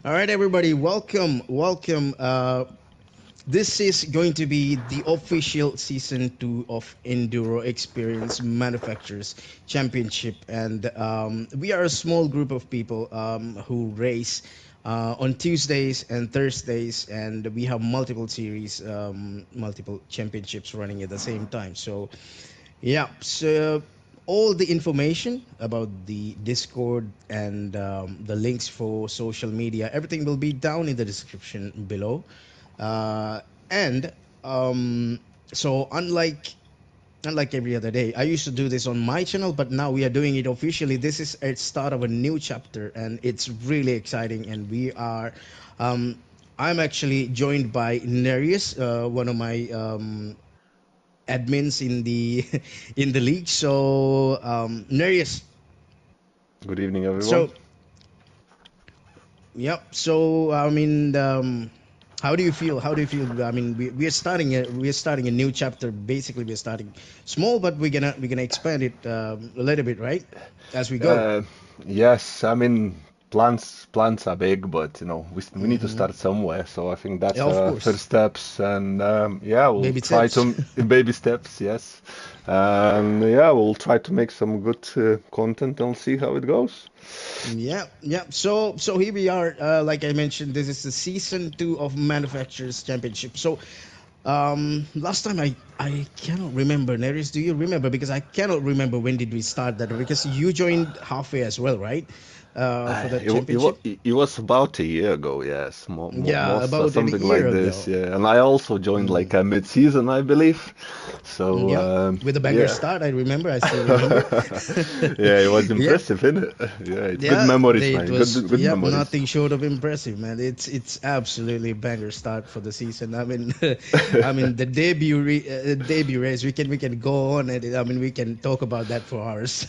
All right, everybody, welcome, welcome. This is going to be the official season 2 of Enduro Experience Manufacturers Championship, and we are a small group of people who race on Tuesdays and Thursdays, and we have multiple series, multiple championships running at the same time. So yeah, so all the information about the Discord and the links for social media, everything will be down in the description below. Uh, and so unlike every other day, I used to do this on my channel, but now we are doing it officially. This is a start of a new chapter, and it's really exciting. And we are, I'm actually joined by Nereus, one of my admins in the in the league. So Nereus. Good evening, everyone. So yep. So I mean, how do you feel? How do you feel? I mean, we are starting a new chapter. Basically, we're starting small, but we're gonna expand it a little bit, right, as we go. Uh, yes, I mean plans are big, but we need to Hmm. start somewhere. So I think Yeah, that's of first course. steps, and yeah, we'll Baby try steps. to baby steps. Yes, and yeah, we'll try to make some good content and see how it goes. Yeah, yeah. So here we are. Like I mentioned, this is the season 2 of Manufacturers Championship. So last time I cannot remember. Neris, do you remember? Because I cannot remember when did we start that. Because you joined halfway as well, right? For that championship. It was about a year ago, yes, Yeah, about a something year like this, ago. yeah. And I also joined like Mm. a mid-season, I believe. So Yeah, with a banger yeah, start. I remember. I still remember. yeah, it was Yeah, impressive, isn't it? Yeah, it's good yeah. memories, It man. was. Good Yep, memories. nothing short of impressive, man. It's absolutely banger start for the season. I mean, I mean the debut race. We can go on and I mean we can talk about that for hours.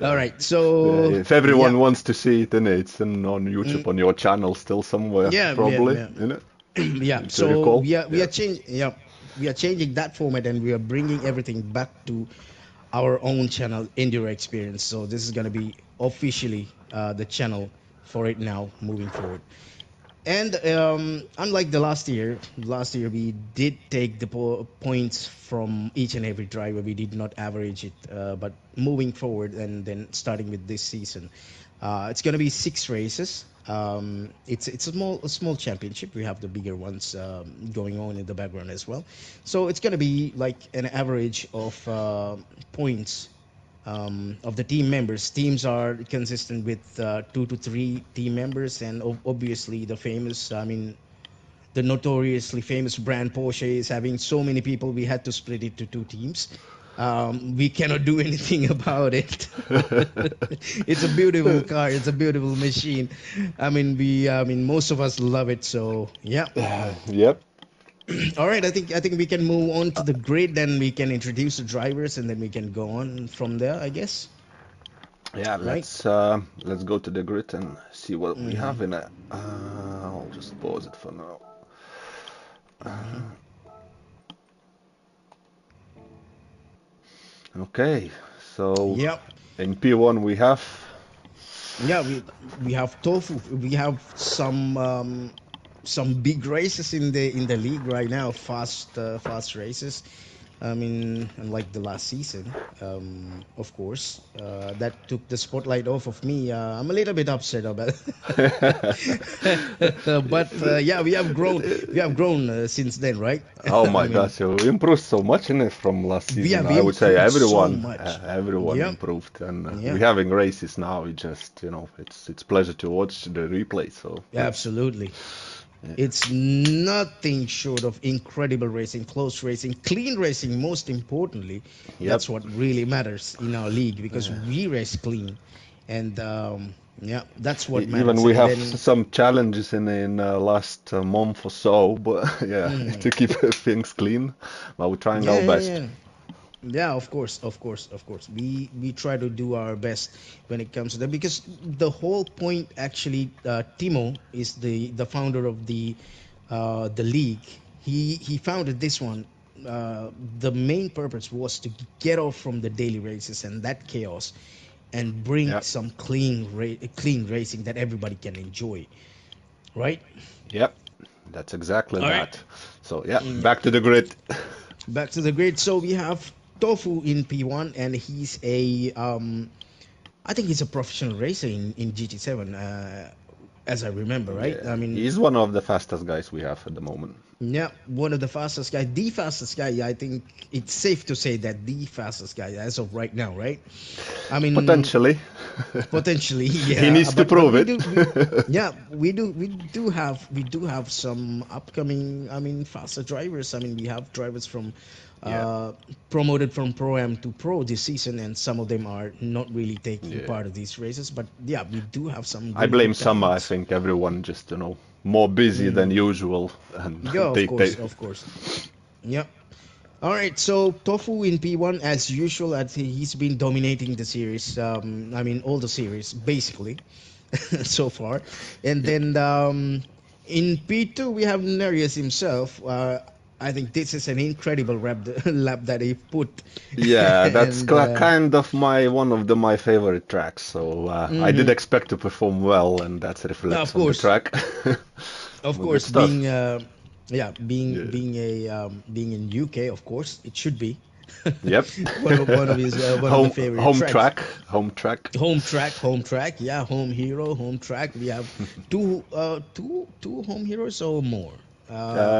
All right. Yeah, So if yeah. everyone wants to see it, then it's on Mm, YouTube on your channel still somewhere, yeah, yeah, probably, yeah. isn't it? Yeah, If you so recall. we are Yeah. changing. Yeah, we are changing that format, and we are bringing everything back to our own channel, Enduro Experience. So this is gonna be officially the channel for it now, moving forward. And unlike the last year we did take the points from each and every driver. We did not average it, but moving forward and then starting with this season, it's going to be 6 races. It's a small championship. We have the bigger ones going on in the background as well. So it's going to be like an average of points of the team members. Teams are consistent with 2 to 3 team members, and obviously the famous, I mean, the notoriously famous brand Porsche is having so many people. We had to split it to 2 teams. We cannot do anything about it. It's a beautiful car. It's a beautiful machine. I mean, most of us love it. So yeah. Yep. All right. I think we can move on to the grid. Then we can introduce the drivers, and then we can go on from there. I guess. Yeah, Right. let's go to the grid and see what we Mm-hmm. have in it. I'll just pause it for now. Mm-hmm. Okay, so Yep. in P1 we have. Yeah, we have tofu. We have some big races in the league right now. Fast races. I mean, unlike the last season, of course, that took the spotlight off of me. I'm a little bit upset about, but yeah, we have grown. We have grown since then, right? Oh I my mean, gosh, you improved so much in it from last we season. have I would say improved so much. everyone Yeah, improved, and we yeah. having races now. We just, it's pleasure to watch the replay. So yeah, Absolutely. yeah, It's nothing short of incredible racing, close racing, clean racing, most importantly. yep. That's what really matters in our league because we race clean. And yeah, that's what Even matters. we And have then, some challenges in last month or so, but yeah, mm, to keep things clean, but we're trying yeah, our yeah, best. yeah. Yeah, of course, of course, of course. We try to do our best when it comes to that because the whole point actually, Timo is the founder of the league. He founded this one. The main purpose was to get off from the daily races and that chaos, and bring Yeah. some clean racing that everybody can enjoy. right? Yep, that's exactly All right. that. So yeah, Yeah. back to the grid. Back to the grid. So we have Tofu in P1, and he's a I think he's a professional racer in GT7, as I remember, right? Yeah, I mean, he's one of the fastest guys we have at the moment. yeah, one of the fastest guy, the fastest guy. I think it's safe to say that the fastest guy as of right now, right? I mean, Potentially. potentially, He yeah, needs to but prove we it. do yeah, we do have some upcoming, I mean, faster drivers. I mean, we have drivers from Yeah, uh promoted from pro am to pro this season, and some of them are not really taking yeah. part of these races, but yeah, we do have some I really blame good summer. I talents. think everyone just, more busy than Mm, usual, and yeah, of they course, of course. Yeah. All right, so Tofu in P1 as usual. He's been dominating the series. I mean, all the series basically so far. And Yep. then in P2 we have Nereus himself. I think this is an incredible lap that he put, Yeah, that's and kind of my favorite tracks. So I did mhm. expect to perform well, and that Yeah, reflects on the track. of Good course, stuff. being yeah, being Yeah. being in UK, of course, it should be Yep. one of the favorite Home tracks. track, home track. Home track, yeah, home hero, home track. We have two home heroes or more.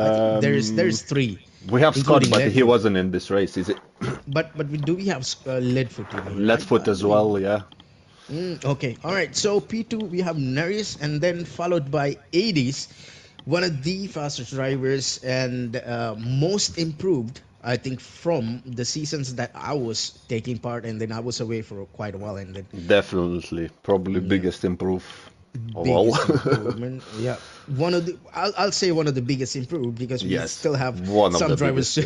I think there's Um, three, we have Scott, including but he Leadfoot. wasn't in this race, is it? But we have Leadfoot in here, right? Leadfoot I as believe. well, yeah. Okay, all right. So P2 we have Neris, and then followed by 80s, one of the fastest drivers and most improved, I think, from the seasons that I was taking part, and then I was away for quite a while, and then Definitely, probably yeah, biggest improve of all. biggest improvement. Yeah, I'll say one of the biggest improved because we Yes, still have one of some the drivers. biggest.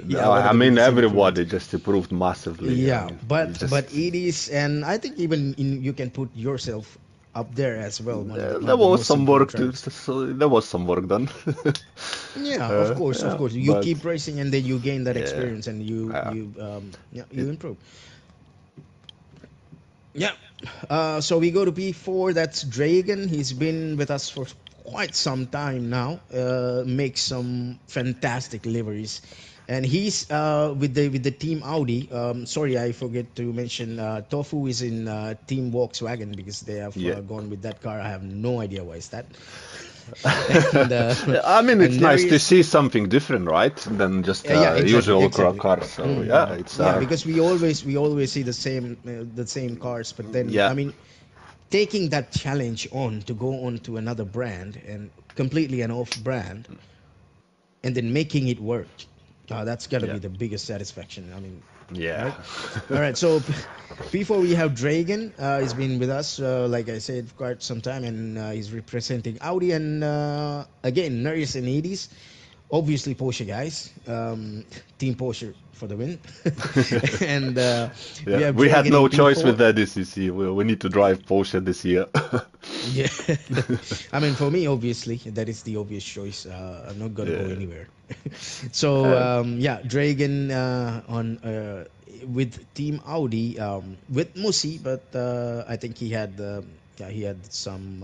Yeah, one of I the mean, biggest improved. everybody just improved massively. I Yeah, mean, it but just it is, and I think even you can put yourself up there as well. One there of the was most some improved work to drivers. so there was some work done. Yeah, of course, of Yeah, course. You but keep racing, and then you gain that yeah, experience, and uh, yeah, you it, improve. Yeah. So we go to P4. That's Dragon. He's been with us for quite some time now. Makes some fantastic liveries, and he's with the team Audi. Sorry, I forget to mention. Tofu is in team Volkswagen because they have yeah. gone with that car. I have no idea why is that. and I mean, it's and there nice to is see something different, right? Than just yeah, exactly, usual exactly. car. So yeah, it's Yeah, because we always see the same cars, but then yeah, I mean, taking that challenge on to go on to another brand and completely an off brand, and then making it work, that's got to yeah, be the biggest satisfaction, I mean, yeah. right? All right, so before we have Dragon. He's been with us, like I said, for quite some time, and he's representing Audi, and again, Nurius and Edis, obviously Porsche guys, team Porsche for the win. And we Yeah, have we had Dragon in no choice with P4. that this year. We need to drive Porsche this year. Yeah, I mean, for me, obviously, that is the obvious choice. I'm not gonna go Yeah. anywhere. So Uh, yeah, Dragon on with Team Audi with Musi, but I think he had yeah, he had some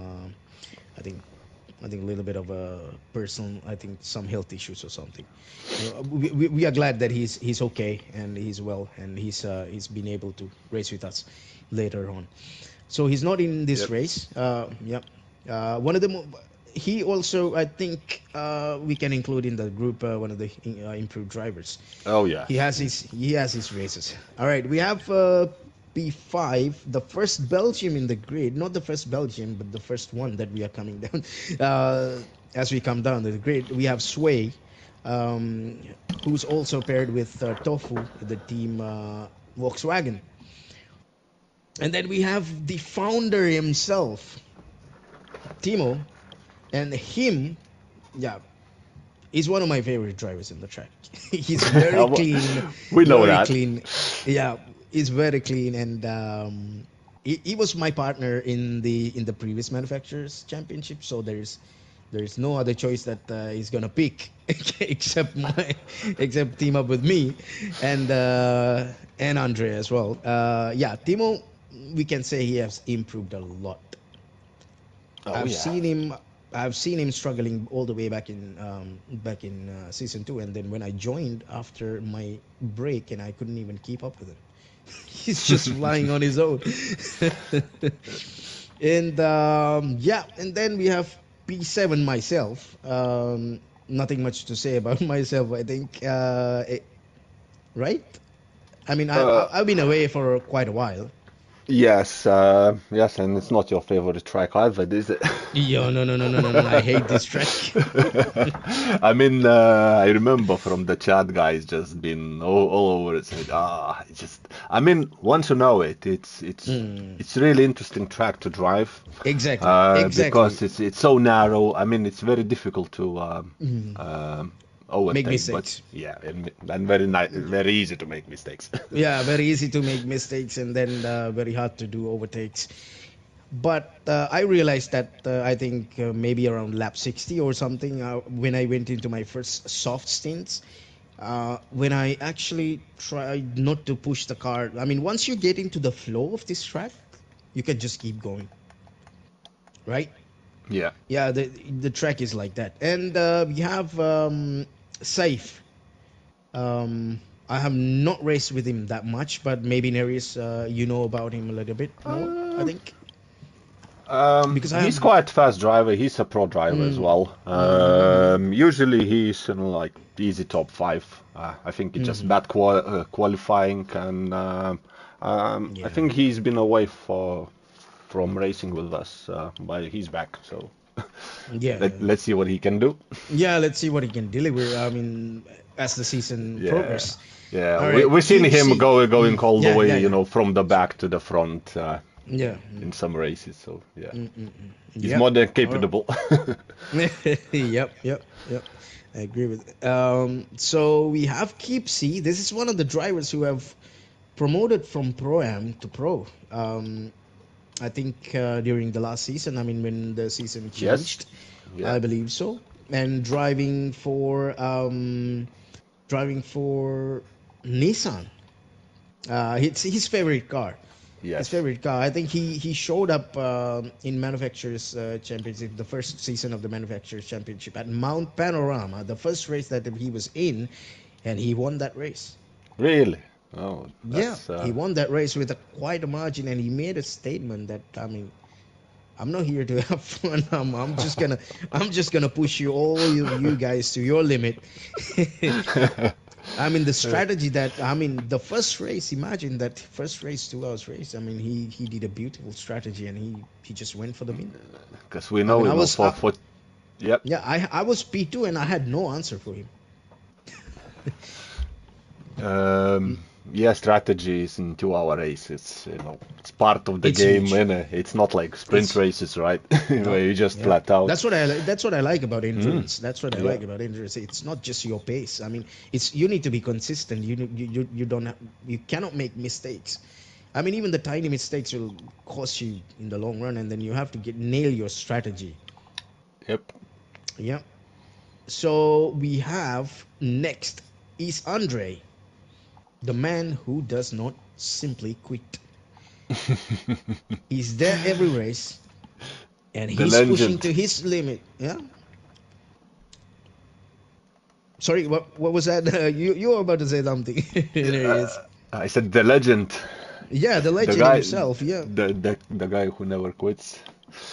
I think I think a little bit of a personal, I think some health issues or something. We are glad that he's okay and he's well, and he's been able to race with us later on. So he's not in this yep. race. Yep. One of the he also, I think we can include in the group one of the improved drivers. Oh yeah. He has his races. All right, we have P5, the first Belgium in the grid, not the first Belgium, but the first one that we are coming down. As we come down the grid, we have Sway, um, who's also paired with Tofu, the team Volkswagen. And then we have the founder himself, Timo, and him, yeah, he's one of my favorite drivers in the track. He's very clean, We know very that. clean. Yeah, he's very clean, and he was my partner in the previous manufacturers championship. So there's no other choice that he's gonna pick except except team up with me, and Andre as well. Yeah, Timo, we can say he has improved a lot. Oh I've yeah. seen him. I've seen him struggling all the way back in season two, and then when I joined after my break, and I couldn't even keep up with him. He's just flying on his own. And yeah, and then we have P7 myself. Nothing much to say about myself. I think, right? I mean, Uh, I've been away for quite a while. yes, yes, and it's not your favorite track either, is it? Yo, no, no, no, no, no, no. I hate this track. I mean, I remember from the chat guys just been all over it. Said, it's just. I mean, once you know it, Mm, it's really interesting track to drive, exactly, exactly. because it's so narrow. I mean, it's very difficult to Mm, um, make overtake, but mistakes. yeah, and very very easy to make mistakes. Yeah, very easy to make mistakes, and then very hard to do overtakes. But I realized that I think maybe around lap 60 or something, when I went into my first soft stints, when I actually tried not to push the car. I mean, once you get into the flow of this track, you can just keep going, right? Yeah. Yeah, the track is like that. And we have Saif. Um, I have not raced with him that much, but maybe Neris, you know about him a little bit more, I Uh, think, because I have. He's quite fast driver. He's a pro driver as Mm, well. mm, Usually he's in like easy top five. I think it's just mm, bad qualifying, and I yeah, think he's been away from racing with us, but he's back. So yeah, let's see what he can do. yeah. Let's see what he can deliver. I mean, as the season Yeah, progress. yeah. All right, We've seen him QC. going all the Yeah, way, yeah, yeah, from the back to the front, yeah. in some races. So yeah, he's more Yep. than All right. capable. Yep, yep, yep. I agree with it. So we have Keepsy. This is one of the drivers who have promoted from Pro Am to Pro. I think during the last season. I mean, when the season Yes. changed, Yeah. I believe so. And driving for Nissan. It's his favorite car. His Yes. favorite car. I think he showed up in Manufacturers Championship, the first season of the Manufacturers Championship at Mount Panorama, the first race that he was in, and he won that race. Really? Oh, Yeah, that's he won that race with a quite a margin, and he made a statement that, I mean, I'm not here to have fun. I'm just gonna push you all you guys to your limit. I mean, the strategy that, I mean, the first race, imagine that first race, 2 hours race. I mean, he did a beautiful strategy, and he just went for the win. because we I know mean, I him was for yep. yeah, I was P2 and I had no answer for him. Um, Mm, yeah, strategies in 2 hour races, it's part of the it's game, huge. and it's not like sprint It's races, right? no, Where you just yeah. flat out. That's what I like. That's what I like about Mm, endurance. That's what I yeah. like about endurance. It's not just your pace. I mean, it's you need to be consistent. You don't have, you cannot make mistakes. I mean, even the tiny mistakes will cost you in the long run, and then you have to get nail your strategy. Yep. Yeah. So we have next is Andre, the man who does not simply quit. He's there every race, and The he's pushing legend. to his limit. Yeah. Sorry, what was that? You were about to say something. There he is. I said the legend. Yeah, the The legend guy, himself. Yeah. the guy who never quits.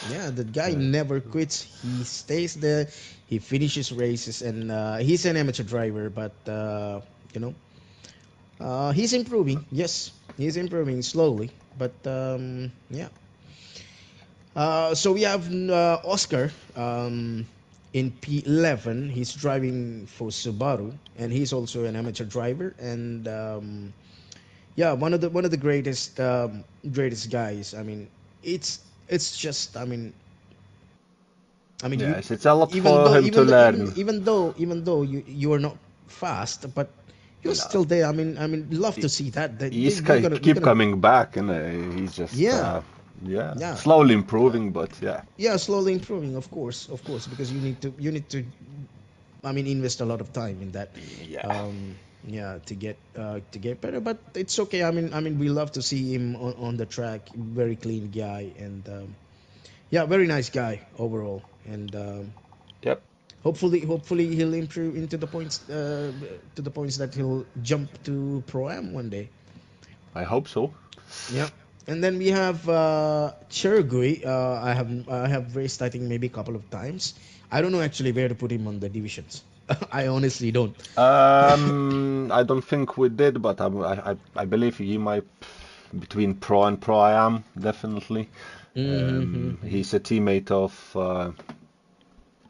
Yeah, the guy Uh, never quits. He stays there. He finishes races, and he's an amateur driver, but you know, he's improving. Yes, he's improving slowly, but yeah. So we have Oscar in P11. He's driving for Subaru, and he's also an amateur driver. And yeah, one of the greatest greatest guys. I mean, it's just, I mean, you, yes, it's a lot for him to learn. even though you are not fast, but you're No, still there. I mean, love he, to see that he's you're keep gonna, coming back, and he's just yeah, yeah, yeah, slowly improving, but yeah, yeah, slowly improving, of course, because you need to, I mean, invest a lot of time in that, yeah, yeah, to get better. But it's okay. I mean, we love to see him on the track. Very clean guy, and yeah, very nice guy overall. and Yep, hopefully he'll improve into the points to the points that he'll jump to Pro Am one day. I hope so. Yeah. And then we have Chergui. I have raced I think maybe a couple of times. I don't know actually where to put him on the divisions. I honestly don't. I don't think we did, but I believe he might between Pro and Pro I am definitely. Mm-hmm. He's a teammate of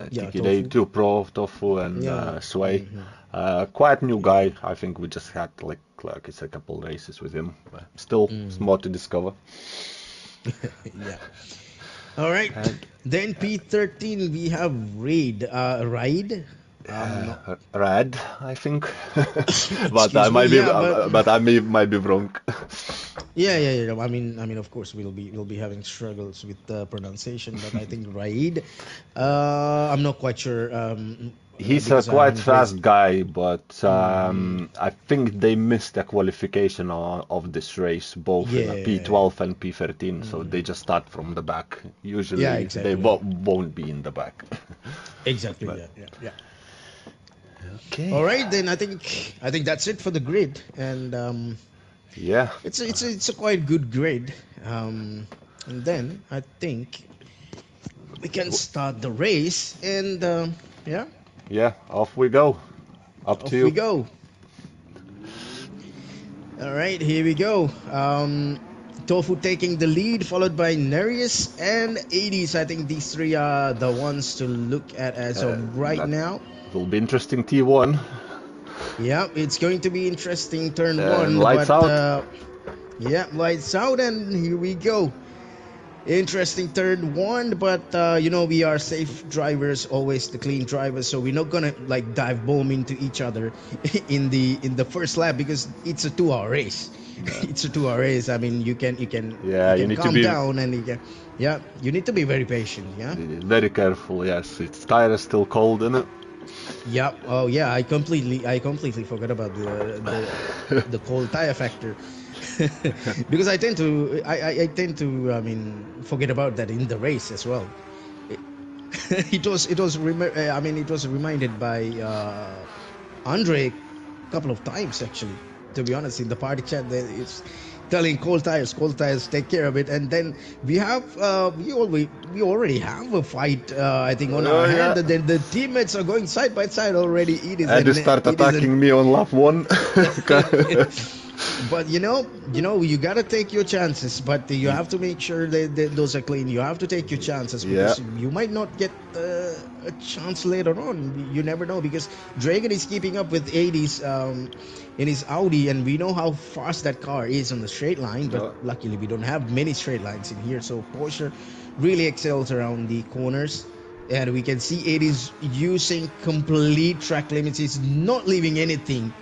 Yeah, TKD Tofu. 2 Pro, Tofu, and Yeah. Sway. Mm-hmm. Quite new Yeah. guy. I think we just had like it's a couple races with him. But still, Mm. more to discover. Yeah. All right. And Then P13 we have Ride. Not Rad, I think, but I excuse me. might be, Yeah, but might be wrong. yeah. I mean, of course, we'll be having struggles with the pronunciation, but I think Raid. I'm not quite sure He's a because I quite haven't raced. fast guy, but Hmm. I think they missed the qualification of this race, both in a Yeah. P12 and P13, so they Hmm. just start from the back. Yeah, Usually they exactly. won't be in the back. Exactly. But Yeah. All okay, right, then I think that's it for the grid, and yeah, it's a quite good grid. And then I think we can start the race, and yeah, yeah, off we go. Up to off we you. go. All right, here we go. Tofu taking the lead, followed by Nereus and 80s. I think these three are the ones to look at as of right That now. will be interesting. T1 Yeah, it's going to be interesting turn and one, lights but out. yeah, lights out, and here we go. Interesting turn one, but we are safe drivers, always the clean drivers, so we're not gonna like dive bomb into each other in the first lap because it's a 2 hour race. It's a 2 hour race. I mean, you Yeah, you can need to calm be down and yeah, you need to be very patient. Yeah, very careful. Yes, its tire is still cold, isn't it? yeah. Oh yeah, I completely forgot about the cold tire factor. Because I mean forget about that in the race as well. It, it was reminded by Andre a couple of times actually. To be honest, in the party chat, it's telling cold tires, take care of it. And then we already have a fight, I think, on our Oh hand. yeah. And then the teammates are going side by side already. And they start It is an attacking me on lap one. but you gotta take your chances, but you have to make sure that those are clean. You have to take your chances Yeah. because you might not get a chance later on. You never know because Dragon is keeping up with 80s in his Audi, and we know how fast that car is on the straight line. But Uh, luckily, we don't have many straight lines in here, so Porsche really excels around the corners. And we can see 80s using complete track limits. He's not leaving anything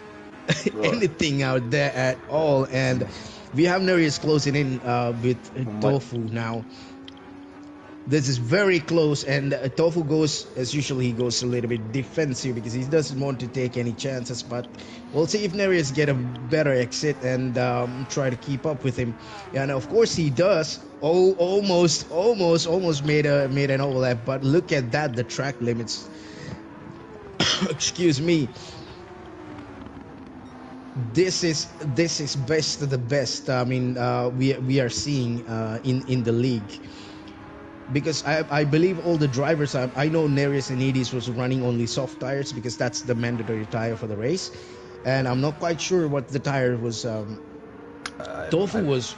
uh, anything out there at all. And we have Nereus closing in with my, Tofu now. This is very close, and Tofu goes as usual. He goes a little bit defensive because he doesn't want to take any chances. But we'll see if Nereus get a better exit and try to keep up with him. And of course he does. Oh, almost made an overlap. But look at that, the track limits. Excuse me. This is best of the best. I mean, we are seeing in the league because I believe all the drivers. I know Nereus and Edis was running only soft tires because that's the mandatory tire for the race, and I'm not quite sure what the tire was. I, Tofu I, was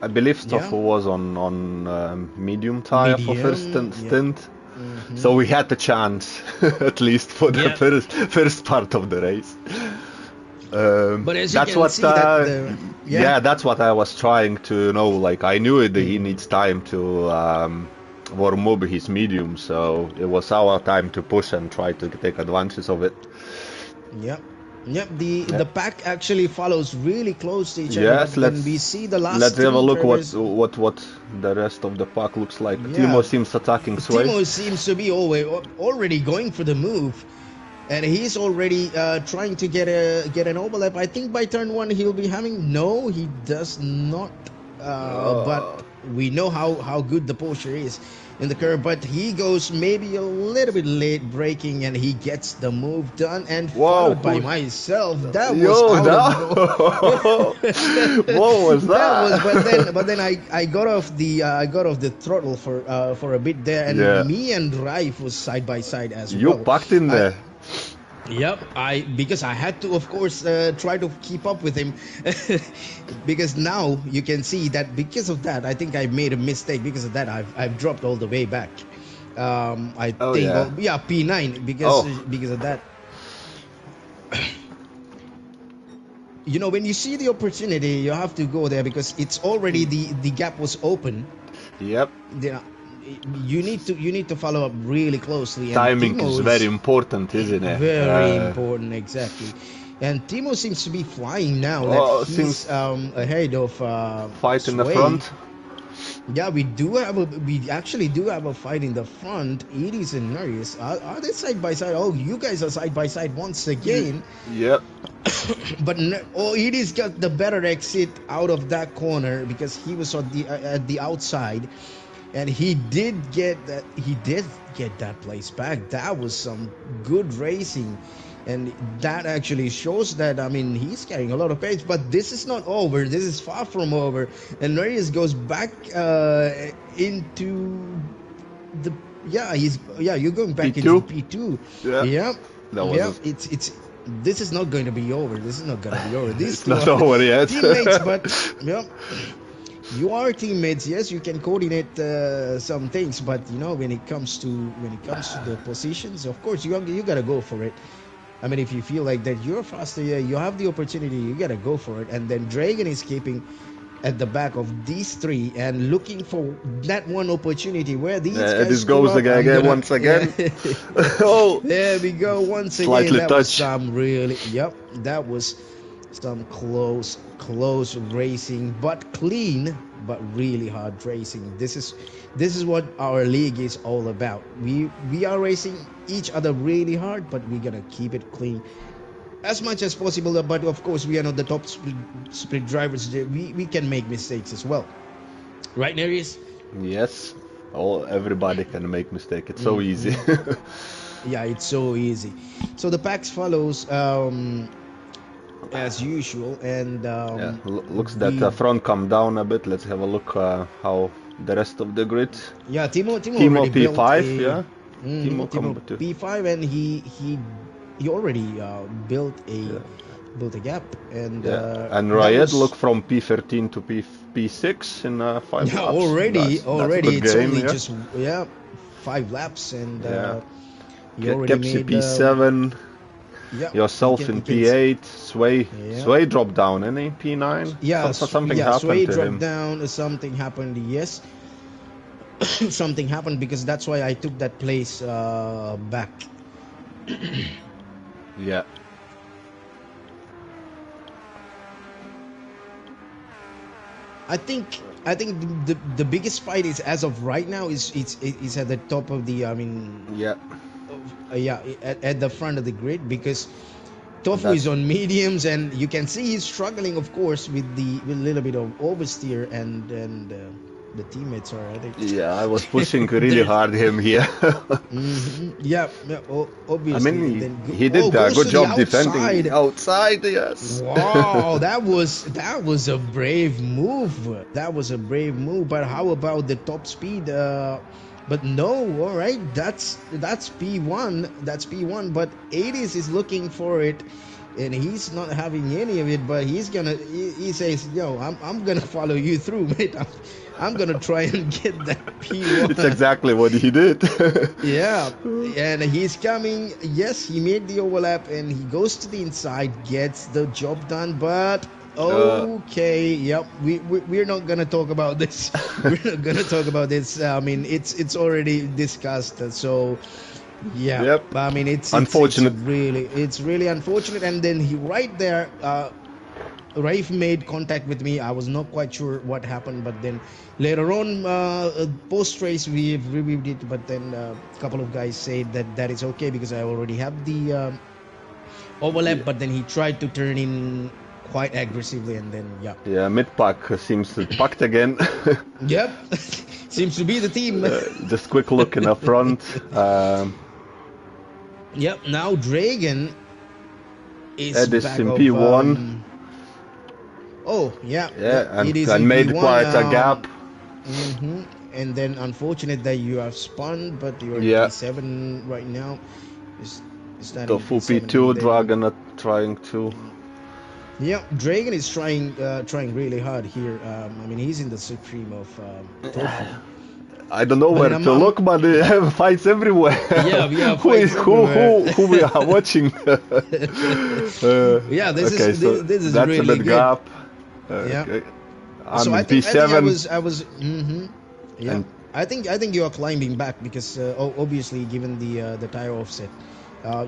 I believe yeah Stoffel was on medium tire for first medium yeah. stint, Hmm. so we had the chance at least for the Yeah, first part of the race. but as you That's can what, see that the yeah yeah, that's what I was trying to know. Like, I knew that he mm, needs time to warm up his medium, so it was our time to push and try to take advantage of it. yep. Yep, the Yeah. the pack actually follows really close to each other, Yes, but then we see the let's last have a three look drivers. what the rest of the pack looks like. Timo Yeah, seems attacking Sway. Timo seems to be already going for the move, and he's already trying to get an overlap. I think by turn one he'll be having. No, he does not. But Uh, we know how good the Porsche is. in the curve, but he goes maybe a little bit late braking, and he gets the move done, and Wow, followed by myself. That was yo, out of that, no. what was That was, that? but then I got off the throttle for a bit there, Yeah, and me and Raif was side by side as you well. packed in I there. Yep, because I had to, of course, try to keep up with him, because now you can see that because of that, I think I made a mistake. Because of that, I've dropped all the way back. I Oh think, yeah. oh, yeah, P9, Oh, because of that. You know, when you see the opportunity, you have to go there, because it's already the gap was open. yep. The, you need to follow up really closely, and Timing is Timo very is important, isn't it? very important, exactly. And Timo seems to be flying now that Oh, he's seems ahead of fight in the Sway. front. Yeah, we actually do have a fight in the front. Edis and Narius are they side by side? Oh, you guys are side by side once again. Yep. But Edis got the better exit out of that corner, because he was at the outside, and he did get that. He did get that place back. That was some good racing, and that actually shows that, I mean, he's carrying a lot of pace. But this is not over. This is far from over. And Narius goes back into the you're going back into the P2. P2. Yeah. Yep. That was Yep. It's this is not going to be over. This is not going to be over. These it's two not are over yet. teammates, but yep. You are teammates. Yes, you can coordinate some things, but you know, when it comes to the positions, of course you gotta go for it. I mean, if you feel like that you're faster, yeah, you have the opportunity, you gotta go for it. And then Dragon is keeping at the back of these three and looking for that one opportunity where these guys this screw goes up. I'm again gonna, once yeah. again. Oh, There we go. Once again, slightly that was touch. some really, yep, that was some close racing, but clean, but really hard racing. This is what our league is all about. We are racing each other really hard, but we're gonna keep it clean as much as possible. But of course, we are not the top split drivers. We can make mistakes as well, right, Nereus? Yes. Everybody can make mistake. It's so easy. Yeah, it's so easy. So the packs follows as usual, and Yeah, looks that we front come down a bit. Let's have a look how the rest of the grid. yeah, Timo Timo already built P5, a yeah. Timo Timo come to P5, and he already built yeah. a gap, and Yeah, and that Rayed was look from P13 to P6 in 5 yeah, laps. That's a already good it's game, only yeah. just 5 laps, and Yeah, he already Kepsi made P7, yeah, yourself in he can P8, Sway yeah. Sway dropped down, any P9? Something Sway happened to dropped him. down. Something happened. Yes, something happened, because that's why I took that place back. Yeah. I think the biggest fight is, as of right now, is at the top of the, I mean, Yeah. at the front of the grid, because Tofu That's is on mediums, and you can see he's struggling, of course, with a little bit of oversteer, and the teammates are, I think, yeah, I was pushing really there's hard him here. yeah, I obviously, and mean, then he did a goes good to the job defending outside. outside, yes. Wow, that was a brave move. That was a brave move. But how about the top speed? But no, all right, that's P1. That's P1. But 80s is looking for it, and he's not having any of it. But he says, "Yo, I'm gonna follow you through, mate. I'm gonna try and get that P1." It's exactly what he did. Yeah, and he's coming. Yes, he made the overlap, and he goes to the inside, gets the job done. But okay, yep, we're not gonna talk about this. We're not gonna talk about this. I mean, it's already discussed. So yeah, Yep. I mean, it's Unfortunate. it's really unfortunate. And then he right there. Raif made contact with me. I was not quite sure what happened, but then later on, post race, we've reviewed it. But then a couple of guys said that is okay, because I already have the overlap. Yeah. But then he tried to turn in quite aggressively, and then yeah. Yeah, mid pack seems packed again. Yep. Seems to be the team. Just quick look in the front. Yep. Now Dragon is back Edison of. P1. Oh yeah, Yeah, it is and in made P1. quite a gap. And then unfortunate that you have spun, but you're in Yeah. P7 right now. Is that in Tofu P7? P2, And then, Dragon not trying to. yeah, Dragon is trying really hard here. I mean, he's in the supreme of Tofu. I don't know But where then to look, but they have fights everywhere. Yeah, we have who fights everywhere. who we are watching? Yeah, Okay, so this is that's really a bit good. gap. Yeah. Okay. So I'm I in think P7. I was yeah. And I think you are climbing back because obviously given the tire offset,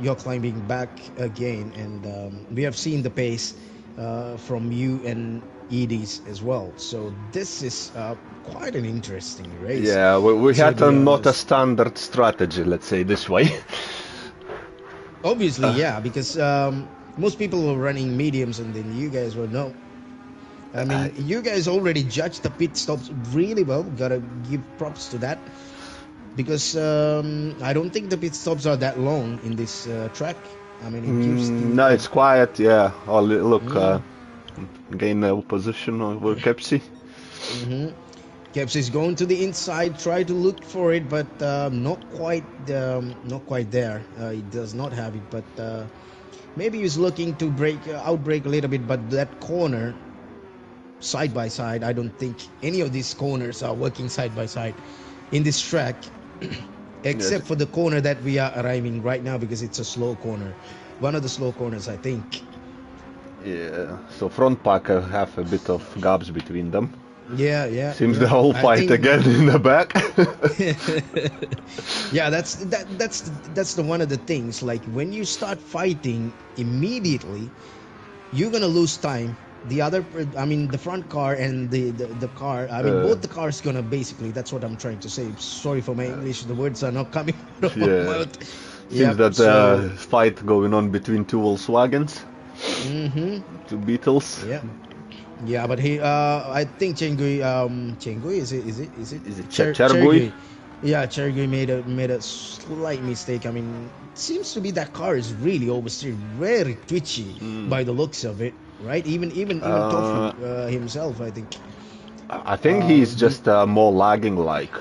you're climbing back again, and we have seen the pace from you and Edie's as well. So this is quite an interesting race. yeah, we to had be not a honest. standard strategy, let's say this way. Obviously, yeah, because most people were running mediums, and then you guys were no. I mean, you guys already judged the pit stops really well. Gotta give props to that. Because I don't think the pit stops are that long in this track. I mean, it gives the No, it's quiet, yeah. Oh, look, gain a position over Kepsi. Keps is going to the inside, try to look for it, but not quite there. He does not have it, but maybe he's looking to outbrake a little bit. But that corner, side by side, I don't think any of these corners are working side by side in this track. Except for the corner that we are arriving right now, because it's a slow corner, one of the slow corners, I think. Yeah, so front pack have a bit of gaps between them. Yeah. Seems the whole fight again in the back. Yeah, that's the one of the things. Like when you start fighting immediately, you're gonna lose time. The front car and the car, both the cars gonna basically, that's what I'm trying to say. Sorry for my English, the words are not coming out of my mouth. Seems that fight going on between two Volkswagens, two Beetles. Yeah, but I think Chengui, is it Chergui? Yeah, Chergui made a slight mistake. I mean, it seems to be that car is really oversteered, very twitchy by the looks of it, right? Even Tofu himself, I think. I think he's just more lagging like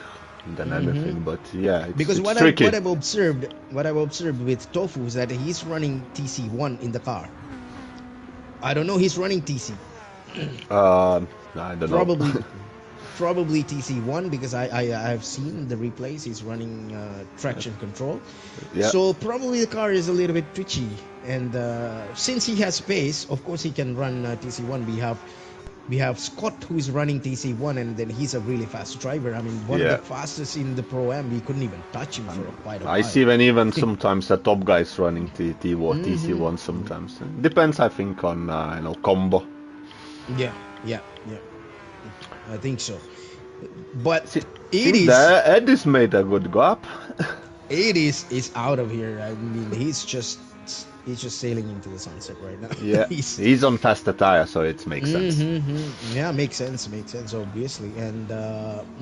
than anything, but yeah, because it's tricky. what I've observed with Tofu is that he's running TC1 in the car. I don't know, he's running TC. I don't know. Probably TC1, because I have seen the replays. He's running traction control. Yeah. So probably the car is a little bit twitchy, and since he has pace, of course he can run TC1. We have Scott, who is running TC1, and then he's a really fast driver. I mean, one of the fastest in the Pro-Am. We couldn't even touch him for quite a while. I see even sometimes the top guys running TC1 sometimes. Depends, I think, on combo. Yeah. I think so. But Eddie's made a good gap. Edis is out of here. I mean, he's just sailing into the sunset right now. Yeah, he's on faster tire, so it makes sense. Yeah, makes sense, obviously. And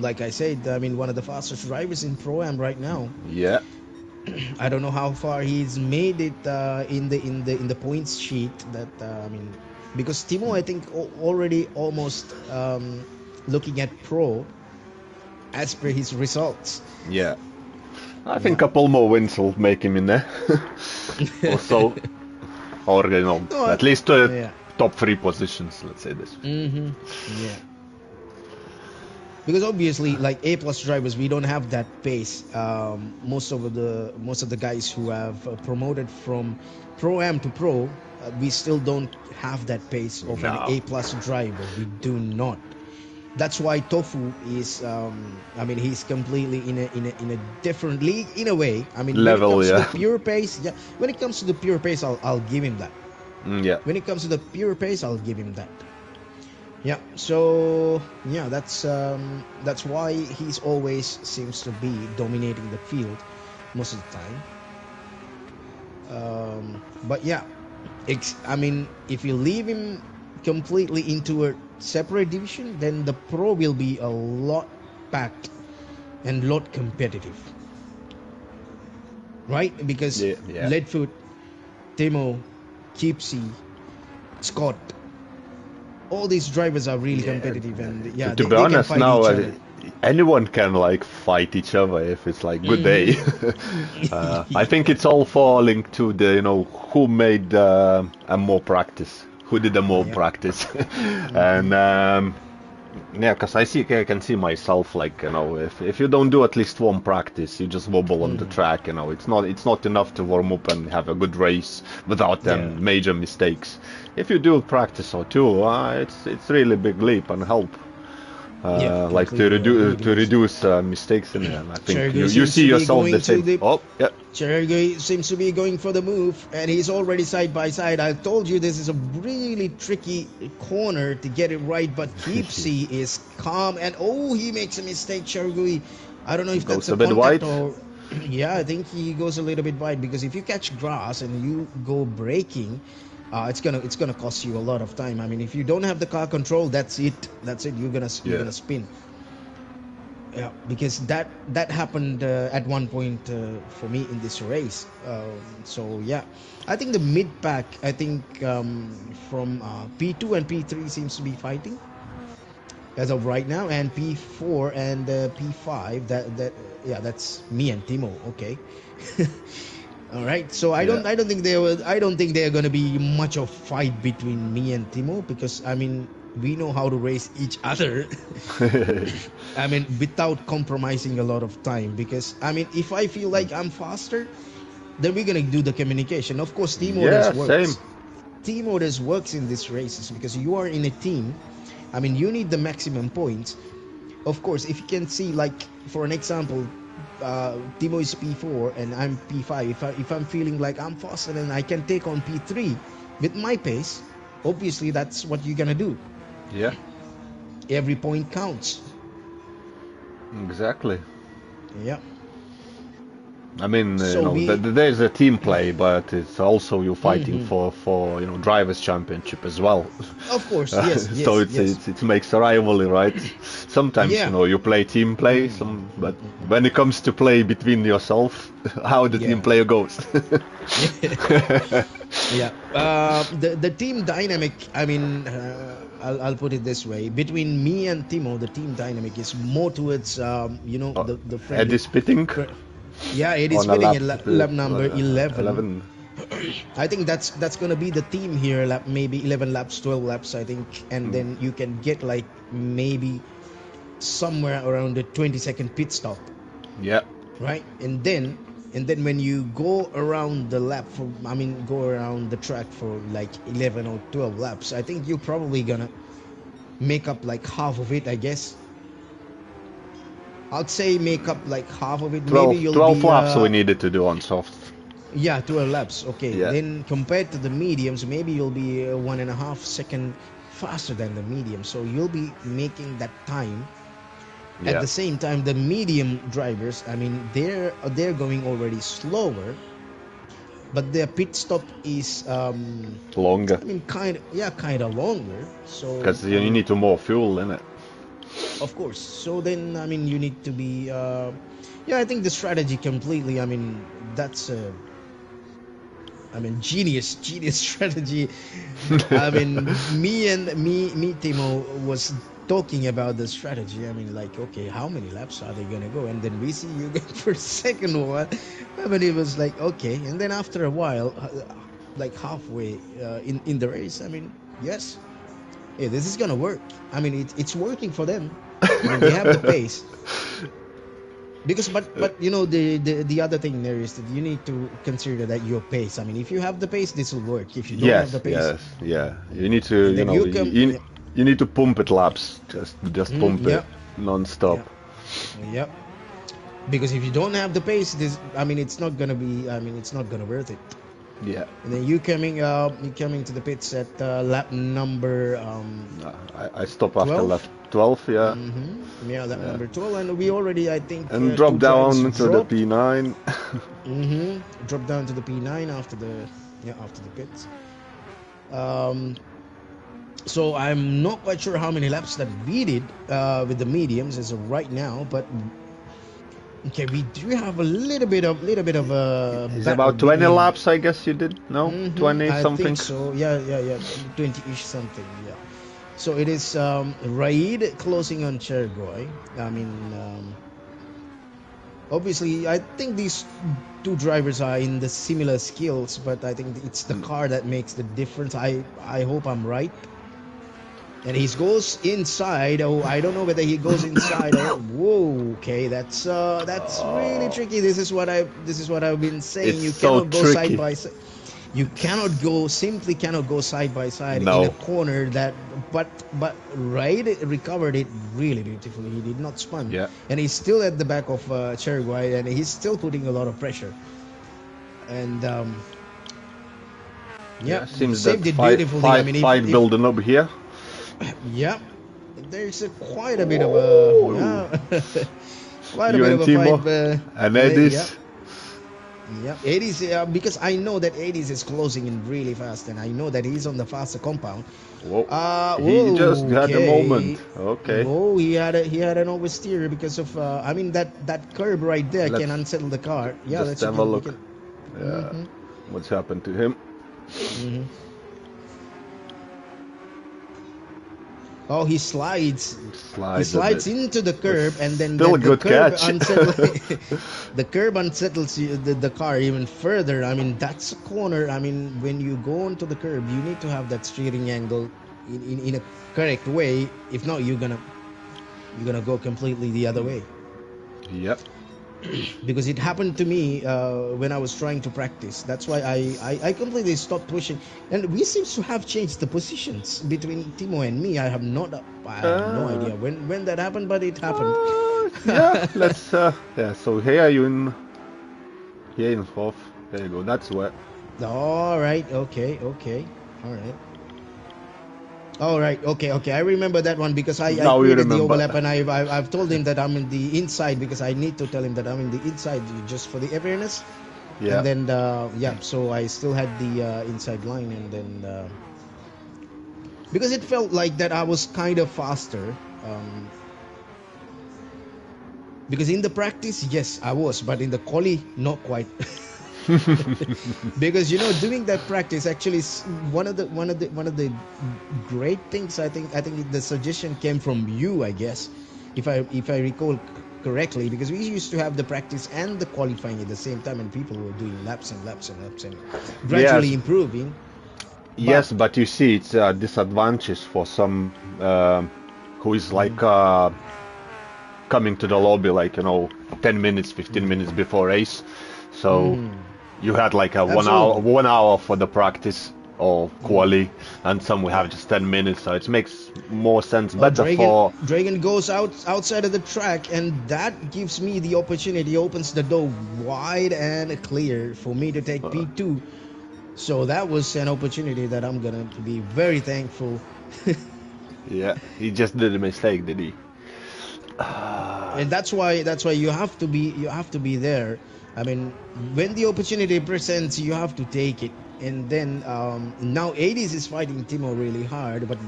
like I said, I mean, one of the fastest drivers in Pro-Am right now. Yeah. I don't know how far he's made it in the points sheet. Because Timo, I think, already almost looking at Pro as per his results. Yeah. I think a couple more wins will make him in there. Also, or at least top 3 positions, let's say this. Yeah. Because obviously, like A+ drivers, we don't have that pace. Most of the guys who have promoted from Pro-Am to Pro, we still don't have that pace of an A+ driver. We do not. That's why Tofu is, he's completely in a different league in a way. I mean, level, when it comes to the pure pace, when it comes to the pure pace, I'll give him that. When it comes to the pure pace, I'll give him that. Yeah. So yeah, that's why he's always seems to be dominating the field most of the time. But yeah, if you leave him completely into a separate division, then the Pro will be a lot packed and lot competitive, right? Because Leadfoot, Timo, Kipsy, Scott, all these drivers are really competitive, and to be they can honest fight now, each other. anyone can like fight each other if it's like good day. I think it's all falling to the who made a more practice, who did a more practice, and because I can see myself like if you don't do at least one practice, you just wobble on the track. It's not enough to warm up and have a good race without them major mistakes. If you do practice or two, it's really big leap and help. Like to reduce mistakes in there. And I think you see yourself the same. Cherry seems to be going for the move, and he's already side by side. I told you this is a really tricky corner to get it right, but Kipsy is calm, and he makes a mistake, Cherry. I don't know if that's a bit wide. Or I think he goes a little bit wide, because if you catch grass and you go braking, it's gonna cost you a lot of time. I mean, if you don't have the car control, that's it. You're gonna spin. Yeah, because that happened at one point for me in this race. So yeah, I think the mid pack, I think from P2 and P3 seems to be fighting as of right now, and P4 and P5. That's me and Timo. Okay. All right. So I don't think there are going to be much of fight between me and Timo, because I mean, we know how to race each other. I mean, without compromising a lot of time, because I mean, if I feel like I'm faster, then we're going to do the communication. Of course, team orders works. Team orders works in these races, because you are in a team. I mean, you need the maximum points. Of course, if you can see, like for an example, Timo is P4 and I'm P5. If I'm feeling like I'm faster and I can take on P3 with my pace, obviously that's what you're gonna do. Yeah. Every point counts. Exactly. Yeah. I mean, there's a team play, but it's also you fighting for drivers' championship as well. Of course, yes. So it makes a rivalry, right? Sometimes you play team play, but when it comes to play between yourself, how the team player goes. The team dynamic. I mean, I'll put it this way: between me and Timo, the team dynamic is more towards the friendly. Eddie spitting. Yeah, it is spitting at lap number 11. I think that's gonna be the theme here. Maybe 11 laps, 12 laps, I think, and then you can get like maybe somewhere around the 20-second pit stop. Yeah. Right, and then when you go around the go around the track for like 11 or 12 laps, I think you're probably gonna make up like half of it, I guess. I'd say make up like half of it. 12 laps we needed to do on soft. Yeah, 12 laps. Okay. Yeah. Then compared to the mediums, maybe you'll be 1.5 seconds faster than the medium. So you'll be making that time. At the same time, the medium drivers, I mean, they're going already slower, but their pit stop is longer. I mean, kind of longer. So because you need to more fuel in it. Of course. So then, I mean, you need to be. I think the strategy completely. I mean, that's genius strategy. I mean, me Timo was talking about the strategy. I mean, like, okay, how many laps are they gonna go? And then we see you go for second one. I mean, it was like, okay. And then after a while, like halfway in the race, I mean, yes, hey, this is gonna work. I mean, it's working for them. I mean, they have the pace. Because, but the other thing there is that you need to consider that your pace. I mean, if you have the pace, this will work. If you don't have the pace, you need to you need to pump it laps, just pump it non-stop. Yep. Because if you don't have the pace, it's not gonna be. I mean, it's not gonna worth it. Yeah. And then you coming to the pits at lap number. I stop after lap 12. Yeah. Yeah, lap number 12, and we already, I think. And drop down to the P9. Drop down to the P9 after the pits. So I'm not quite sure how many laps that we did with the mediums as of right now, but Okay, we do have a little bit of a It's battle about 20 between. laps, I guess you did? No? 20 I think something? so. Yeah, yeah, yeah. 20-ish something. Yeah. So it is Raid closing on Chergoy. I mean, obviously, I think these two drivers are in the similar skills, but I think it's the car that makes the difference. I hope I'm right. And he goes inside. Oh, I don't know whether he goes inside or whoa. Okay, that's really Oh, tricky. This is what I've been saying. it's You so cannot go side tricky. by side. You cannot go simply cannot go side by side in a No. corner that. But Raid recovered it really beautifully. He did not spun, Yeah. and he's still at the back of Cherry White, and he's still putting a lot of pressure. And Yeah, yeah, seems that saved it beautifully. I mean, fight if building up here. yeah, there's quite a bit of a Oh, yeah, quite a you bit of and a fight. Timo and Yeah, Edis. yeah. 80s because I know that 80s is closing in really fast, and I know that he's on the faster compound. Whoa, he just Whoa, had a moment. okay. Okay, Whoa, he had an oversteer because of I mean that curb right there can let's unsettle the car. Yeah, just let's you have a can we look. can. Yeah, Mhm. what's happened to him? Mhm. Oh, he slides. He Slides a bit, slides into the but curb, and then still a the good curb catch. unsettles the curb unsettles the car even further. I mean, that's a corner. I mean, when you go onto the curb, you need to have that steering angle in a correct way. If not, you're gonna go completely the other way. Yep. Because it happened to me when I was trying to practice. That's why I completely stopped pushing. And we seem to have changed the positions between Timo and me. I have no Uh, idea when that happened, but it happened. yeah. Let's. Yeah. So here you in. Here in fourth. There you go. That's where. All right. Okay. Okay. All right. All right. Okay. Okay. I remember that one because I Now you created the remember. overlap and I've told him that I'm in the inside because I need to tell him that I'm in the inside just for the awareness. And Yeah. then yeah, so I still had the inside line, and then because it felt like that I was kind of faster. Because in the practice, yes, I was, but in the quali, not quite. Because doing that practice actually is one of the great things. I think the suggestion came from you, I guess, if I recall correctly, because we used to have the practice and the qualifying at the same time, and people were doing laps and laps and laps and gradually Yes. improving. But Yes, but you see, it's a disadvantage for some who is mhm, like coming to the lobby like 10 minutes, 15 mhm, minutes before race. So mhm, you had like a 1 hour, absolutely. 1 hour for the practice or Mhm, quali, and some will have yeah. just 10 minutes. So it makes more sense, Oh, better for. Dragon goes outside of the track, and that gives me the opportunity, opens the door wide and clear for me to take Uh, P2. So that was an opportunity that I'm gonna be very thankful. yeah, he just did a mistake, did he? And that's why you have to be there. I mean, when the opportunity presents, you have to take it. And then now 80s is fighting Timo really hard, but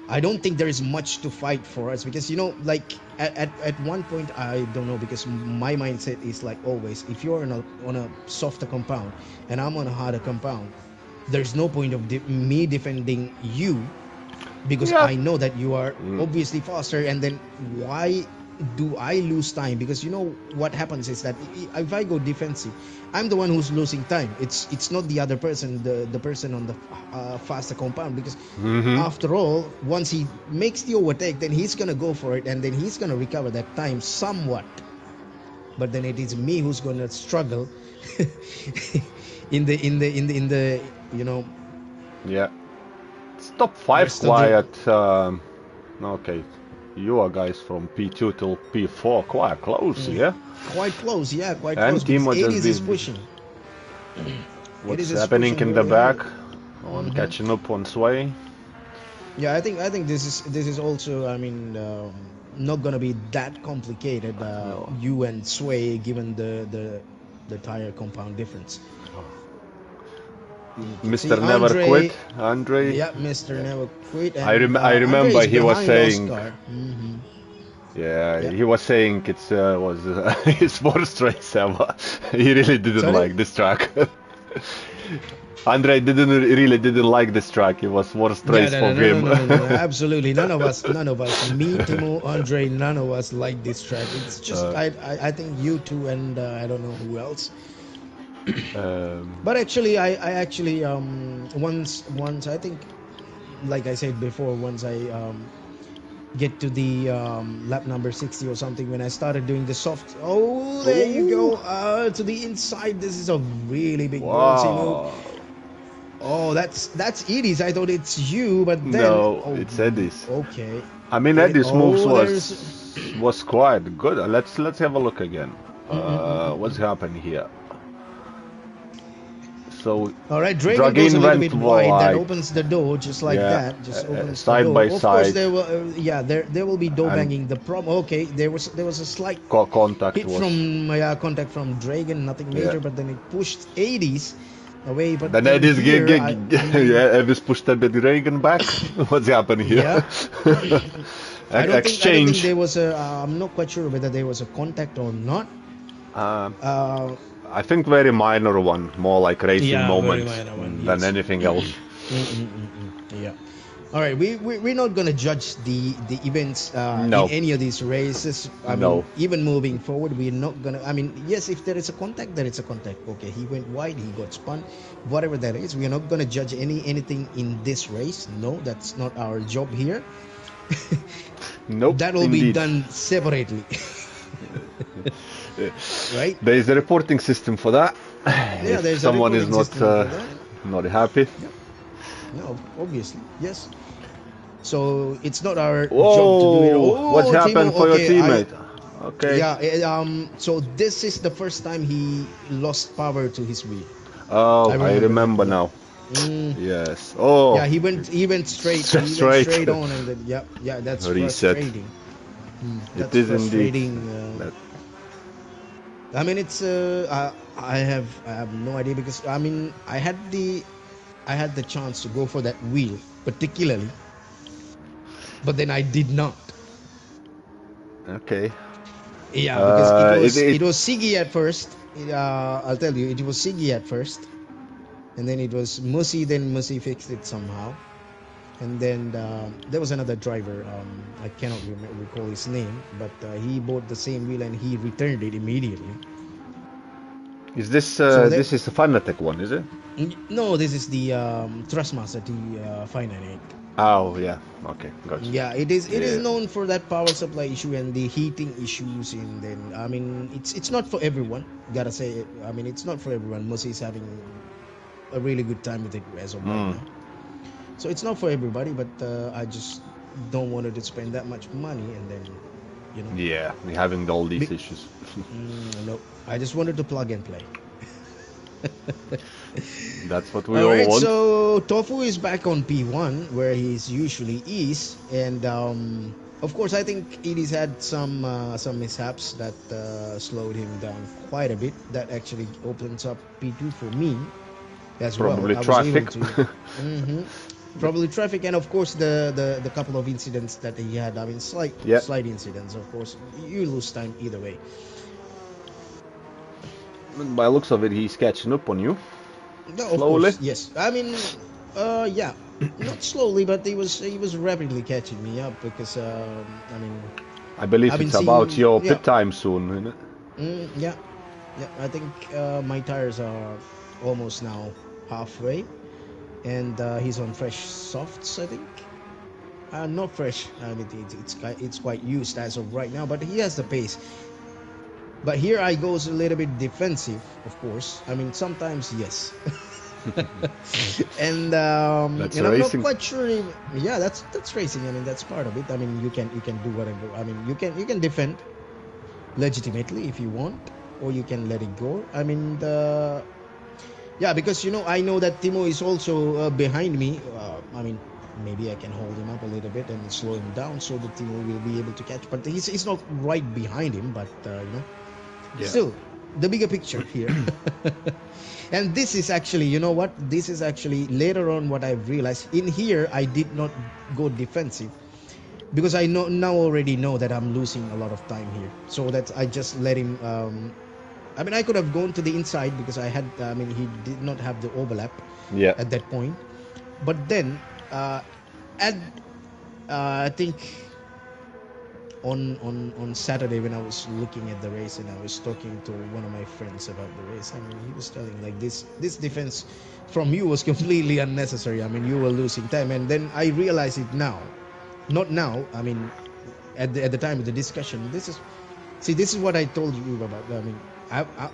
I don't think there is much to fight for us, because like at one point, I don't know, because my mindset is like always, if you're on a softer compound and I'm on a harder compound, there's no point of me defending you, because Yeah. I know that you are Mm. obviously faster. And then why do I lose time? Because what happens is that if I go defensive, I'm the one who's losing time. It's not the other person, the person on the faster compound, because Hmm. after all, once he makes the overtake, then he's gonna go for it, and then he's gonna recover that time somewhat. But then it is me who's gonna struggle in the Yeah. Stop 5 rest of the. quiet. Okay. You are guys from P2 till P4 quite close, Mm, yeah? quite close, yeah, quite And close, because Timo just 80s is been. pushing. What's 80s is happening pushing in the very back? hard. On Hmm. catching up on Sway? Yeah, I think this is also, I mean, not gonna be that complicated. No. You and Sway, given the tire compound difference. You can see Mr. Never Quit, Andre. Andre. Yeah, Mr. Yeah. Never Quit, I and I Andre remember is he was behind saying Oscar. Yeah, Yeah. he was saying it was his worst race ever. He really didn't Sorry? like this track. Andre really didn't like this track. It was worst Yeah, race no, for no, no, no, him. no, no, no, no, absolutely. None of us, me, Timo, Andre, none of us like this track. It's just, uh, I think you two and I don't know who else. um, But actually, I actually, once I think, like I said before, once I get to the lap number 60 or something, when I started doing the soft, oh, there you oh, go, to the inside. This is a really big ballsy move. wow. Oh, that's Edie's. I thought it's you, but then No, oh, it's Eddie's. okay. I mean, Eddie's moves Oh, there's. was quite good. Let's have a look again. What's Mm. happened here? So, All right, Dragon goes a Dragon little went bit wide. That wide. opens the door just like Yeah, that. Just opens the side by door. Of course, side, there will. Yeah, there will be door and banging. The problem. Okay, there was a slight contact hit was. from contact from Dragon. Nothing Yeah. major, but then it pushed 80s away. But Then then Eddie's here, yeah, Elvis pushed a bit Dragon back. What's happening here? yeah. I don't think Exchange. there was a. I'm not quite sure whether there was a contact or not. Uh, Uh, I think very minor one, more like racing yeah, very moments minor one. than Yes. anything else. Yeah. All right, we're not gonna judge the events in No, any of these races. I mean, no. even moving forward, we're not gonna. I mean, yes, if there is a contact, there is a contact. Okay, he went wide, he got spun, whatever that is. We are not gonna judge anything in this race. No, that's not our job here. Nope, That will be indeed. done separately, right? There is a reporting system for that. Yeah, If there's a someone is reporting system for that. not happy. Yeah, no, obviously, yes. So it's not our job to do it. Whoa! What Oh, happened Timo. for your Okay, teammate? Okay. yeah. So this is the first time he lost power to his wheel. Oh, I I remember that. remember Yeah. now. Mm, Yes. Oh, yeah. He went straight. He went straight. straight on, and then yeah. That's Reset. frustrating. It That's is indeed. frustrating. That, I mean, it's I have no idea because I mean I had the chance to go for that wheel particularly, but then I did not. okay. Yeah, because it It, was it it was Siggy at first. I'll tell you, it was Siggy at first, and then it was Musi. Then Musi fixed it somehow, and then there was another driver. I cannot recall his name, but he bought the same wheel and he returned it immediately. is this So that this is the Fanatec one, is it? no, this is the Thrustmaster T 598. Oh yeah. Okay, gotcha. Yeah, it is Yeah. known for that power supply issue and the heating issues. And then I mean, it's not for everyone. Gotta say, I mean, it's not for everyone. Musi is having a really good time with it as of right now. So it's not for everybody, but I just don't want to spend that much money and then, you know, Yeah, we're having all these be, issues. no, I just wanted to plug and play. That's what we All all right, want. so Tofu is back on P1 where he's usually is, and of course I think Edie's had some mishaps that slowed him down quite a bit. That actually opens up P2 for me as Probably well. I was able traffic. to. Mhm. Probably traffic, and of course the couple of incidents that he had. I mean, Yeah. slight incidents. Of course, you lose time either way. By looks of it, he's catching up on you No, of slowly. course, yes. I mean, yeah, not slowly, but he was rapidly catching me up because I mean, I believe I've been it's about seeing, your yeah, pit time soon, isn't it? yeah, yeah. I think my tires are almost now halfway, and he's on fresh softs, I think. Not fresh. I mean, it's quite used as of right now, but he has the pace. But here I goes a little bit defensive, of course. I mean, sometimes yes. and That's and I'm not racing. quite sure. Yeah, that's racing. I mean, that's part of it. I mean, you can do whatever. I mean, you can defend legitimately if you want, or you can let it go. I mean, yeah, because I know that Timo is also behind me. I mean, maybe I can hold him up a little bit and slow him down so that Timo will be able to catch. But he's not right behind him. But Yeah. still, the bigger picture here. And this is actually, you know what? This is actually later on what I've realized. In here, I did not go defensive. because I now already know that I'm losing a lot of time here. So that's I just let him. I mean, I could have gone to the inside because I had. I mean, he did not have the overlap Yeah. at that point. But then, at I think on Saturday when I was looking at the race and I was talking to one of my friends about the race. I mean, he was telling like this defense from you was completely unnecessary. I mean, you were losing time, and then I realize it now. Not now. I mean, at the time of the discussion, this is what I told you about. I mean,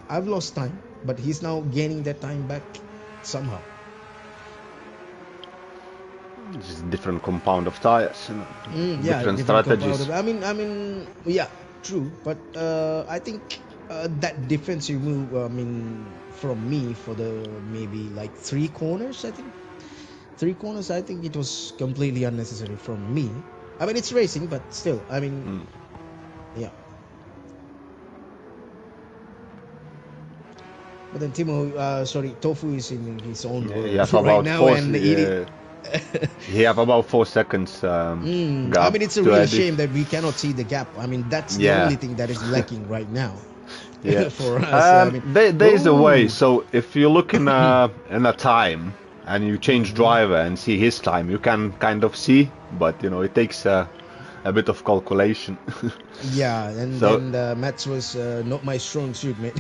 I've lost time, but he's now gaining that time back somehow. Just different compound of tires, Yeah, different different strategies. compound. I mean, yeah, true. But I think that defensive move. I mean, from me for the maybe like 3 corners. I think 3 corners. I think it was completely unnecessary from me. I mean, it's racing, but still. I mean, yeah. But then Tofu is in his own He world have right about now, four. and He have about 4 seconds I gap mean, it's a to real edit. shame that we cannot see the gap. I mean, that's the Yeah. only thing that is lacking right now Yeah. for us. I mean, There's a way. oh, So if you look in a time and you change driver and see his time, you can kind of see, but it takes a bit of calculation. yeah, and So then Mats was not my strong suit, mate.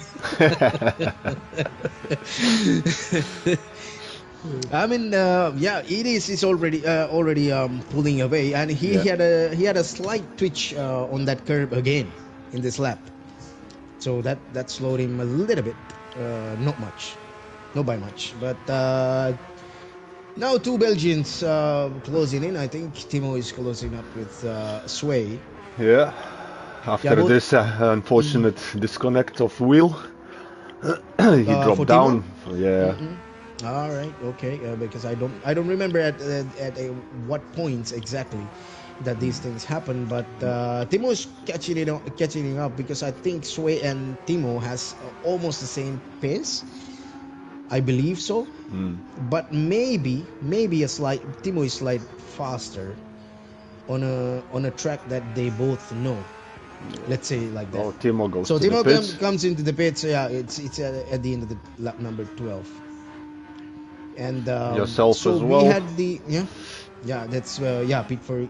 I mean, yeah, it is already pulling away, and Yeah. he had a slight twitch on that curb again in this lap, so that slowed him a little bit, not much, not by much, but now 2 Belgians closing in. I think Timo is closing up with Sway. Yeah. Yeah, After both this unfortunate disconnect of wheel, he for dropped Timo. down. Yeah. All right, okay, because I don't remember at what points exactly that these things happen, but Timo is catching it up because I think Sway and Timo has almost the same pace. I believe so, but maybe Timo is slight faster on a track that they both know. Let's say like that. Oh, Timo goes So to the Timo pits. comes into the pits. Yeah, it's at the end of the lap number 12. And Yourself so as we well. had that's pit for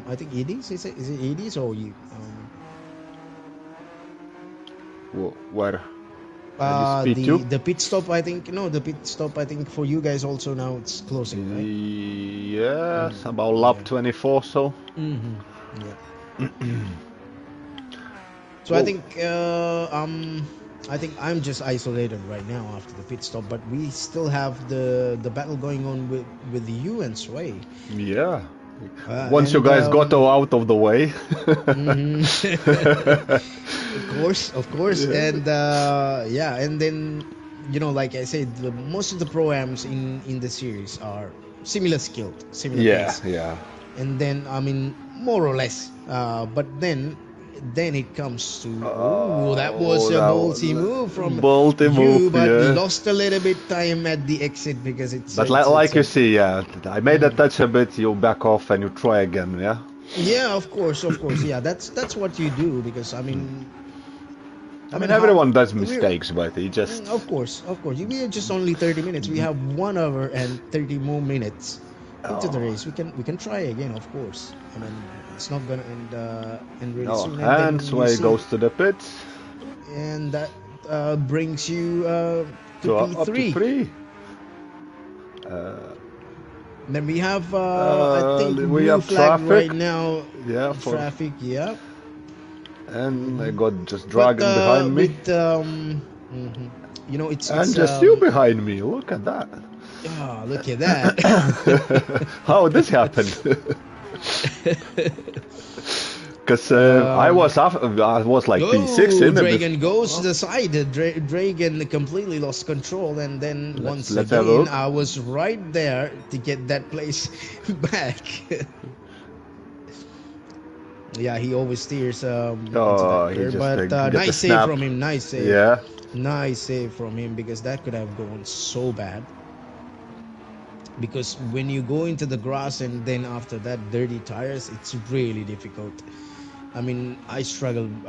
I think EDs. Is it EDs or you Where? P2? the pit stop? I think no, the pit stop. I think for you guys also now it's closing, right? Yes, about lap 24 so. Yeah. So I think I'm just isolated right now after the pit stop, but we still have the battle going on with you and Sway. Yeah. Once you guys got out of the way. Of course, Yeah. and and then like I said, most of the pro-ams in the series are similar skilled, similar pace, Yeah. and then I mean more or less, but then it comes to that was a ballsy move from Ballsy you, move, but yeah. lost a little bit time at the exit because it's But like you see, yeah, I made a touch a bit, you back off and you try again, yeah? yeah, of course, yeah, that's what you do because I mean everyone does mistakes, but he just... of course we are just only 30 minutes. We have 1 hour and 30 more minutes into the race. We can try again, of course. I mean, it's not gonna end really soon. And Sway goes to the pits. And that brings you to P3. Up to 3. Then we have I think we blue have flag traffic right now. Yeah, Traffic, yeah. And I got just dragging behind me. It's and just you behind me. Look at that. Oh, look at that. How this happened? Because I was like P6 in Dragon goes to the side. Dragon completely lost control, and then let's again I was right there to get that place back. Yeah, he always steers into that curve, but nice save from him. Nice save. Yeah. Nice save from him because that could have gone so bad. because when you go into the grass and then after that dirty tires, it's really difficult. I mean, I struggled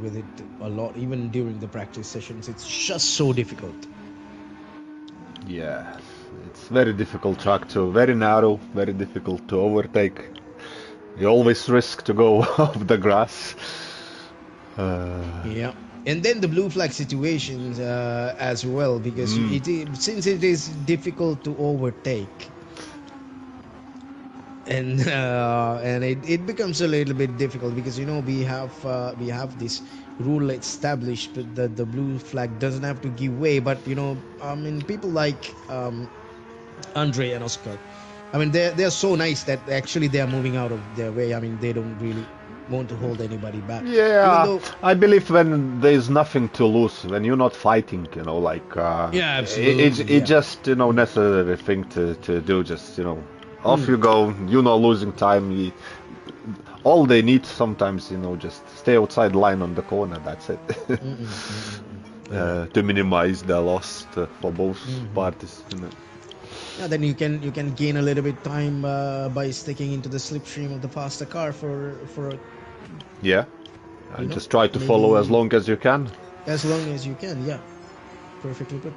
with it a lot, even during the practice sessions. It's just so difficult. Yeah, it's very difficult track too. Very narrow, very difficult to overtake. You always risk to go off the grass. Yeah, and then the blue flag situations as well, because since it is difficult to overtake, and it becomes a little bit difficult because we have this rule established, but the blue flag doesn't have to give way. But I mean, people like Andre and Oscar, I mean, they're so nice that actually they are moving out of their way. I mean, they don't really want to hold anybody back, even Yeah, though. I believe when there's nothing to lose, when you're not fighting, like Yeah, it's absolutely, yeah. just necessary thing to do. Just off you go. You're not losing time. All they need sometimes, just stay outside line on the corner. That's it. Yeah. To minimize the loss for both parties. Yeah, then you can gain a little bit time by sticking into the slipstream of the faster car for Yeah, and just try to follow as maybe long as you can. as long as you can. Yeah, perfectly put.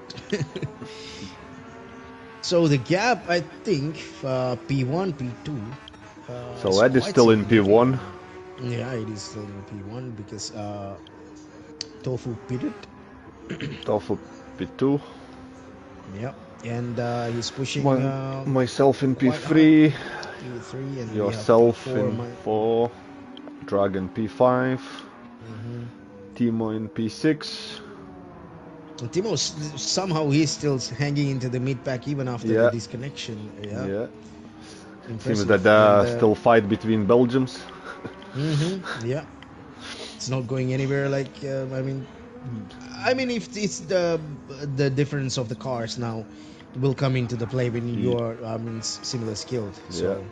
So the gap, I think, P1, P2. So Ed is still in P1. Yeah, it is still in P1 because Tofu pitted. Tofu P2. Yeah, and he's pushing myself in P3, P3. and yourself we have P4, in 4. Dragon P5. Timo in P6. Timo, somehow he's still hanging into the mid pack even after the disconnection. Yeah. Seems that there's still fight between Belgians. Yeah. It's not going anywhere. Like I mean, if it's the difference of the cars now will come into the play when you are similar skilled. So.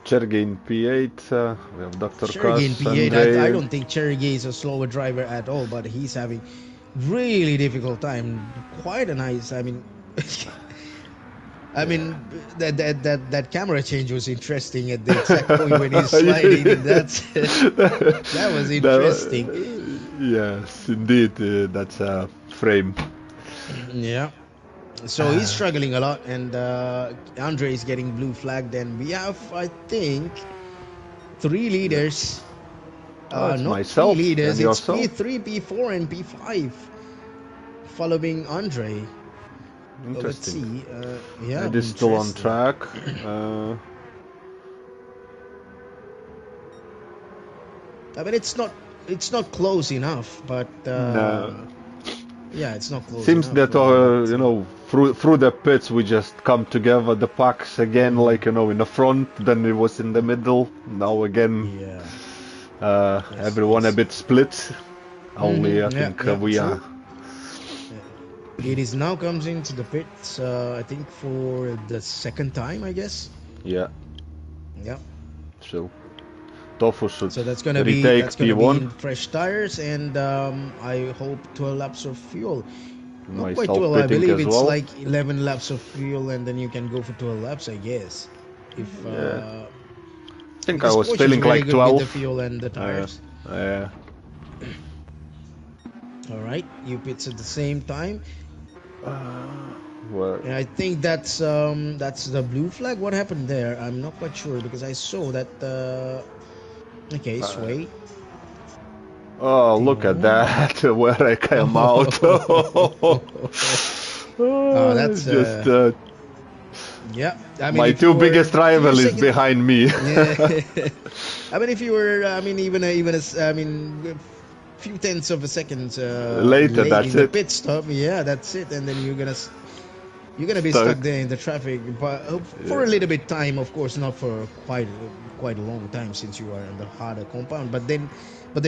Chergy in P8. We have Dr. Chergy in Kass, P8. I don't think Chergy is a slower driver at all, but he's having really difficult time. Quite a nice. I mean, that camera change was interesting at the exact point when he's sliding. That was interesting. Yes, indeed, that's a frame. Yeah. So he's struggling a lot, and Andre is getting blue flagged. And we have, I think, 3 leaders. Not myself, 3 leaders. It's P3, P4, and P5 following Andre. Let's see. It is still on track. I mean, it's not close enough, but no. Yeah, it's not close. Seems enough, that through the pits we just come together. The packs again, like in the front. Then it was in the middle. Now again. Yeah. Everyone a bit split. Only I think we are. It is now comes into the pits. I think for the second time, I guess. Yeah. Yeah. So Tofu should so that's gonna retake P1. Be fresh tires, and I hope 12 laps of fuel. Not quite 12. I believe it's like 11 laps of fuel, and then you can go for 12 laps, I guess. If I think I was feeling really like 12. With the fuel and the tires. Yeah. All right, you pits at the same time. Well, and I think that's the blue flag. What happened there? I'm not quite sure because I saw that. Okay, sway. Oh, look at that! Where I came out. Oh, that's just. Yeah, I mean, my 2 biggest rival is behind me. Yeah. I mean, if you were, even a few tenths of a second later, that's in it. The pit stop, yeah, that's it, and then you're gonna be stuck there in the traffic, but for a little bit time, of course, not for quite a long time since you are in the harder compound. But then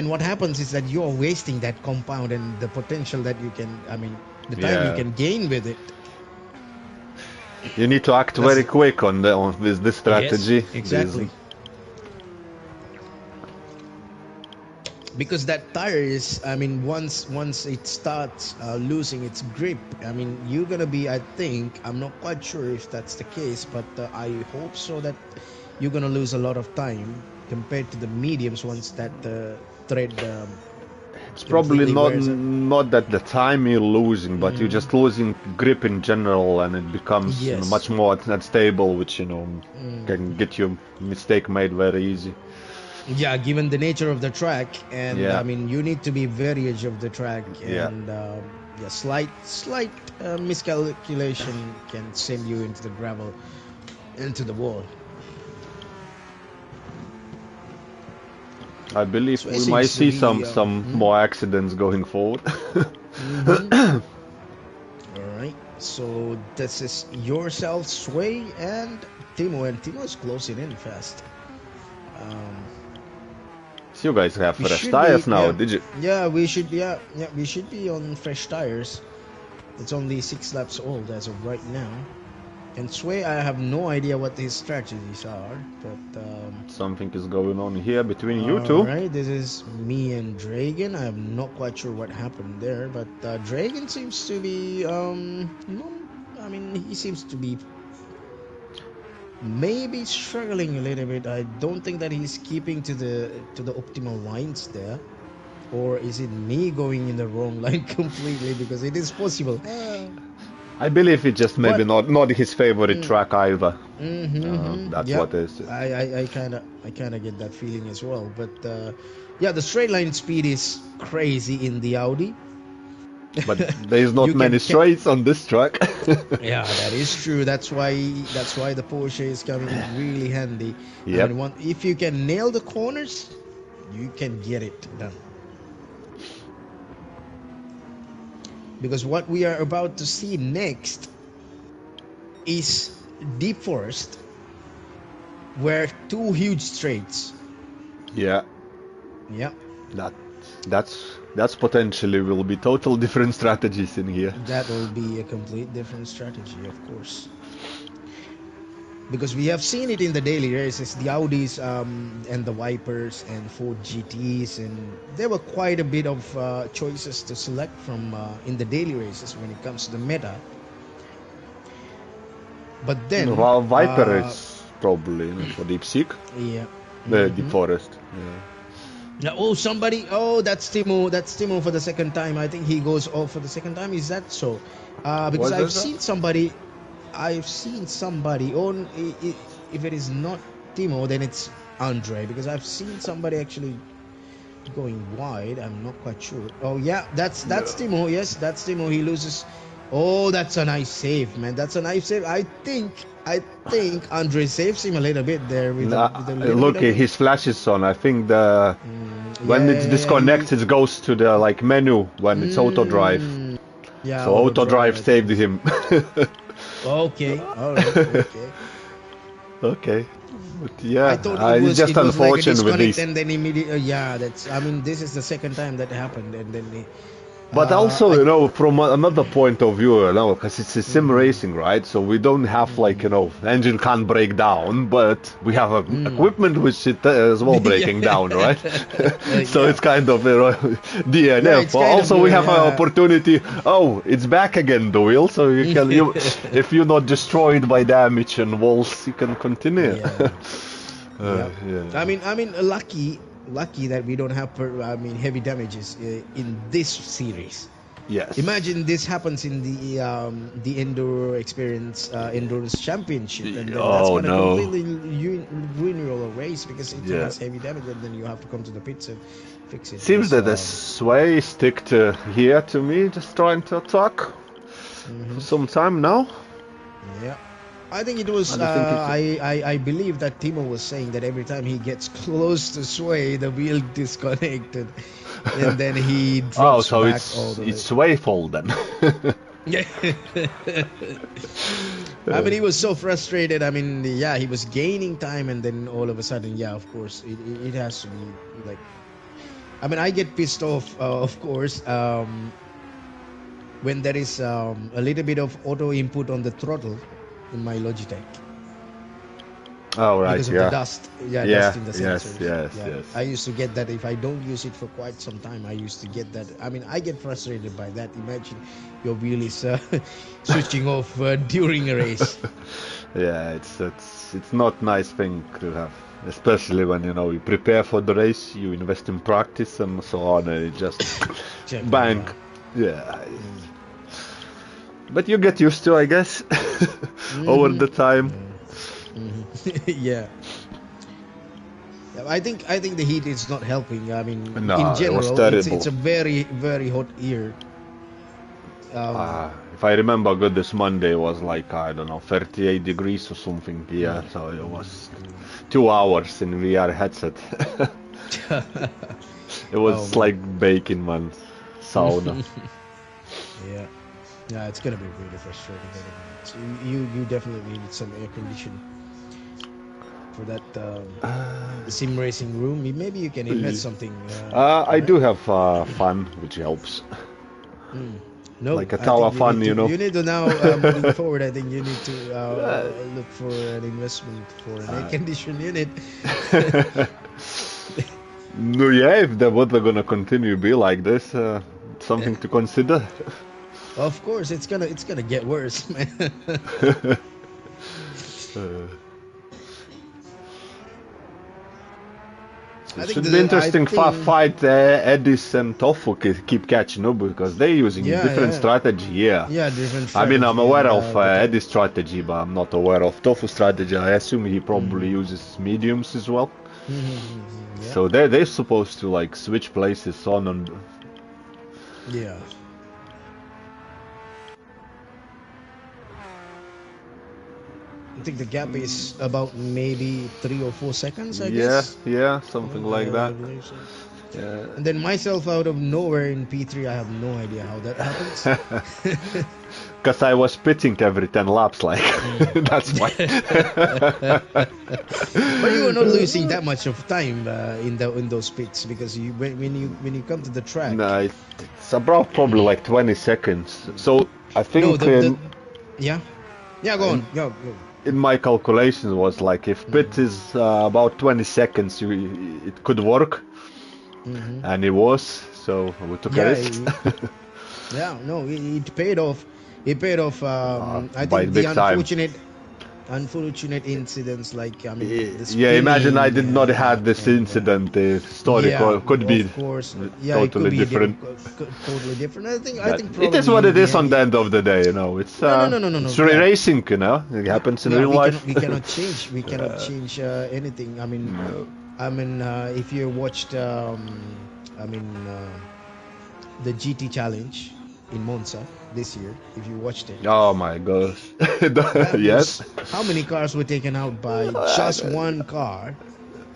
what happens is that you're wasting that compound and the potential that you can, the time you can gain with it. You need to act very quick with this strategy. Yes, exactly. because that tire is, I mean, once it starts losing its grip, I mean, you're gonna be, I think, I'm not quite sure if that's the case, but I hope so, that you're gonna lose a lot of time compared to the mediums once that thread It's probably completely not wears it. not that the time you're losing, but you're Mm, just losing grip in general, and it becomes yes. much more unstable, which Mm. can get your mistake made very easy. Yeah, given the nature of the track, and I Yeah, mean, you need to be very edge of the track, yeah. and yeah, slight miscalculation can send you into the gravel, into the wall. I believe So it we might seems to see be. some more accidents going forward. Mm-hmm. All right. So this is yourself, Sway, and Timo is closing in fast. Um, So you guys have we fresh should be, tires now, yeah, did you? yeah, we should, yeah, we should be on fresh tires. It's only 6 laps old as of right now. And Sway, I have no idea what his strategies are, but Something is going on here between you all two. right, this is me and Dragon. I'm not quite sure what happened there, but Dragon seems to be no, I mean, he seems to be maybe struggling a little bit. I don't think that he's keeping to the optimal lines there. Or is it me going in the wrong line completely? Because it is possible. I believe it's just maybe But not his favorite mm, track either. That's yeah, what it is. I kind of get that feeling as well. But yeah, the straight line speed is crazy in the Audi. But there's not You many can straights on this track. Yeah, that is true. That's why the Porsche is coming really handy. I Yep. mean, if you can nail the corners, you can get it done. Because what we are about to see next is deep forest, where two huge straights. Yeah. Yeah, That that's potentially will be total different strategies in here. that will be a complete different strategy, of course. Because we have seen it in the daily races, the Audis and the Vipers and Ford GTs, and there were quite a bit of choices to select from in the daily races when it comes to the meta. But then, Well, Viper is probably for Deep Seek, yeah. the Deep Hmm. Forest. Yeah. Now, oh, somebody, oh, that's Timo. That's Timo for the second time. I think he goes off for the second time. Is that so? Because Was I've that so? seen somebody. I've seen somebody on. If it is not Timo, then it's Andre. Because I've seen somebody actually going wide. I'm not quite sure. Oh yeah, that's Timo. Yes, that's Timo. He loses. Oh, that's a nice save, man. That's a nice save. I think Andre saves him a little bit there with a little bit Look, of a. his flash is on. I think the Yeah, when yeah, it yeah, yeah. disconnects, it goes to the like menu when it's auto drive. Mm, yeah, So auto auto drive, drive I saved think. him. Okay, all right, okay. Okay, but I yeah, thought it it's was just it was like a unfortunate with disconnect these. and then immediate. Yeah, that's. I mean, this is the second time that happened, and then But also, I. from another point of view, because it's a sim Mm, racing, right? So we don't have like, mm, engine can't break down, but we have mm. equipment which it as well breaking Yeah, down, right? So yeah, it's kind of yeah. DNF. It's kind of Also, we have an yeah. opportunity. Oh, it's back again, the wheel. So if you're not destroyed by damage and walls, you can continue. Yeah. Yep. Yeah. I mean, lucky that we don't have, heavy damages in this series. Yes. Imagine this happens in the EnduroXperience Endurance Championship, and then that's Oh gonna no. completely ruin your race because it Yeah. has heavy damage, and then you have to come to the pits and fix it. Seems Because that the sway stick to here to me, just trying to attack for mhm. some time now. Yeah, I think it was. I don't think it's. I believe that Timo was saying that every time he gets close to Sway, the wheel disconnected, and then he Oh, drops so back all the it's way. sway fault then. Yeah. I mean, he was so frustrated. I mean, yeah, he was gaining time, and then all of a sudden, yeah, of course, it has to be like. I mean, I get pissed off, of course, when there is a little bit of auto input on the throttle in my Logitech. Oh right, because of the yeah, dust. Yeah, yeah, dust in the yes, sensors. yes, Yeah, yes. I used to get that if I don't use it for quite some time. I used to get that. I mean, I get frustrated by that. Imagine your wheel is switching off during a race. Yeah, it's not nice thing to have, especially when you know you prepare for the race, you invest in practice and so on, and it just Exactly. bang. Yeah. Yeah, Mm. but you get used to, I guess, over Mm-hmm. the time. Yeah. Mm-hmm. Yeah. Yeah, I think the heat is not helping. I mean, in No, it was general, it's terrible. a very hot year. If I remember good, this Monday was like, I don't know, 38 degrees or something here, Mm, so it mm, was mm. 2 hours in VR headset. It Oh was man. like baking, man. Sauna. Yeah. Yeah, it's gonna be really frustrating anyway. So you definitely need some air conditioning for that sim racing room. Maybe you can invest something, I right? do have fun, which helps. Mm. No, Like a I tower think fun, you know. you need to now moving forward. I think you need to look for an investment for an air conditioned unit. No, yeah, if the weather gonna continue be like this, something to consider. Of course, it's gonna get worse, man. Uh, I it think should be I interesting think fight Edis and Tofu keep catching up because they're using a yeah, different yeah, strategy here. yeah, different I mean, I'm strategy aware and of the tech. Edis strategy, but I'm not aware of Tofu strategy. I assume he probably Hmm. uses mediums as well. Yeah, So they're supposed to like switch places on and yeah. I think the gap is about maybe 3 or 4 seconds, I yeah, guess. yeah, something like I that. believe so. Yeah. And then myself out of nowhere in P3, I have no idea how that happens. Because I was pitting every 10 laps, like, Mm. that's why. But you were not losing that much of time in those pits because when you come to the track. No, it's about probably like 20 seconds. So I No, think yeah, yeah, go in, on, go. in my calculations was like if pit Mm-hmm. is about 20 seconds, it could work, Mm-hmm. and it was. So we took a Yeah, risk yeah, no, it paid off. It paid off. I by think the big time. unfortunate incidents, like I mean the Yeah, imagine I spinning did not have this and incident. The story yeah, could be of course, yeah, it could totally be different. totally different. I But think it is probably what in it the is end, on the end of the day, you know. no, no, no, no, no, no, It's yeah, racing, you know. It happens in yeah, real life. we cannot change anything. No. I mean, if you watched, I mean, the GT Challenge in Monza this year, if you watched it, Oh my gosh. that Yes. was how many cars were taken out by just one car.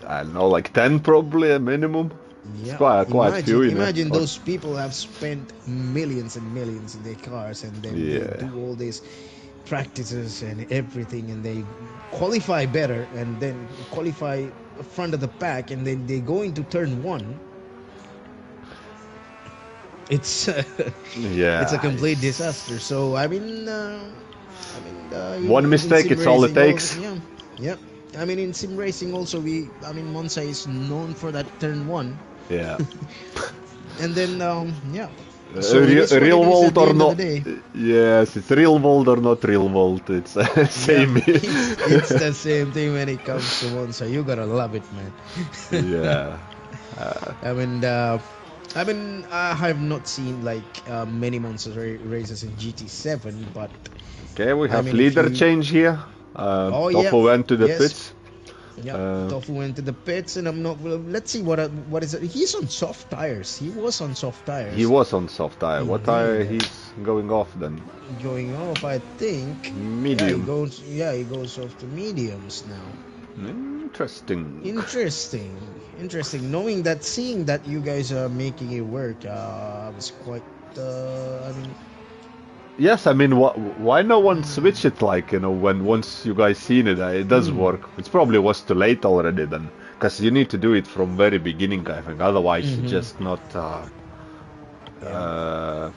I don't know, like 10 probably a minimum. It's Yeah, quite few, you know. imagine Or, those people have spent millions and millions in their cars, and then they yeah. do all these practices and everything, and they qualify better, and then qualify front of the pack, and then they go into turn one. It's it's a Yeah, complete disaster. it's So I mean, one in mistake, sim it's all it racing also, takes. yeah, yeah. I mean, in sim racing also, I mean, Monza is known for that turn one, Yeah. and then yeah. So it is what Real it is world at the or end of the not? day. Yes, it's real world or not real world. It's Yeah, same. it's the same thing when it comes to Monza. You gotta love it, man. Yeah. I mean, I have not seen like many Monza races in GT7, but Okay, we I have mean, if leader you, change here. oh yeah, Tofu went to the yes, pits. yeah, Uh, Tofu went to the pits, and I'm not. Well, let's see what is it. He's on soft tires. He was on soft he tires. was on soft tire. What Indeed, tire he's going off then? going off. I think. Yeah, he Medium. goes. Yeah, he goes off to mediums now. Interesting. Interesting. Seeing that you guys are making it work, I was quite. I mean, Yes, I mean, why no one switch it like, you know, when once you guys seen it, it does mm, work. It probably was too late already then. Because you need to do it from very beginning, I think. Otherwise, you hmm just not... yeah, uh,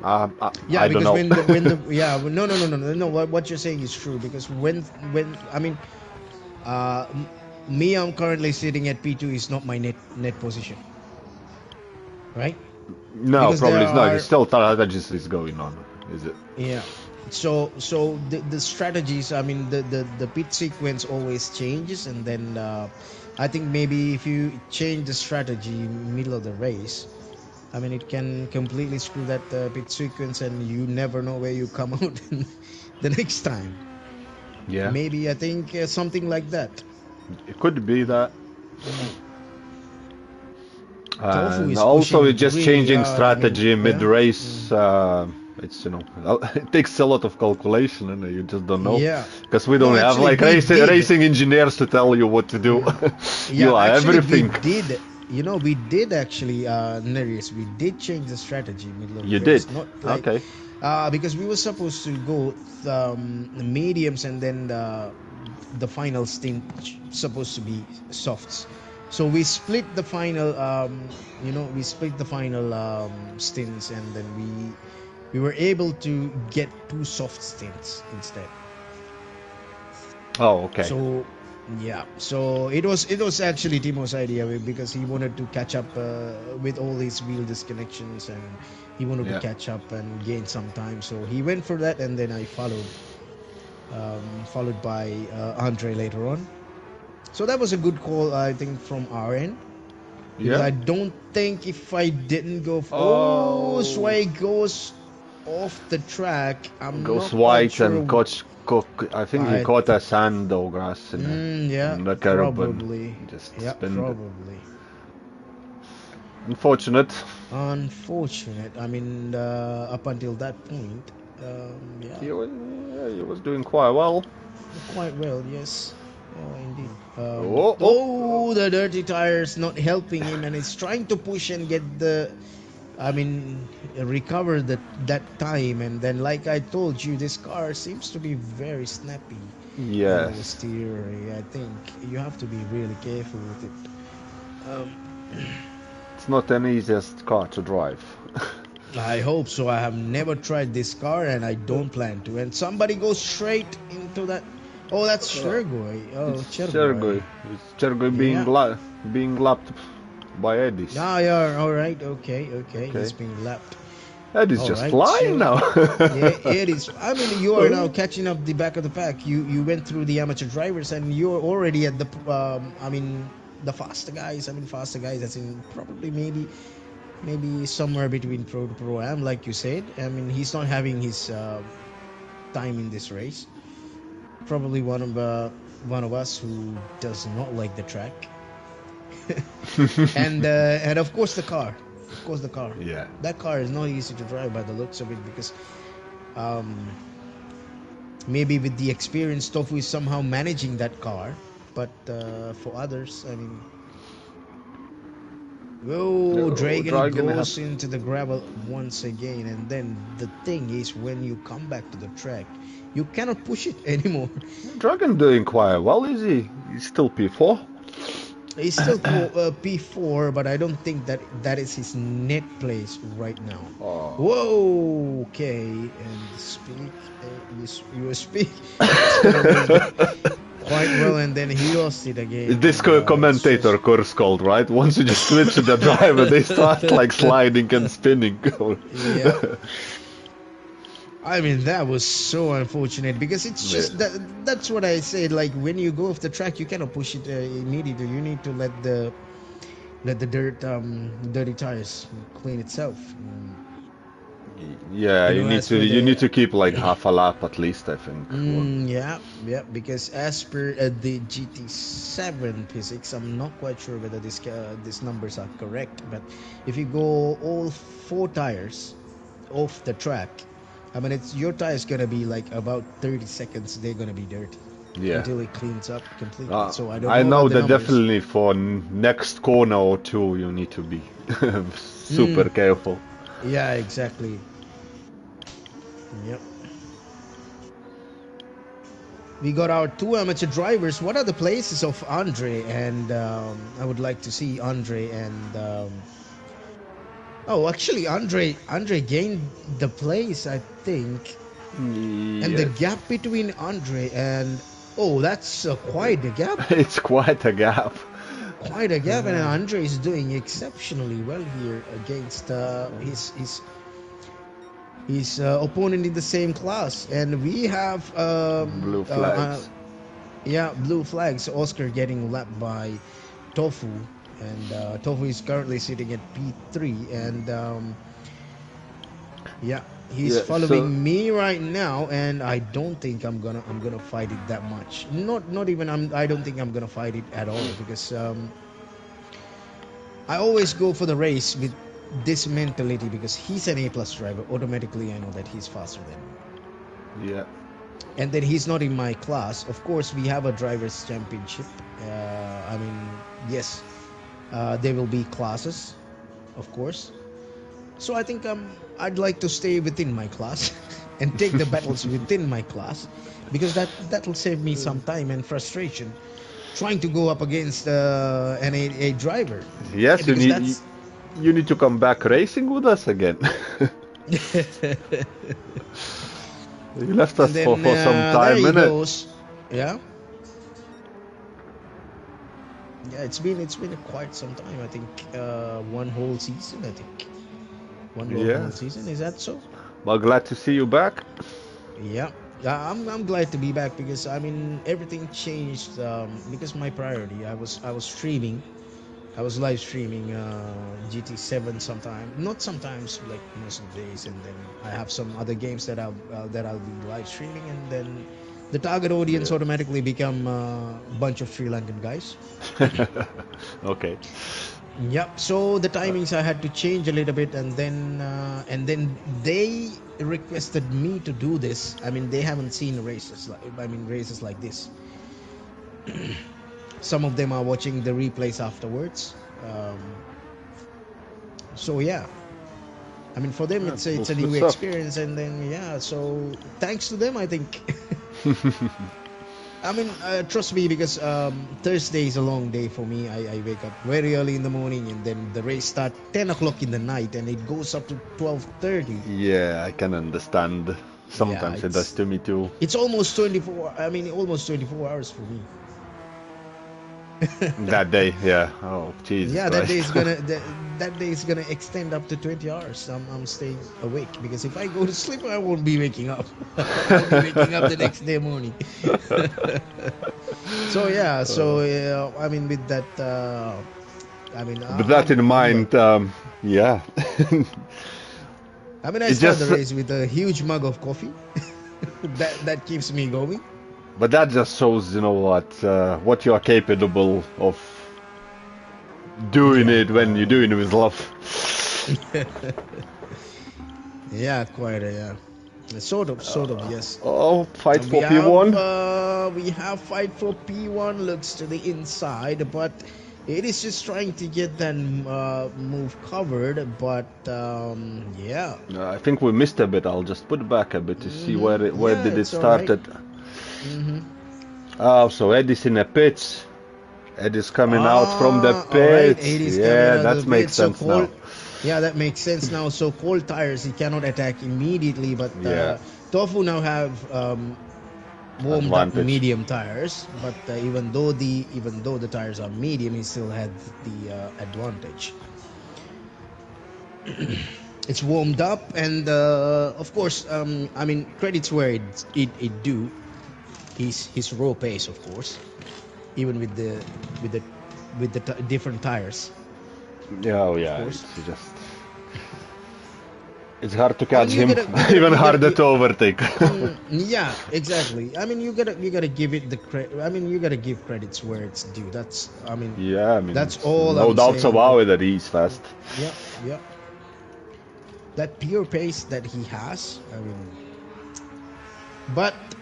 Yeah, I don't because know. when the yeah, no, what you're saying is true, because when I mean, me, I'm currently sitting at P2 is not my net position, right? No, Because there probably it's not. It's are, still strategies is going on, is it? yeah, so the strategies, I mean, the pit sequence always changes, and then I think maybe if you change the strategy middle of the race, I mean, it can completely screw that pit sequence, and you never know where you come out the next time. Yeah, Maybe I think something like that. it could be that. Mm. Tofu And is also, pushing it's just really changing hard. I mean, strategy yeah, mm, mid-race. It's it takes a lot of calculation, and you just don't know yeah. because we No, don't have actually, like we did. racing engineers to tell you what to do. Yeah, You yeah. are Actually, we everything. did. You know, we did actually, Nereus, we did change the strategy middle of the You did. race. Not like, Okay. because we were supposed to go mediums, and then the final stint supposed to be softs. So we split the final, we split the final stints, and then we were able to get two soft stints instead. Oh, okay. So yeah, so it was actually Timo's idea, because he wanted to catch up with all these wheel disconnections, and he wanted to Yeah. catch up and gain some time. So he went for that, and then I followed, followed by Andre later on. So that was a good call, I think, from our end, because Yeah. I don't think if I didn't go, oh, Oh. Sway goes off the track. I'm Goes not quite white and sure. caught. I think he I caught a sand or grass Yeah, in the curb and probably. just Yeah, spinned. probably. Unfortunate. Unfortunate. I mean, up until that point, yeah, He was doing quite well. quite well. Yes, indeed. Oh, oh, oh. Oh, the dirty tires not helping him, and he's trying to push and get the. I mean, recover that time, and then, like I told you, this car seems to be very snappy in the Yes. steer. I think you have to be really careful with it. Um, It's not an easiest car to drive. I hope so. I have never tried this car, and I don't plan to. And somebody goes straight into that. Oh, that's Chergoy. Oh, It's Chergoy. Chergoy. It's Chergoy Yeah. being lapped by Eddies. Ah, yeah. All right. Okay. Okay. He's Okay. being lapped. Eddies All just right. flying So, now. yeah, it is. I mean, you are now catching up the back of the pack. You went through the amateur drivers, and you're already at the. I mean, the faster guys. I mean, faster guys. That's in probably maybe somewhere between pro to pro am, like you said. I mean, he's not having his time in this race. Probably one of us who does not like the track, and of course the car. Of course the car. Yeah. That car is not easy to drive by the looks of it, because maybe with the experience, Tofu is somehow managing that car, but for others, I mean. Oh, Oh, Dragon Dragon goes has into the gravel once again, and then the thing is, when you come back to the track, you cannot push it anymore. Dragon doing quite well, is he? He's still P4. He's still P4, but I don't think that is his net place right now. Oh. Whoa, okay, and speak, you speak. That was quite well, and then he lost it again. This And, commentator course called, right? Once you just switch to the driver, they start like sliding and spinning. yeah. I mean, that was so unfortunate, because it's just that's what I said. Like, when you go off the track, you cannot push it immediately. You need to let the dirty tires clean itself. Yeah, As per you need the to keep like half a lap at least, I think. yeah, because as per the GT7 physics, I'm not quite sure whether these numbers are correct, but if you go all four tires off the track, I mean, your tire is gonna be like about 30 seconds. They're gonna be dirty Yeah. until it cleans up completely. So I don't I know know about the that numbers. definitely for next corner or two you need to be super careful. Yeah, exactly. Yep. We got our two amateur drivers. What are the places of Andre? And I would like to see Andre and Oh, actually, Andre gained the place, I think, and the Yes. gap between Andre and oh, that's quite a gap. It's quite a gap. Quite a gap, and Andre is doing exceptionally well here against his opponent in the same class, and we have Blue flags. yeah, blue flags. Oscar getting lapped by Tofu, and Tofu is currently sitting at P3, and yeah, he's Yeah, so following me right now, and I don't think I'm gonna fight it that much. Not even I don't think I'm gonna fight it at all because I always go for the race with this mentality because he's an A plus driver. Automatically, I know that he's faster than me, yeah. and then he's not in my class. Of course, we have a drivers' championship. I mean, yes, there will be classes, of course. So I think I'd like to stay within my class and take the battles within my class because that'll save me some time and frustration trying to go up against an A driver Yes, because that's you need to come back racing with us again. You left and us then for some there time, he innit? goes. Yeah, yeah. It's been quite some time. I think one whole season. I think one long Yeah. whole season. Is that so? Well, glad to see you back. Yeah, I'm glad to be back because I mean everything changed because my priority I was streaming, I was live streaming GT7 sometime, not sometimes like most of the days, and then I have some other games that I'll be live streaming, and then the target audience Yeah. automatically become a bunch of Sri Lankan guys. Okay. Yep. So the timings I had to change a little bit, and then they requested me to do this. I mean, they haven't seen races like this. Some of them are watching the replays afterwards. So yeah, I mean, for them it's a new What's up? experience, and then yeah. So thanks to them, I think. I mean, trust me, because Thursday is a long day for me. I wake up very early in the morning, and then the race starts 10 o'clock in the night, and it goes up to 12:30. Yeah, I can understand. Yeah, Sometimes it does to me too. it's almost 24. I mean, almost 24 hours for me. That day, yeah. Oh, Jesus Yeah, Christ. that day is gonna extend up to 20 hours. I'm staying awake because if I go to sleep, I won't be waking up. I'll be waking up the next day morning. So yeah, I mean, with that, I mean, With that in I'm mind, yeah. I mean, I It start the just, race with a huge mug of coffee. That keeps me going. but that just shows, you know what you are capable of doing Yeah, it when you're doing it with love. yeah, quite a yeah. Sort of, yes. Oh, fight And for P1. we have fight for P1 looks to the inside, but it is just trying to get that move covered. But yeah, I think we missed a bit. I'll just put back a bit to see where yeah, did it it's all right. started. Oh, so Eddie's in the pits. Eddie's coming out from the All right, pits. 80's coming Yeah, out of that the makes pit. So sense now. cold, yeah, that makes sense now. So cold tires, he cannot attack immediately, but Yeah, Tofu now have warmed up advantage. medium tires. But even though the tires are medium, he still had the advantage. It's warmed up, and of course, I mean, credits where it due. His raw pace, of course, even with the with the different tires, Yeah, oh of yeah, course. it's hard to I mean, catch him. Even harder to overtake. yeah, exactly. I mean, you gotta give it the credit. I mean, you gotta give credits where it's due. That's, I mean, Yeah, I mean, that's all no I'm doubts saying. about it that he's fast. Yeah, yeah. That pure pace that he has. I mean, but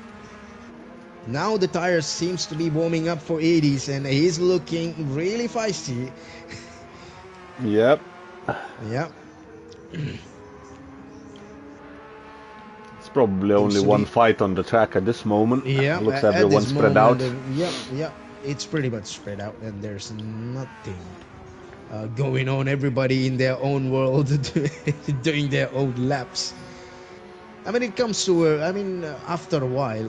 now the tires seems to be warming up for 80s, and he's looking really feisty. Yep. Yeah. It's probably Seems only to one be. fight on the track at this moment. Yeah, Looks at everyone this spread moment, out. yeah, it's pretty much spread out, and there's nothing going on, everybody in their own world, doing their own laps. I mean, it comes to, after a while,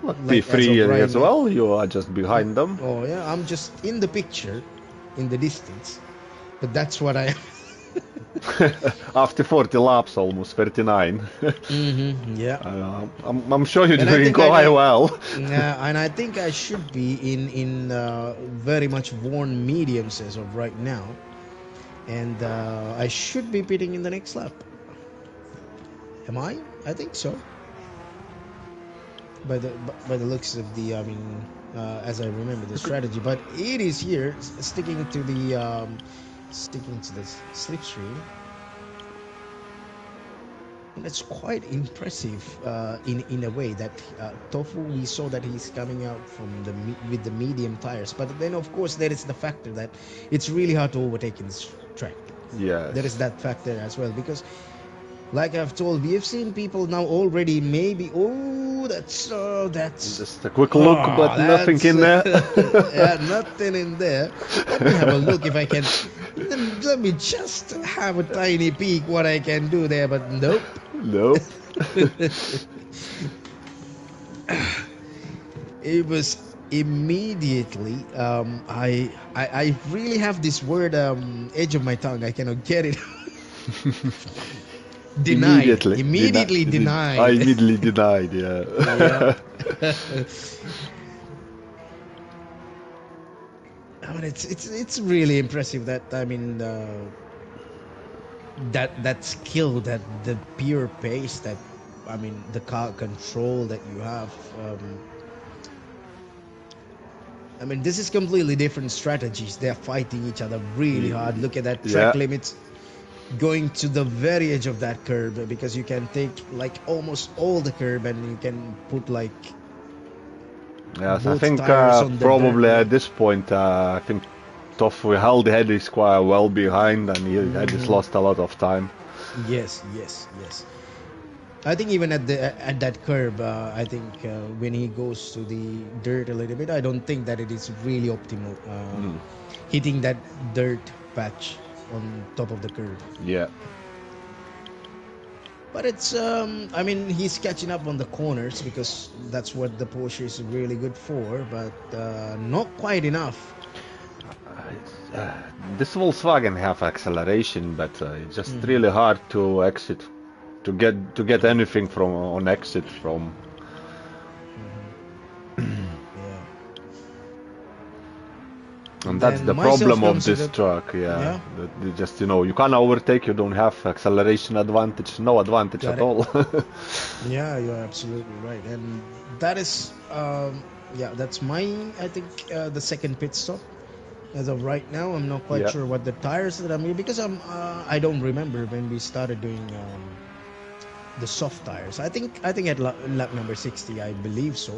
What like as of P3 right as now. well? You are just behind them. Oh yeah, I'm just in the picture, in the distance, but that's what I am. After 40 laps, almost 39. Yeah. I'm sure you're And I doing think quite well. and I think I should be in very much worn mediums as of right now, and I should be pitting in the next lap. Am I? I think so. By the looks of the, as I remember the strategy, but it is here sticking to the slipstream. And it's quite impressive in a way that Tofu, we saw that he's coming out from with the medium tires, but then of course there is the factor that it's really hard to overtake in this track. Yes. There is that factor as well, because like I've told, we have seen people now already maybe, that's Just a quick look, but nothing in there. yeah, nothing in there. Let me have a look if I can. Let me just have a tiny peek what I can do there, but nope. Nope. It was immediately. I really have this word edge of my tongue. I cannot get it. Denied. Immediately denied. I immediately denied, yeah. Yeah. I mean, it's really impressive that, that skill, that the pure pace, that the car control that you have. This is completely different strategies. They're fighting each other really hard. Look at that track limits going to the very edge of that curb, because you can take like almost all the curb and you can put like. Yes, I think probably at this point, I think Tofu held Hedis quite well behind, and he just lost a lot of time. Yes. I think even at that curb, I think when he goes to the dirt a little bit, I don't think that it is really optimal hitting that dirt patch on top of the curb. Yeah. But it's, he's catching up on the corners, because that's what the Porsche is really good for, but not quite enough. This Volkswagen have acceleration, but it's just really hard to exit, to get anything from on exit from. And that's the problem of this truck, yeah. Just, you can't overtake, you don't have acceleration advantage, no advantage at all. Yeah, you're absolutely right. And that is, that's my, I think, the second pit stop. As of right now, I'm not quite sure what the tires that I'm using, because I don't remember when we started doing the soft tires. I think at lap number 60, I believe so.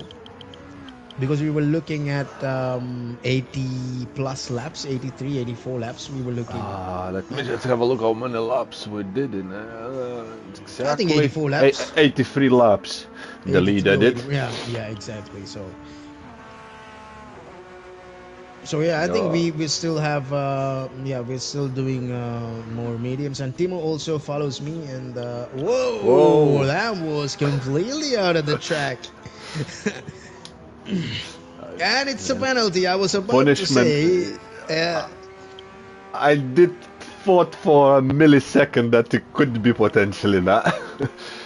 Because we were looking at 80 plus laps, 83, 84 laps. We were looking. Let me just have a look how many laps we did in. Exactly. I think 84 laps. 83 laps. The leader did. Yeah, exactly. So yeah, I think we still have we're still doing more mediums, and Timo also follows me, and whoa, that was completely out of the track. And it's a penalty. I was about to say. I did thought for a millisecond that it could be potentially that.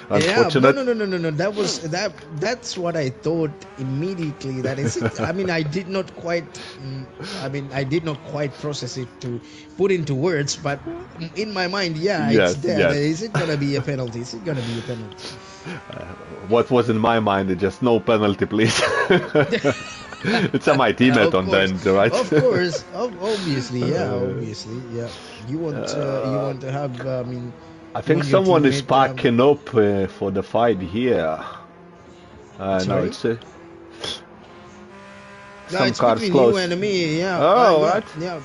Unfortunate. No. That's what I thought immediately. That is it. I did not quite. I did not quite process it to put into words, but in my mind, it's there. Yes. Is it gonna be a penalty? Is it gonna be a penalty? What was in my mind is just no penalty, please. It's my teammate on the end, right? Of course, obviously, yeah. You want to have. I think someone is packing up for the fight here. No, it's some it's cars between close. you and me, yeah. Right. Yeah.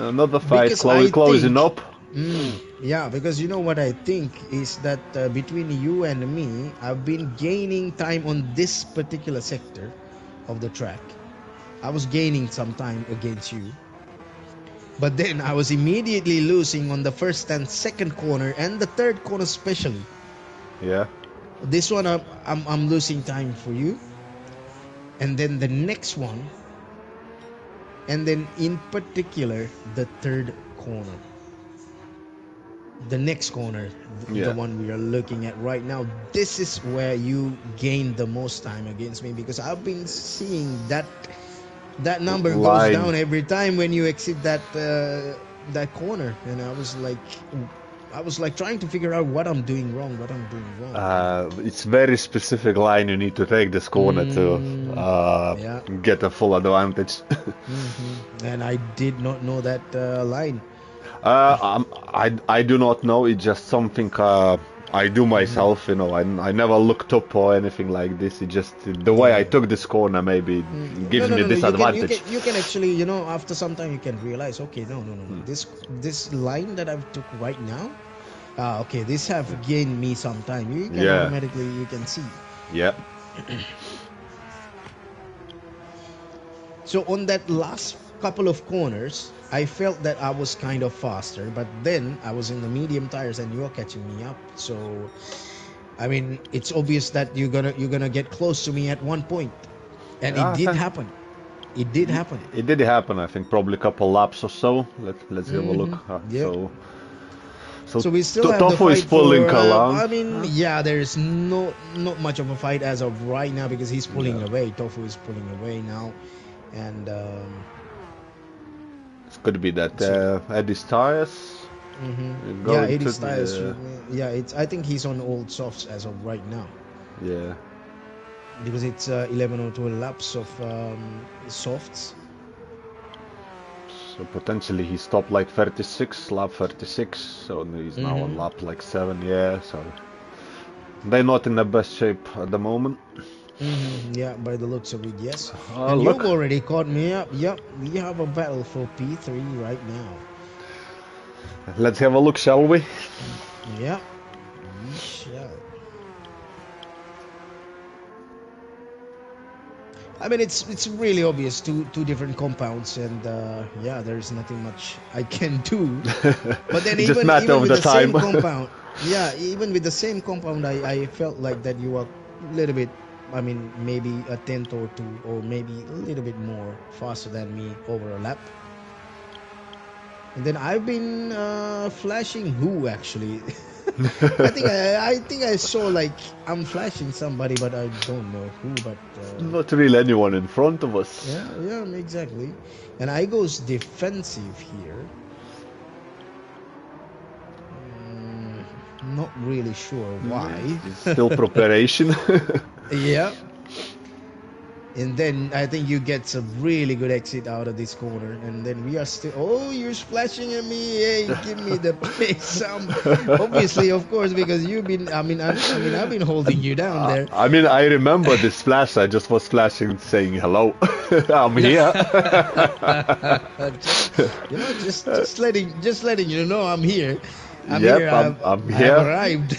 Another fight closing up. Yeah, because you know what I think is that between you and me, I've been gaining time on this particular sector of the track. I was gaining some time against you. But then I was immediately losing on the first and second corner and the third corner especially. Yeah. This one I'm losing time for you. And then the next one, and then in particular the third corner. The next corner, the one we are looking at right now, this is where you gain the most time against me, because I've been seeing that number goes down every time when you exit that that corner, and I was like trying to figure out what I'm doing wrong. It's very specific line you need to take this corner to get a full advantage. And I did not know that line. I do not know. It's just something I do myself. You know, I never looked up or anything like this. It's just the way I took this corner maybe gives me this advantage. You can actually, you know, after some time you can realize, okay, no. This line that I've took right now, okay, this have gained me some time. You can automatically, you can see. Yeah. So on that last couple of corners, I felt that I was kind of faster, but then I was in the medium tires and you're catching me up. So, I mean, it's obvious that you're gonna get close to me at one point, and it did happen. It did happen. It did happen. I think probably a couple laps or so. Let's have a look. So we still have Tofu is pulling along. I mean, there's not much of a fight as of right now because he's pulling away. Tofu is pulling away now, and. It could be that Eddie's tires. Eddie's tires. I think he's on old softs as of right now. Yeah. Because it's 11 or 12 laps of softs. So potentially he stopped like 36, lap 36. So he's now on lap like 7. Yeah. So they're not in the best shape at the moment. Yeah, by the looks of it, yes. And you've already caught me up. Yep, we have a battle for P3 right now. Let's have a look, shall we? Yeah, we shall. I mean, it's really obvious, two different compounds, and there is nothing much I can do. But then even with the same compound, even with the same compound, I felt like that you are a little bit. I mean, maybe a tenth or two, or maybe a little bit more faster than me over a lap. And then I've been flashing who actually? I think I saw like I'm flashing somebody, but I don't know who. But not really anyone in front of us. Yeah, exactly. And I goes defensive here. Not really sure why. It's still preparation. Yeah. And then I think you get some really good exit out of this corner, and then we are still. Oh, you're splashing at me! Hey, give me the pace. Obviously, of course, because you've been. I mean, I've been holding you down there. I mean, I remember this splash. I just was flashing, saying hello. I'm here. just letting you know I'm here. I'm here. I've arrived.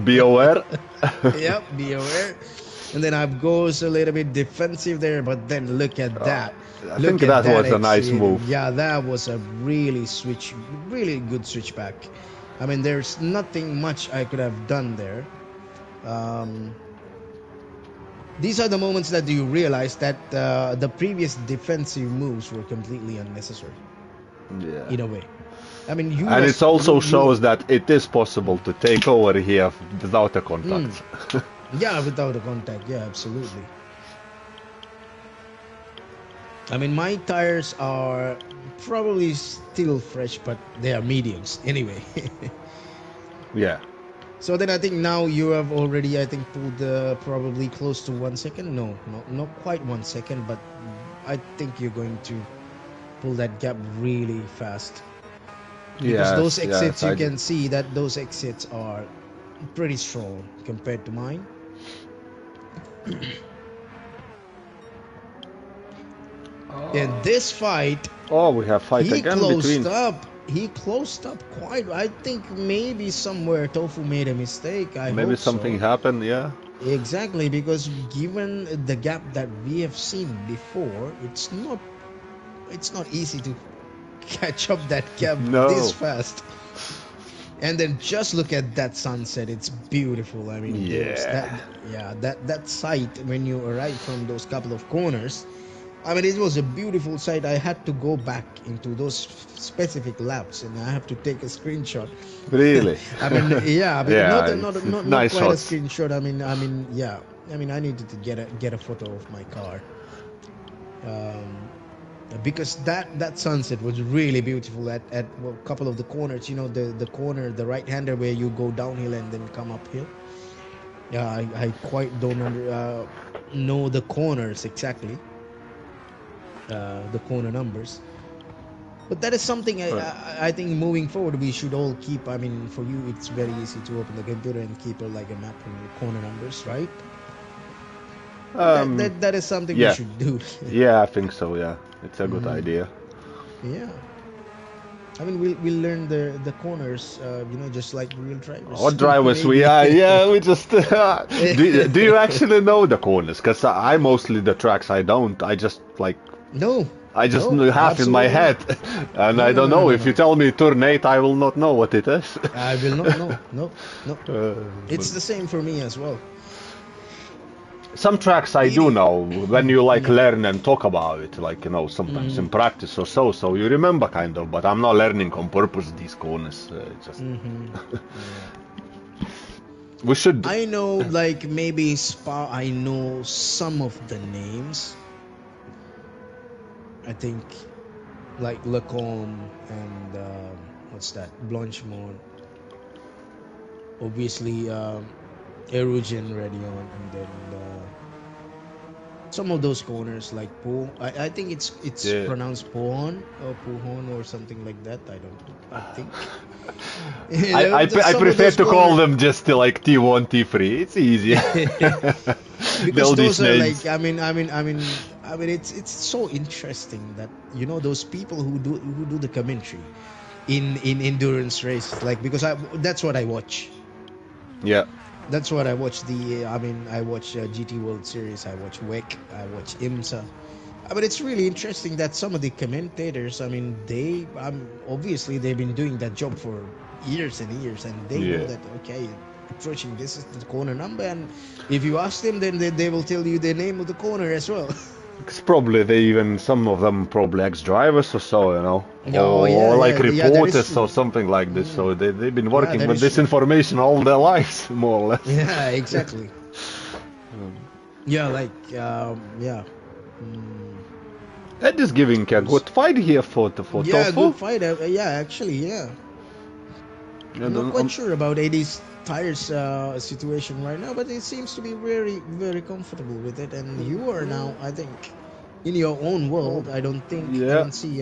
Be aware. Yep, be aware. And then I goes a little bit defensive there, but then look at that. I think that was a nice move. Yeah, that was a really good switchback. I mean, there's nothing much I could have done there. These are the moments that you realize that the previous defensive moves were completely unnecessary. Yeah. In a way. I mean, and it also shows that it is possible to take over here without a contact. Yeah, without a contact. Yeah, absolutely. I mean, my tires are probably still fresh, but they are mediums anyway. Yeah. So then I think now you have already, I think, pulled probably close to 1 second. No, not quite 1 second, but I think you're going to pull that gap really fast. Because those exits, you can see that those exits are pretty strong compared to mine. In this fight, we have fight again between. He closed up quite. I think maybe somewhere Tofu made a mistake. Maybe something happened. Yeah. Exactly, because given the gap that we have seen before, it's not easy to catch up that gap this No. fast. And then just look at that sunset. It's beautiful. I mean, those that Yeah. yeah, that sight when you arrive from those couple of corners. I mean, it was a beautiful sight. I had to go back into those specific laps, and I have to take a screenshot. Really? I mean, yeah, but Yeah, not nice quite a shots. screenshot. Yeah. I mean, I needed to get a photo of my car. Because that sunset was really beautiful at a couple of the corners. You know, the corner, the right hander where you go downhill and then come uphill. Yeah, I quite don't know the corners exactly, the corner numbers. But that is something I think moving forward we should all keep. I mean, for you it's very easy to open the computer and keep like a map of the corner numbers, right? That is something we Yeah. should do. Yeah, I think so, yeah. It's a good idea. Yeah. I mean, we'll learn the corners, you know, just like real drivers. What drivers we Maybe. are, yeah, we just... do you actually know the corners? Because I mostly the tracks, I don't. I just, like... No. I just No, know half in my absolutely head. And No, I no, don't no, know. no, If no. you tell me turn 8, I will not know what it is. I will not know. No, no. It's But the same for me as well. some tracks I do know. When you, like, Yeah. learn and talk about it, like, you know, sometimes in practice or so. So you remember, kind of. But I'm not learning on purpose these corners. Just... We should... I know, like maybe Spa. I know some of the names. I think, like Lacombe and what's that? Blanchemont. Obviously, Erogen, Radion, and then some of those corners like Po. I think it's Yeah. pronounced Pohon or Pohon or something like that. I think. I Some of prefer those to call corners- them just like T1, T3. It's easier. because All those these are names. like I mean it's so interesting that you know those people who do the commentary in endurance races, like because that's what I watch. Yeah. That's what I watch. I watch GT World Series. I watch WEC. I watch IMSA. I mean, it's really interesting that some of the commentators. I mean, they obviously they've been doing that job for years and years, and they know Yeah. that okay, approaching this is the corner number, and if you ask them, then they will tell you the name of the corner as well. It's probably some of them probably ex-drivers or so, you know. Oh, yeah, or like yeah, that is reporters true. or something like this. So they've been working that with is this true. information all their lives, more or less. Yeah, exactly. Yeah, like yeah. That is giving a good fight here for Yeah, top good 4. fight. Yeah, actually, yeah. I'm not quite sure about Eddie's tires situation right now, but it seems to be very, very comfortable with it. And you are now, I think, in your own world. I don't see.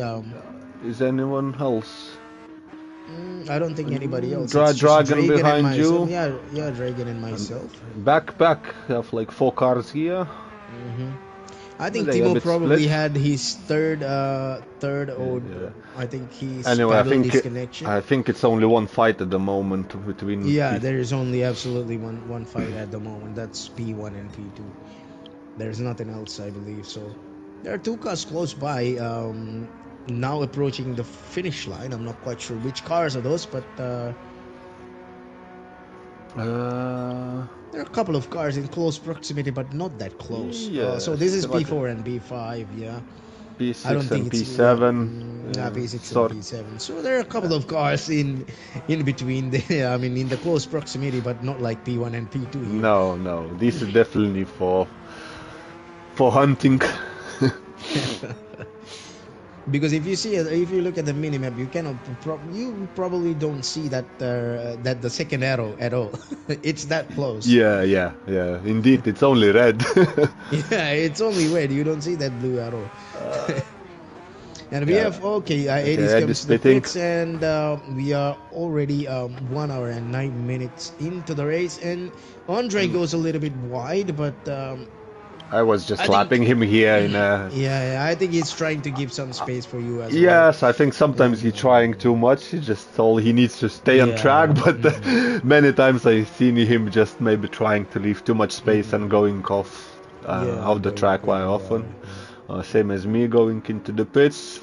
Is anyone else? I don't think anybody else. Dragon It's just Dragon behind and myself. you. Yeah, Dragon and myself. Back, you have like 4 cars here. I think They a Timo bit probably split. had his third or I think he's Anyway, scuttled his connection. I think it's only one fight at the moment between. Yeah, there is only absolutely one fight at the moment. That's P1 and P2. There's nothing else, I believe. So there are 2 cars close by, now approaching the finish line. I'm not quite sure which cars are those, but there are a couple of cars in close proximity, but not that close. Yeah, So this is like P4 and P5, yeah. P6 I don't think and it's P7. P6 sort- and P7. So there are a couple of cars in between. I mean, in the close proximity, but not like P1 and P2. Here. No, this is definitely for hunting. Because if you look at the minimap, you probably don't see that the second arrow at all. It's that close. Yeah. Indeed, it's only red. Yeah, it's only red. You don't see that blue arrow. And we have Eddie's Eddie's comes to the pitting. pits, and we are already 1 hour and 9 minutes into the race, and Andre goes a little bit wide, but I was just I slapping him here in a... yeah, I think he's trying to give some space for you as well. Yes, I think sometimes he's trying too much. He needs to stay on Yeah. track, but many times I've seen him just maybe trying to leave too much space and going off the going track quite often. Same as me going into the pits.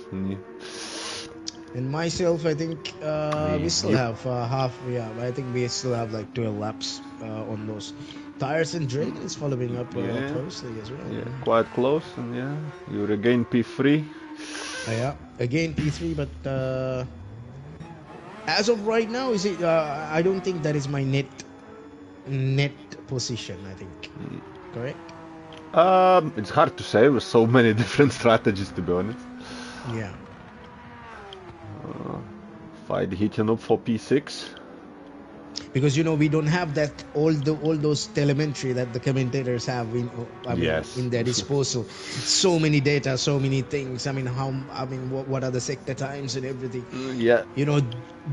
And myself, I think we still You, have half. Yeah, I think we still have like 12 laps on those tires, and Dragon is following up yeah, closely as well. yeah, quite close, and yeah, you regain P3. Yeah, again P3, but as of right now, is it? I don't think that is my net position. I think correct. It's hard to say with so many different strategies, to be honest. Yeah. Fight heating up for P6. Because we don't have that all those telemetry that the commentators have Yes. in their disposal. So many data, so many things. What are the sector times and everything. Yeah.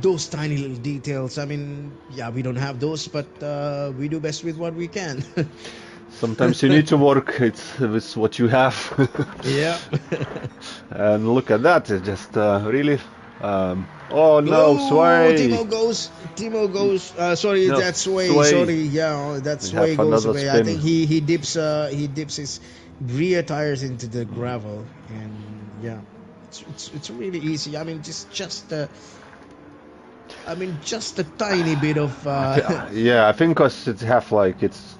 Those tiny little details. Yeah, we don't have those, but we do best with what we can. Sometimes you need to work with what you have. Yeah. And look at that, it's just really. Oh no, Sway! Timo goes. Sorry, No, that's Sway. Sway. Sorry, yeah, that We Sway have goes another away. I spin. think he dips his rear tires into the gravel, and yeah, it's really easy. Just a tiny bit of. Yeah, I think cause it have like it's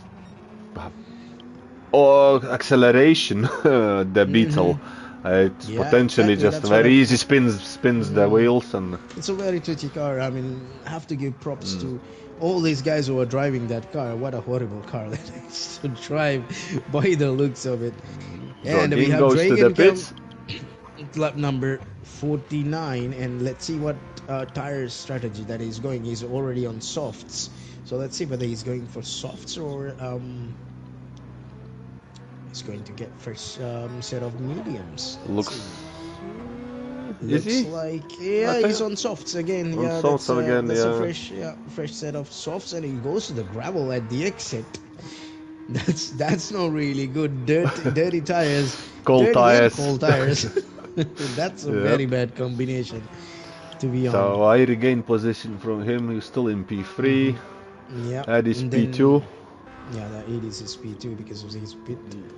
or acceleration, the Beetle. It's Yeah, potentially exactly. just That's what very easy spins the wheels and. It's a very twitchy car. I have to give props to all these guys who are driving that car. What a horrible car that is to drive by the looks of it. And we Jordan have goes to the Dragon pits. lap number 49, and let's see what tire strategy that he's going. He's already on softs, so let's see whether he's going for softs or he's going to get first set of mediums. Looks Like he's on softs again. On Yeah, softs again, that's a yeah. fresh set of softs, and he goes to the gravel at the exit. That's not really good. Dirty tires. Cold Dirty tires. and cold tires. That's a very bad combination to be on. So I regain position from him. He's still in P3. Yeah. That is P2. Yeah, that it is his P2 because of his pit.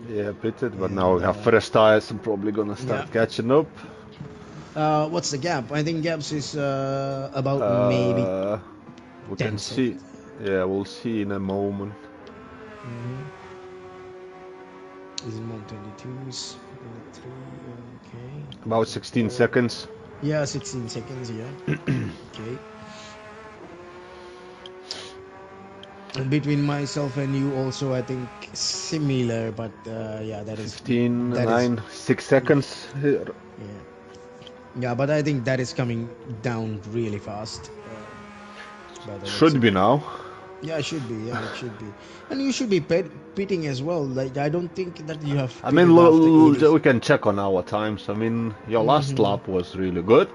Yeah, pitted, but now we have fresh tires. I'm probably gonna start catching up. What's the gap? I think gaps is about maybe we 10 can see. seconds. Yeah, we'll see in a moment. Is it 122s? 3, okay. About 16 seconds. Yeah, 16 seconds, yeah. Okay. And between myself and you also, I think similar, but yeah, that is 15, 9, 6 seconds here. Yeah, but I think that is coming down really fast. Should be now. Yeah, it should be. Yeah, it should be. And you should be pitting as well. Like, I don't think that you have. I mean, we can check on our times. I mean, your last lap was really good.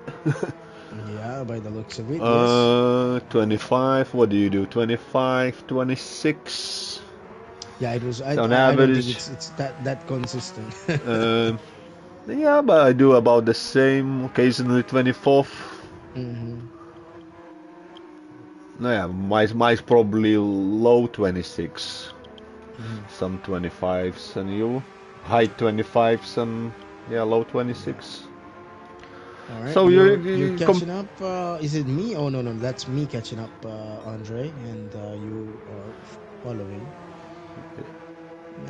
Yeah, by the looks of it. Yes. 25. What do you do? 25, 26. Yeah, it was. On I don't average, think it's that consistent. Yeah, but I do about the same. Occasionally 24th. No, yeah, mine's probably low 26. Some 25s, and you high 25s, and yeah, low 26. All right. So you're catching up. Is it me? Oh no, that's me catching up, Andre, and you are following.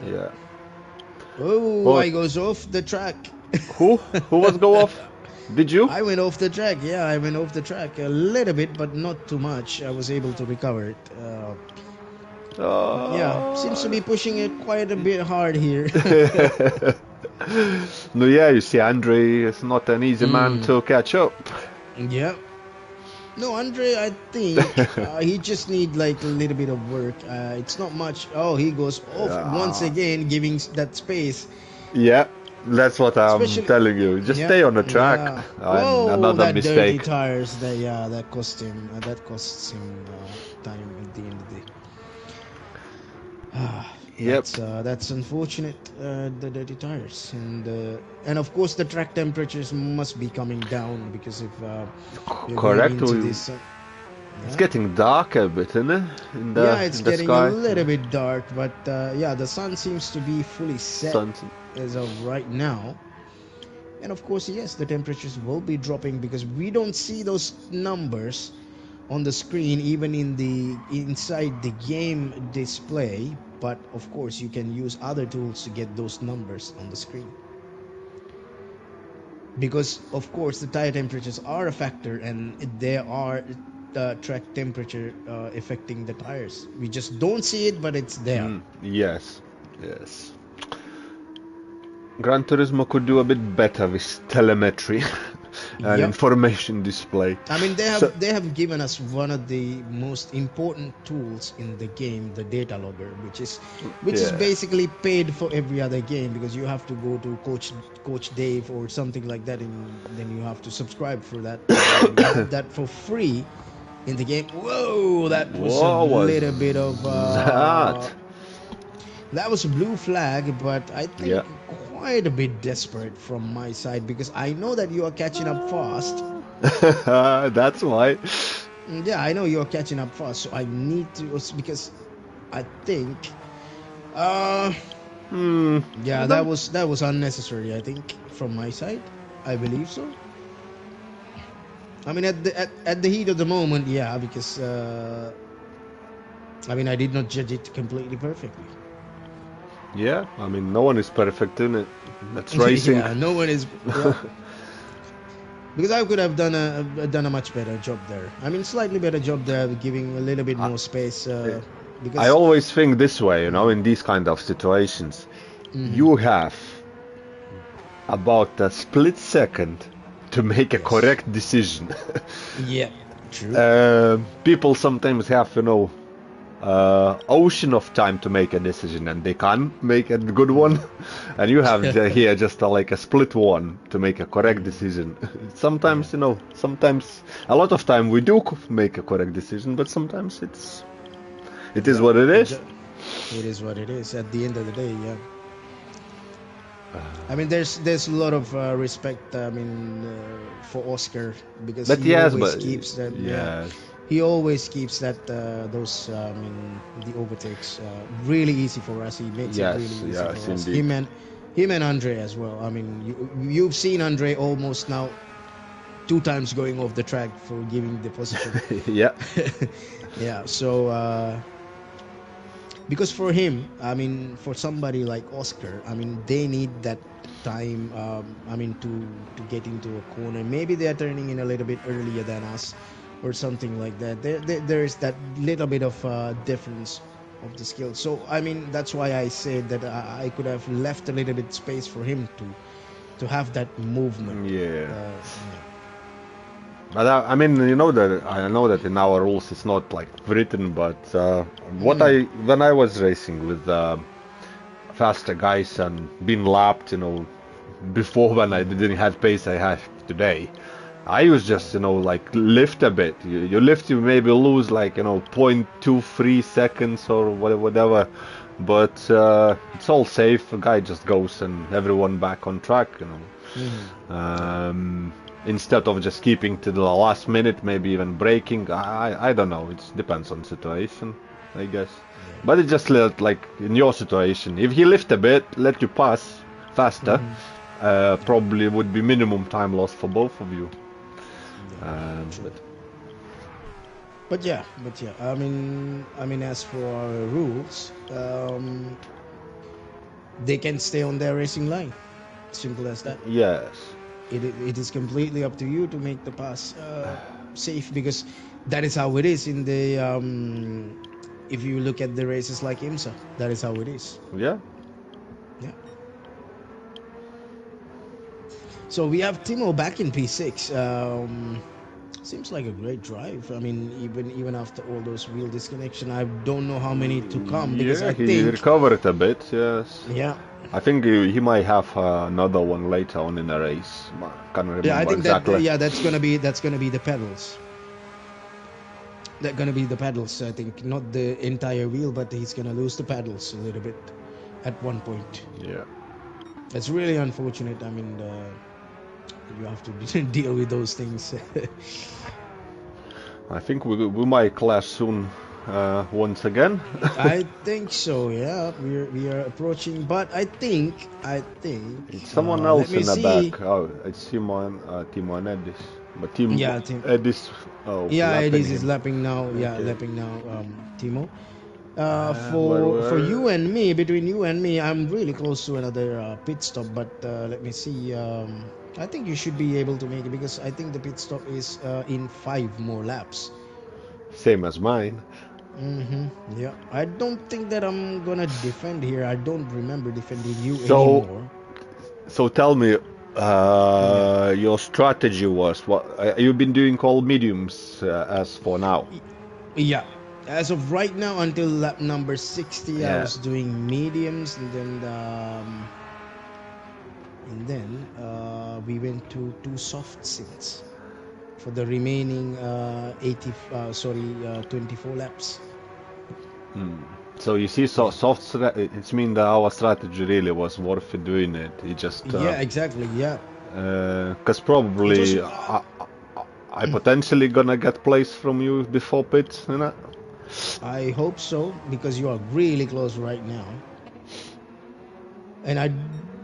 Yeah. Oh, I goes off the track. Who was go off? Did you? I went off the track. Yeah, I went off the track a little bit, but not too much. I was able to recover it. Yeah, seems to be pushing it quite a bit hard here. No, yeah, you see, Andre is not an easy man to catch up. Yeah. No, Andre, I think he just need like a little bit of work. It's not much. Oh, he goes off once again, giving that space. Yeah, that's what I'm telling you. Just stay on the track. Yeah. Whoa, another that mistake. Dirty tires. That cost him. That costs him time at the end of the day. Yep. That's unfortunate. The dirty tires, and of course the track temperatures must be coming down because if correct. It's getting dark a bit, isn't it? It's getting a little bit dark, but yeah, the sun seems to be fully set as of right now. And of course, yes, the temperatures will be dropping because we don't see those numbers on the screen, even in the inside the game display. But of course, you can use other tools to get those numbers on the screen. Because of course, the tire temperatures are a factor, and they are track temperature affecting the tires. We just don't see it, but it's there. Yes, yes. Gran Turismo could do a bit better with telemetry and Yep. information display. I mean, So, they have given us one of the most important tools in the game, the data logger, which is yeah. basically paid for every other game, because you have to go to Coach Dave or something like that, and then you have to subscribe for that, and then you have that for free in the game. Whoa, that was a What was little bit of that? that was a blue flag, but I Yeah. think quite a bit desperate from my side, because I know that you are catching up fast. That's why. Yeah, I know you're catching up fast, so I need to, because I think, uh, yeah, Don't- that was unnecessary. I think from my side, I believe so. I mean, at the heat of the moment, yeah, because I mean, I did not judge it completely perfectly. Yeah, I mean, no one is perfect in it. That's racing. Yeah, no one is. Yeah, because I could have done a much better job there. I mean, slightly better job there, giving a little bit I, more space. I Because always think this way, in these kind of situations. You have about a split second to make a yes, correct decision. yeah, true. People sometimes have, ocean of time to make a decision, and they can't make a good one. And you have here just like a split one to make a correct decision. Yeah, Sometimes, sometimes a lot of time we do make a correct decision, but sometimes it is yeah. what it is. It is what it is. At the end of the day, yeah. I mean, there's a lot of respect. I mean, for Oscar, because But he yes, always but keeps that. Yeah, yes, he always keeps that those. I mean, the overtakes really easy for us. He makes it really yes, easy yes, for us. indeed. Him and Andre as well. I mean, you've seen Andre almost now 2 times going off the track for giving the position. Yeah, Yeah. So. Because for him, I mean, for somebody like Oscar, I mean, they need that time. I mean, to get into a corner. Maybe they are turning in a little bit earlier than us, or something like that. There is that little bit of difference of the skill. So I mean, that's why I said that I could have left a little bit space for him to have that movement. yeah. Yeah. But I mean, that I know that in our rules it's not like written, but what Mm, when I was racing with faster guys and being lapped, before when I didn't have pace I have today, I was just, yeah. like lift a bit. You lift, you maybe lose like, 0.23 seconds or whatever, but it's all safe. A guy just goes and everyone back on track. Mm, yeah. Instead of just keeping to the last minute, maybe even braking. I don't know. It depends on situation, I guess. Yeah. But it just like in your situation, if he lift a bit, let you pass faster, Hmm. Yeah. probably would be minimum time lost for both of you. Yeah. But True. But yeah. I mean, as for our rules, they can stay on their racing line. Simple as that. yes, It is completely up to you to make the pass safe, because that is how it is in the. If you look at the races like IMSA, that is how it is. yeah, Yeah. So we have Timo back in P6. Seems like a great drive. I mean, even after all those wheel disconnection, I don't know how many to come, because yeah. I He think, recovered a bit. Yes. yeah, I think he might have another one later on in the race. Can't yeah, I remember think that exactly. yeah, that's gonna be the pedals. That's gonna be the pedals. I think not the entire wheel, but he's gonna lose the pedals a little bit at one point. Yeah. It's really unfortunate. I mean, you have to deal with those things. I think we might clash soon once again. I think so. Yeah, we are approaching, but I think. It's someone Let else me in the see. back. Oh, it's Timo and Edis. But Tim Yeah, Tim. Edis, oh, Yeah, it lapping is him. lapping now. Yeah, Okay. lapping now. Timo. Where For you were? and me, between you and me, I'm really close to another pit stop. But let me see. I think you should be able to make it because I think the pit stop is in 5 more laps. Same as mine. Yeah. I don't think that I'm gonna defend here. I don't remember defending you So, anymore. so tell me, Yeah. your strategy was what? You've been doing all mediums as for now. Y- Yeah. As of right now, until lap number 60, I Yeah. was doing mediums, and then we went to two soft sinks for the remaining 24 laps. So you see, so Yeah. soft. It's mean that our strategy really was worth it doing it. It just, Yeah, exactly. Yeah. cause It was. probably I potentially gonna get place from you before pits, you know? I hope so because you are really close right now, and I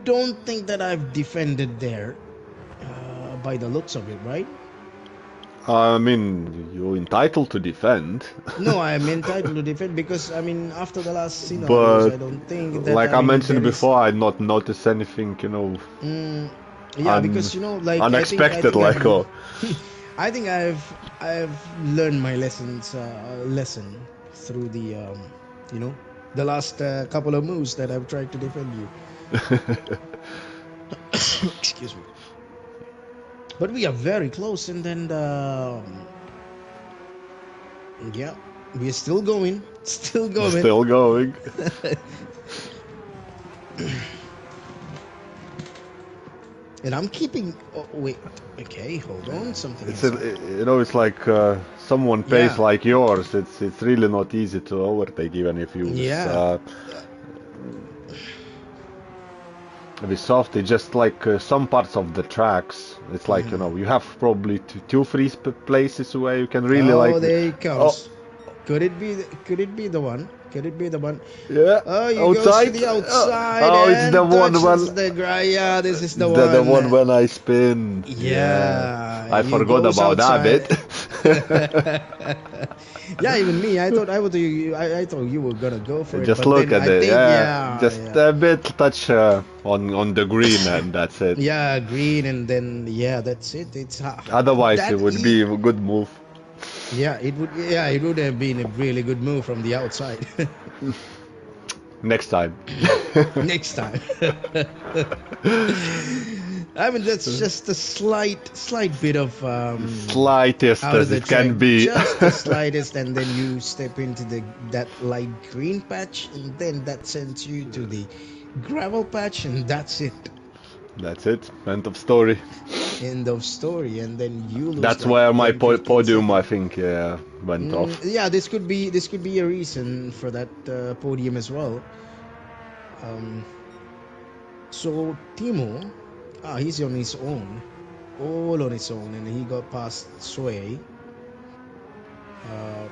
don't think that I've defended there by the looks of it, right? I mean, you're entitled to defend, No, I am entitled to defend because I mean after the last scenarios, but I don't think that like I I mean mentioned there is. before, I not noticed anything, Mm, yeah, un because like I unexpected, think like oh. I think I've learned my lesson through the last couple of moves that I've tried to defend you. Excuse me. But we are very close, and then yeah, we're still going, still going. Still going. And I'm keeping. Oh, wait. Okay, hold on. Something It's has happened. it's like someone pace Yeah, like yours. It's really not easy to overtake, even if you use yeah. with soft. It's just like some parts of the tracks. It's like Mhm. you have probably two, three places where you can really like. Oh, there it Oh, comes. Could it be the one? Could it be the one? yeah, Oh, he goes to outside. the outside Oh, it's the and one touches when the ground. Yeah, this is the the one. one when I spin. Yeah, Yeah, I you forgot goes about that bit. outside. Yeah, even me. I thought you were gonna go for it, Just but look then at I it. think Yeah, yeah, just yeah, a bit touch on the green, and that's it. yeah, green, and then yeah, that's it. It's Otherwise, it that would e. be a good move. Yeah, it would have been a really good move from the outside. Next time. Next time. I mean, that's just a slight bit of Slightest out of as the it track, can be. just the slightest, and then you step into that light green patch, and then that sends you to the gravel patch, and that's it. That's it. End of story. End of story, and then you lose That's like where my 10-15 podium, I seconds. think, went off. Yeah, this could be a reason for that podium as well. Um, so Timo, he's on his own, all on his own, and he got past Sway.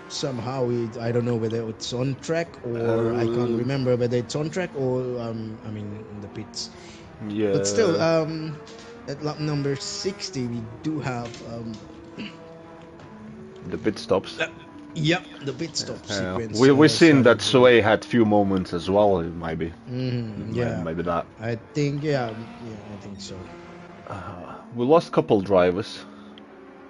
Somehow I don't know whether it's on track or I can't Uh, remember whether it's on track or I mean in the pits. But still, yeah. at lap number 60 we do have The pit stops. uh, yep, the pit stop sequence We seen that starting here. Sway had few moments as well. Maybe, Yeah, maybe that. I think yeah, I think so. We lost couple drivers.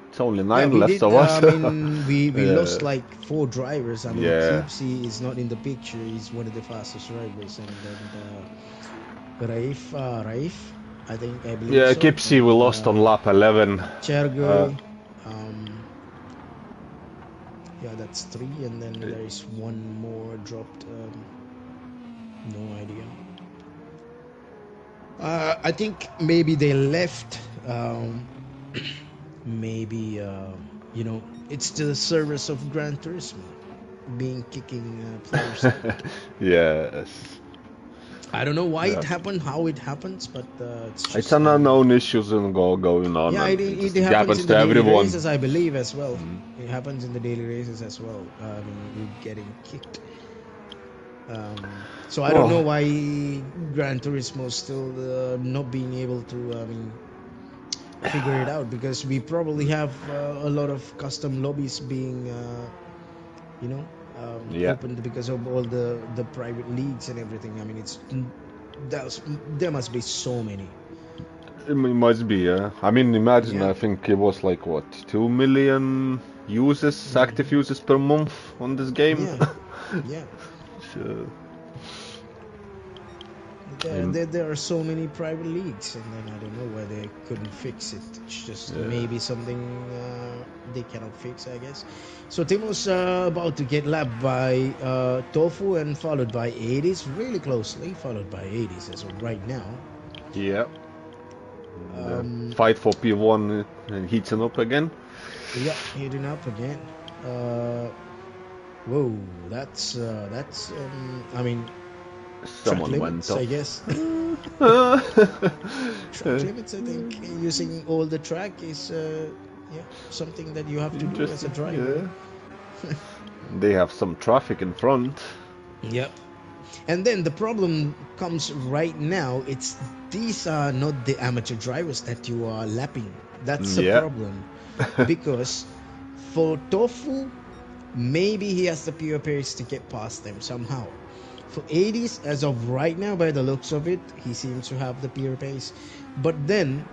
It's only Yeah, 9 we left did. of us. I mean, we lost Yeah, like 4 drivers. I mean, yeah, Keepsy is not in the picture. He's one of the fastest drivers, and then Raif, I believe yeah. so, Kipsy we and lost on lap 11. Uh, Chergoy. Yeah, that's 3, and then there is one more dropped. No idea. I think maybe they left. Maybe it's the service of Gran Turismo being kicking players out. yes. I don't know why Yeah. it happened, how it happens, but it's It's just an unknown issues and going on, yeah, and it it just happens happens in to the daily everyone. races, I believe, as well. Mm. It happens in the daily races as well. I mean, you getting kicked. So I don't know Oh, why Gran Turismo still not being able to, I mean, figure it out, because we probably have a lot of custom lobbies being, you know, yeah. opened because of all the private leagues and everything. I mean, there must be so many. It must be, yeah. I mean, imagine, Yeah. I think it was like, what, 2 million users, active Hmm. users per month on this game? Yeah. Yeah. So, There, im- there are so many private leagues, and then I don't know why they couldn't fix it. It's just yeah. maybe something they cannot fix, I guess. So Timo's about to get lapped by Tofu and followed by 80s, really closely, followed by 80s as of right now. Yeah. The Um, fight for P1 heating up again. yeah, heating up again. Uh, whoa, that's I mean, track Someone went limits, I off. guess. Track limits, I think using all the track is yeah, something that you have to do as a Interesting, driver. yeah. They have some traffic in front. Yep. And then the problem comes right now. It's these are not the amateur drivers that you are lapping. That's a Yeah. problem, because for Tofu, maybe he has the pure pace to get past them somehow. For 80s, as of right now, by the looks of it, he seems to have the pure pace. But then,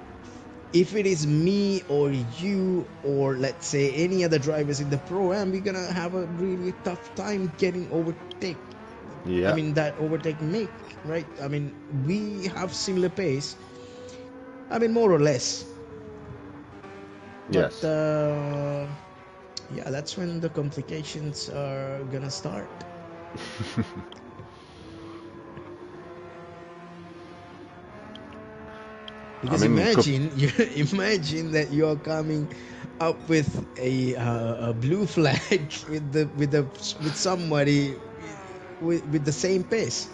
if it is me or you, or let's say any other drivers in the pro am, we're gonna have a really tough time getting overtake. I Yeah. mean, that overtake make, right? I mean, we have similar pace. I mean, more or less. But Yes. yeah, that's when the complications are gonna start. I Because mean, could, imagine you imagine that you're coming up with a blue flag with somebody with the same pace.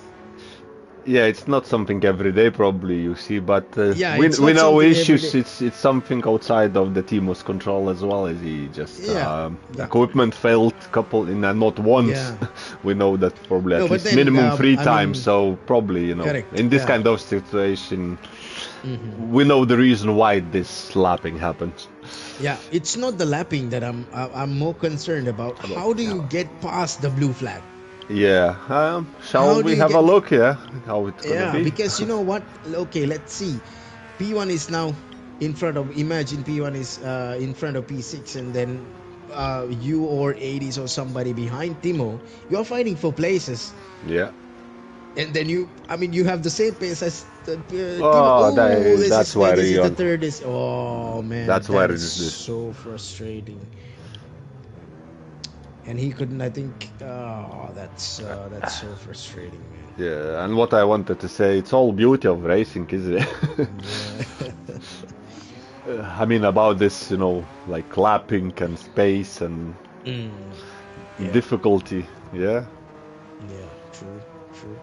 yeah, it's not something every day probably you see, but Yeah, we it's we not know something every issues. day. It's something outside of the team's control as well. As he just Yeah, yeah, equipment failed couple in not once. yeah. We know that probably No, at but least then minimum three I times. mean, So probably correct. in this Yeah. kind of situation, Hmm. we know the reason why this slapping happened. Yeah, it's not the lapping that I'm more concerned about. About How do you yeah. get past the blue flag? Yeah. Shall How do we you have a get? look? Yeah, how it's gonna Yeah, be. because you know what? Okay, let's see. P1 is now in front of. Imagine P1 is in front of P6, and then you or 80s or somebody behind Timo. You're fighting for places, Yeah. and then I mean, you have the same pace as Timo. Oh, Oh, that's why this is the Rion. third. Is oh man, That's why that it is is this. so frustrating. And he couldn't. I think. Oh, that's so frustrating, man. Yeah, and what I wanted to say, it's all beauty of racing, isn't it? Yeah. I mean, about this, like lapping and space and Mm, yeah, difficulty. Yeah, yeah, true, true.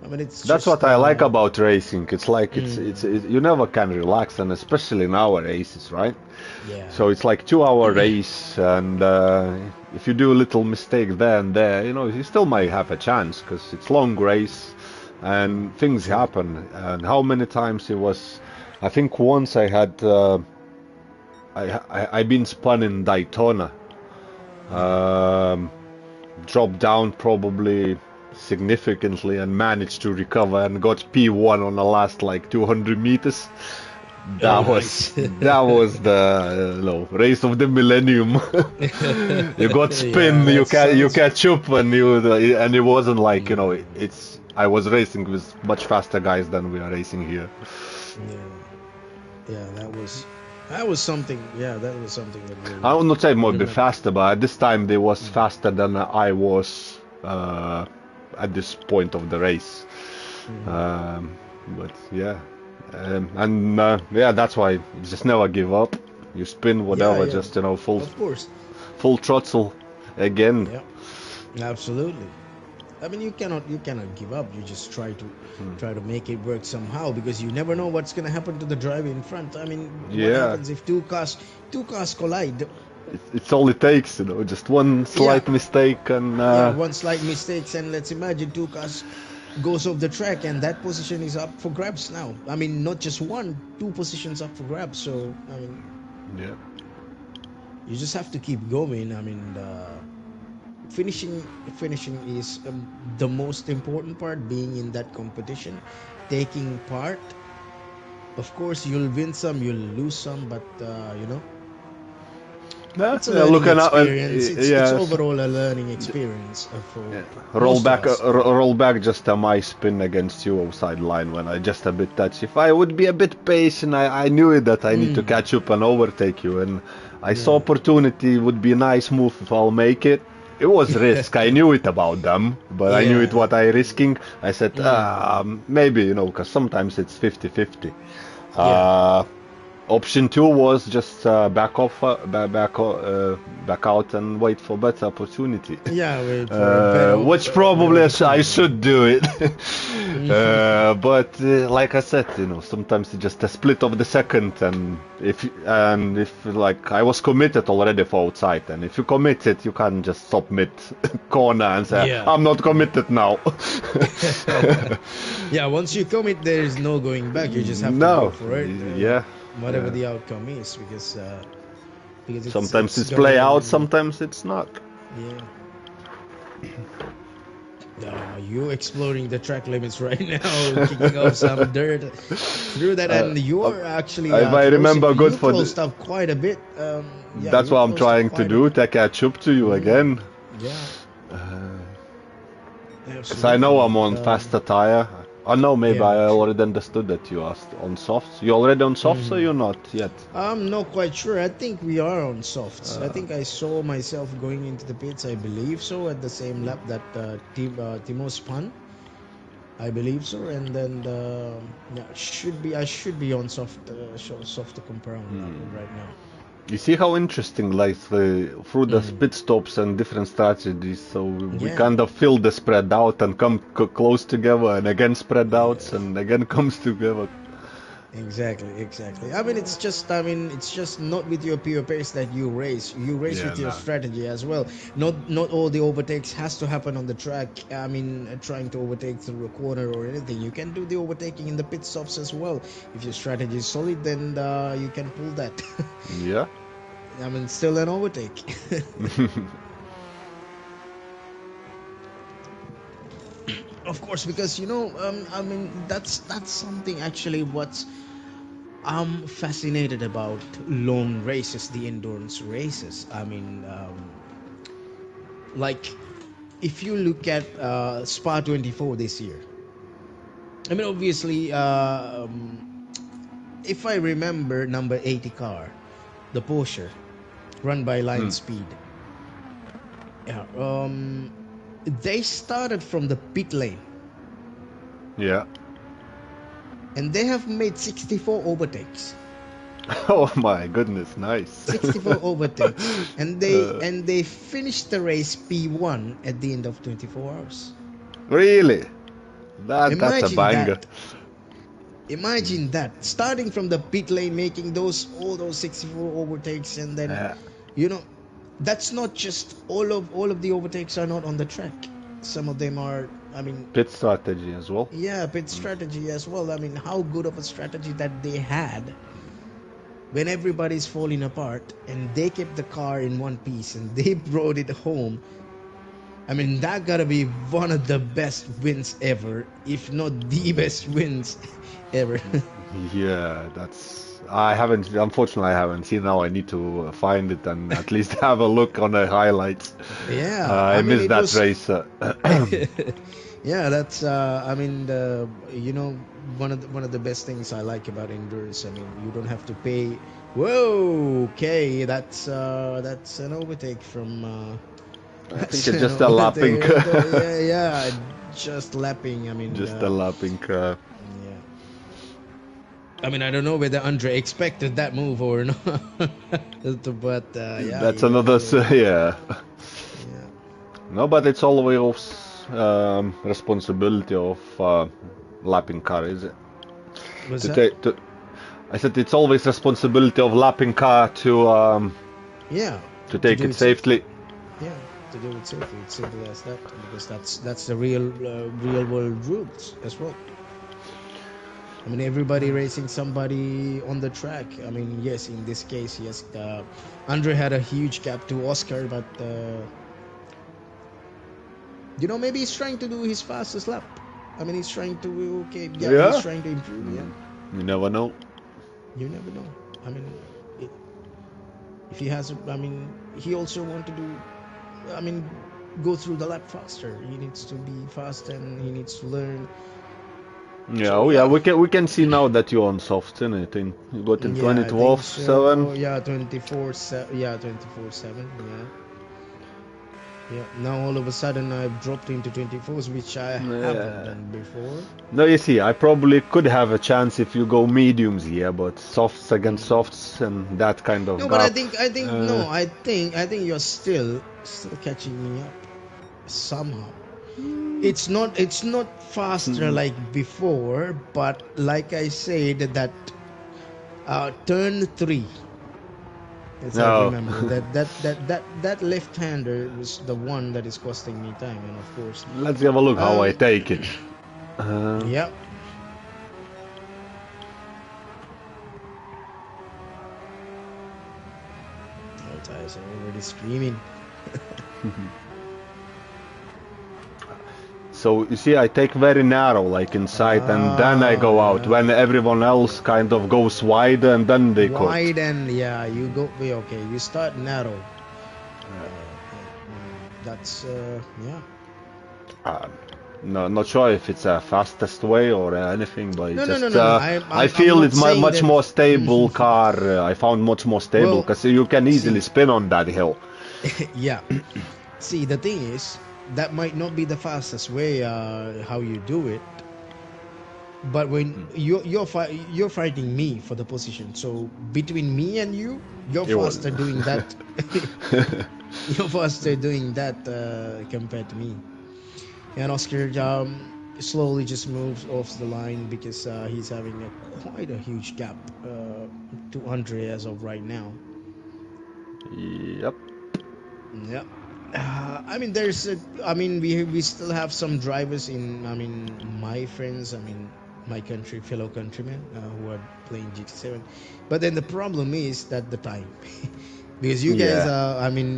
I mean, it's that's just what I like about racing. It's like mm, you never can relax, and especially in our races, right? yeah, So it's like 2 hour race, and if you do a little mistake there and there, you still might have a chance because it's long race, and things true. happen. And how many times it was? I think once I had I been spun in Daytona, Mm. um, dropped down probably significantly and managed to recover and got P1 on the last like 200 meters. Oh, That nice. was that was the race of the millennium. You got Yeah, spin, that you sounds. catch up, and it wasn't like Mm, it's I was racing with much faster guys than we are racing here. yeah, yeah, that was something. Yeah, that was something that I really would not say more be remember. faster, but at this time they was Mm, faster than I was at this point of the race. mm. But yeah, yeah, that's why you just never give up. You spin Yeah, whatever, yeah, just full of course. full throttle again. Yeah, absolutely. I mean, you cannot give up. You just try to make it work somehow, because you never know what's gonna happen to the driver in front. I mean, what Yeah, happens if two cars collide? it's all it takes, just one Yeah, slight mistake and yeah, one slight mistakes, and let's imagine two cars goes off the track, and that position is up for grabs now. I mean, not just one, two positions up for grabs. So I mean, yeah. you just have to keep going. I mean, finishing is the most important part. Being in that competition, taking part. Of course, you'll win some, you'll lose some, but Yeah, it's a yeah, learning looking up, experience. It's yes. overall a learning experience Yeah. for most of us. Roll back just a my spin against you sideline when I just a bit touch. If I would be a bit patient, I knew it that I need to Mm, catch up and overtake you, and I saw yeah. opportunity would be a nice move if I'll make it. It was risk. I knew it about them, but I knew it Yeah. what I risking. I said, Mm, maybe, because sometimes it's 50-50. yeah. Uh, Option two was just back out and wait for better opportunity. Yeah, wait for a better Which better probably I opportunity. should do it. Mm. But like I said, sometimes it's just a split of the second, and if like I was committed already for outside, and if you commit it, you can't just stop mid corner and say Yeah. I'm not committed now. Yeah, once you commit, there is no going back. You just have to go No, for it, yeah, whatever yeah. the outcome is, because it's Sometimes it's it's gonna play out, be, sometimes it's not. yeah. You exploring the track limits right now, kicking off some dirt through that, Uh, and you're actually if I closing. remember good You for closed up quite a bit. Yeah, that's you what I'm closed up trying to quite a do bit. to catch up to you Mm, again. yeah, Because I know absolutely, I'm and on faster tire. I know maybe yeah, I true. already understood that you asked on softs. You already on softs or Hmm. you're not yet? I'm not quite sure. I think we are on softs. I think I saw myself going into the pits. I believe so, at the same lap that Timo spun. I believe so, and then yeah, should be I should be on softer compound right now. You see how interesting, like through the Mm. pit stops and different strategies, so we Yeah, kind of fill the spread out and come close together, and again spread outs, yeah, and again comes together. exactly. I mean, it's just not with your pure pace that you race. You race Yeah, with your no. strategy as well. Not all the overtakes has to happen on the track. I mean, trying to overtake through a corner or anything. You can do the overtaking in the pit stops as well. If your strategy is solid, then you can pull that. Yeah. I mean, still an overtake. Of course, because I mean, that's something actually what I'm fascinated about long races, the endurance races. I mean, like if you look at Spa 24 this year, I mean, obviously, if I remember number 80 car, the Porsche, run by Lion Speed, yeah, they started from the pit lane Yeah. and they have made 64 overtakes. Oh my goodness, nice. 64 overtakes, and they finished the race P1 at the end of 24 hours. Really? That's a Imagine banger. that. Imagine that. Starting from the pit lane, making all those 64 overtakes, and then Uh, you know that's not just all of the overtakes are not on the track. Some of them are. I mean, Pit strategy as well. yeah, pit strategy as well. I mean, how good of a strategy that they had when everybody's falling apart, and they kept the car in one piece and they brought it home. I mean, that gotta be one of the best wins ever, if not the best wins ever. Yeah, that's. I haven't, unfortunately, I haven't seen. Now I need to find it and at least have a look on the highlights. Yeah, I I mean, missed it that was. race. Yeah, that's. I mean, one of the best things I like about endurance. I mean, you don't have to pay. Whoa, okay, that's an overtake from. I think That's it's an just a lapping. overtake right there. Yeah, yeah, just lapping. I mean, Just a lapping. yeah. I mean, I don't know whether Andre expected that move or not, but yeah, That's another. you Yeah. yeah. No, but it's always responsibility of lapping car, is it? Was To that? take to, I said it's always responsibility of lapping car Yeah, to to take do it it safely. safely. Yeah, to do it safely. It's simple as that because that's the real world rules as well. I mean, everybody racing somebody on the track. I mean, yes, in this case, yes, Andre had a huge gap to Oscar, but maybe he's trying to do his fastest lap. I mean, he's trying to okay, yeah, he's Yeah. trying to improve. Yeah, You never know. you never know. I mean, I if he has, I mean, he also want to do. I mean, go through the lap faster. He needs to be fast and he needs to learn. Yeah, So oh yeah, yeah, we can see now that you're on softs, isn't it? You got in yeah, I think 2012, 7. so. Yeah, 24/7. Yeah, 24/7. Yeah. Yeah, now all of a sudden I've dropped into 24s, which I haven't Yeah. done before. No, you see, I probably could have a chance if you go mediums here, but softs against Mm. softs and that kind of No, but I gap. think, Uh, no, I think you're still catching me up somehow. It's not faster like before, but like I said, that turn three. As I no. remember, that left-hander was the one that is costing me time, and of course, Let's have a look how I um, take it. Uh, yeah, our tires are already screaming. so you see, I take very narrow, like inside, and then I go out. Yeah. When everyone else kind of goes wide, and then they cut. Wide and yeah, you go okay. You start narrow. That's yeah. Uh, no, not sure if it's a fastest way or anything, but No, it's no, no, just no, no. I I'm feel not it's saying much that. more stable car. I found much more stable Well, because you can easily see, spin on that hill. yeah. See, the thing is, that might not be the fastest way how you do it, but when you're fighting me for the position, so between me and you, you're It was. faster doing that. You're faster doing that compared to me. And Oscar slowly just moves off the line because he's having quite a huge gap to Andre as of right now. Yep. Yeah. I mean, we still have some drivers in. I mean, my friends. I mean, my fellow countrymen who are playing GT7. But then the problem is that the time, because you guys, Yeah.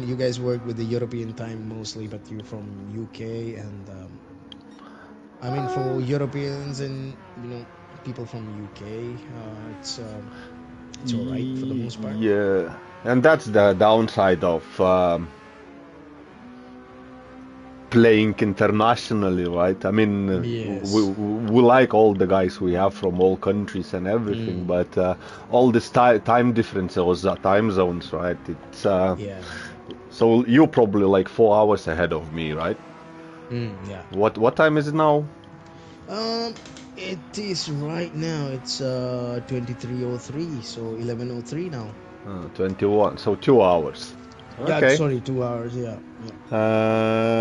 you guys work with the European time mostly, but you're from UK, and I mean, for Europeans and people from UK, it's all right for the most part. Yeah. And that's the downside of playing internationally, right? I mean, we, Yes. we like all the guys we have from all countries and everything, Mm, but all this time differences, time zones, right? It's yeah. so you're probably like 4 hours ahead of me, right? Yeah. What time is it now? Um, it is right now. It's 23:03, so 11:03 now. 21. So 2 hours. Yeah, Okay. sorry, 2 hours. Yeah, yeah.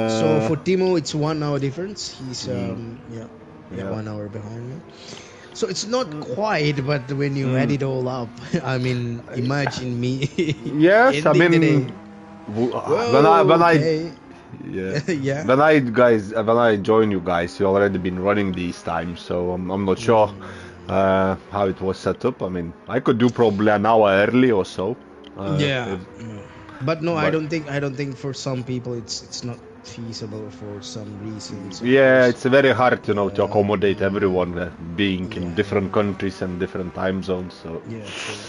So Uh, for Timo, it's 1 hour difference. He's mm, yeah, yeah. 1 hour behind me. So it's not quite, but when you add it all up, I mean, imagine me Yes, I ending the mean, day. when Whoa, I okay. yeah Yeah. when I join you guys, you already been running these times, so I'm not sure how it was set up. I mean, I could do probably an hour early or so. Yeah. But no, But I don't think for some people it's not feasible for some reasons, of yeah, course. it's very hard, to Yeah. accommodate everyone being in Yeah. different countries and different time zones. So Yeah, true.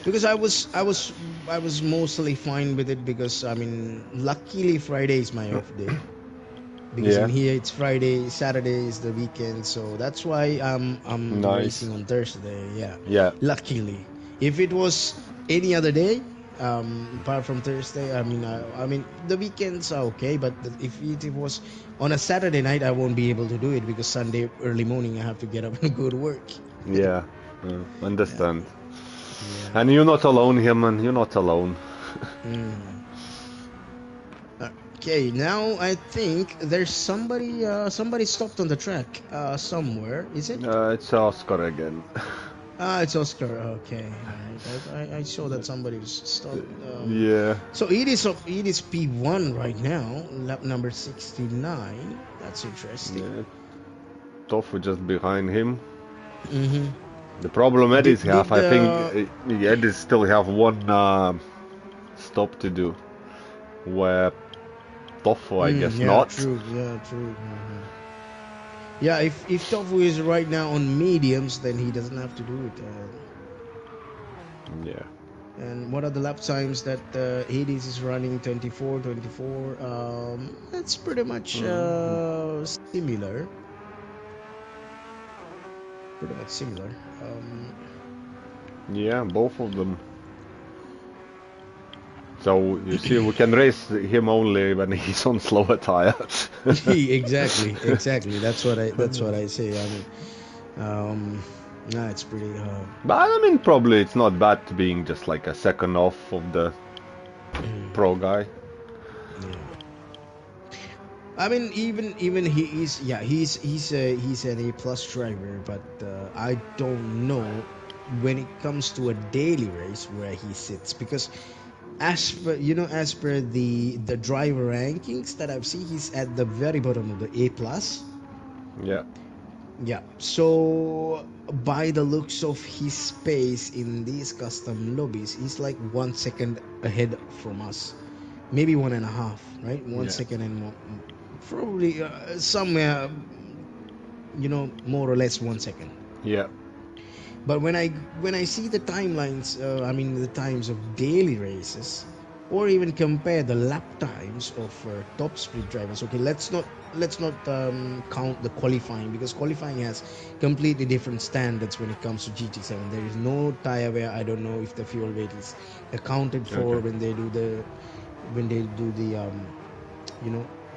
Because I was mostly fine with it because I mean, luckily Friday is my off day. Because in yeah, here it's Friday, Saturday is the weekend, so that's why I'm nice. racing on Thursday. Yeah, Yeah, luckily. If it was any other day, apart from Thursday, I mean the weekends are okay, but if it was on a Saturday night, I won't be able to do it because Sunday early morning I have to get up and go to work. yeah, Yeah, understand. yeah. And you're not alone here, man. You're not alone. Mm. Uh, Okay, now I think there's somebody stopped on the track somewhere. Is it? It's Oscar again. Ah, it's Oscar. Okay, all right. I saw that somebody was stopped. Yeah. So it is P1 right now, lap number 69. That's interesting. Yeah. Tofu just behind him. Mm-hmm. The problem Eddie's have, Did I think, Eddie's still have one stop to do, where Tofu, I guess, yeah, not. true. Yeah, true. Yeah, if Tofu is right now on mediums, then he doesn't have to do it. Yeah. And what are the lap times that Hades is running? 24, 24. That's pretty much similar. Pretty much similar. Yeah, both of them. So you see, we can race him only when he's on slower tire. exactly, exactly. That's what I say. I mean, nah, it's pretty. But I mean, probably it's not bad being just like a second off of the pro guy. Yeah. I mean, even he is. Yeah, he's an A+ driver, but I don't know when it comes to a daily race where he sits, because as per the driver rankings that I've seen, he's at the very bottom of the A+. Yeah. Yeah. So by the looks of his pace in these custom lobbies, he's like 1 second ahead from us, maybe 1.5, right? One Yeah. second and probably somewhere, more or less 1 second. Yeah. But when I see the timelines, I mean the times of daily races, or even compare the lap times of top speed drivers. Okay, let's not count the qualifying, because qualifying has completely different standards when it comes to GT7. There is no tire wear. I don't know if the fuel weight is accounted for Okay. when they do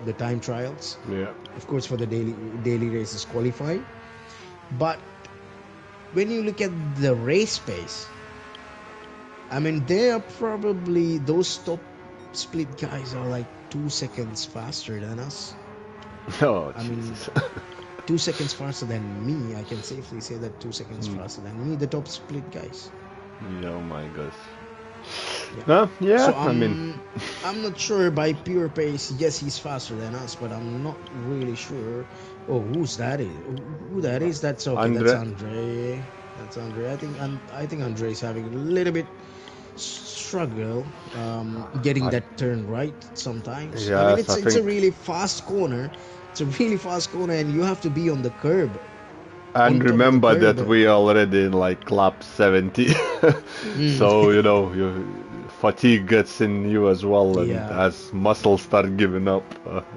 the time trials. Yeah. Of course, for the daily races qualifying, but when you look at the race pace, I mean, they are probably, those top split guys are like 2 seconds faster than us. Oh, I mean, Jesus. 2 seconds faster than me. I can safely say that 2 seconds faster than me, the top split guys. Oh my gosh. Yeah. Yeah, So I mean, I'm not sure by pure pace. Yes, he's faster than us, but I'm not really sure. Oh, who's that is? Who that is? That's okay. That's Andre. Andre. That's Andre. I think Andre is having a little bit struggle getting I, that turn right sometimes. I mean, yes, I it's a think. really fast corner. It's a really fast corner, and you have to be on the curb, And on top of the remember that curb. we are already in like lap 70. Mm. So, your fatigue gets in you as well, and Yeah. as muscles start giving up,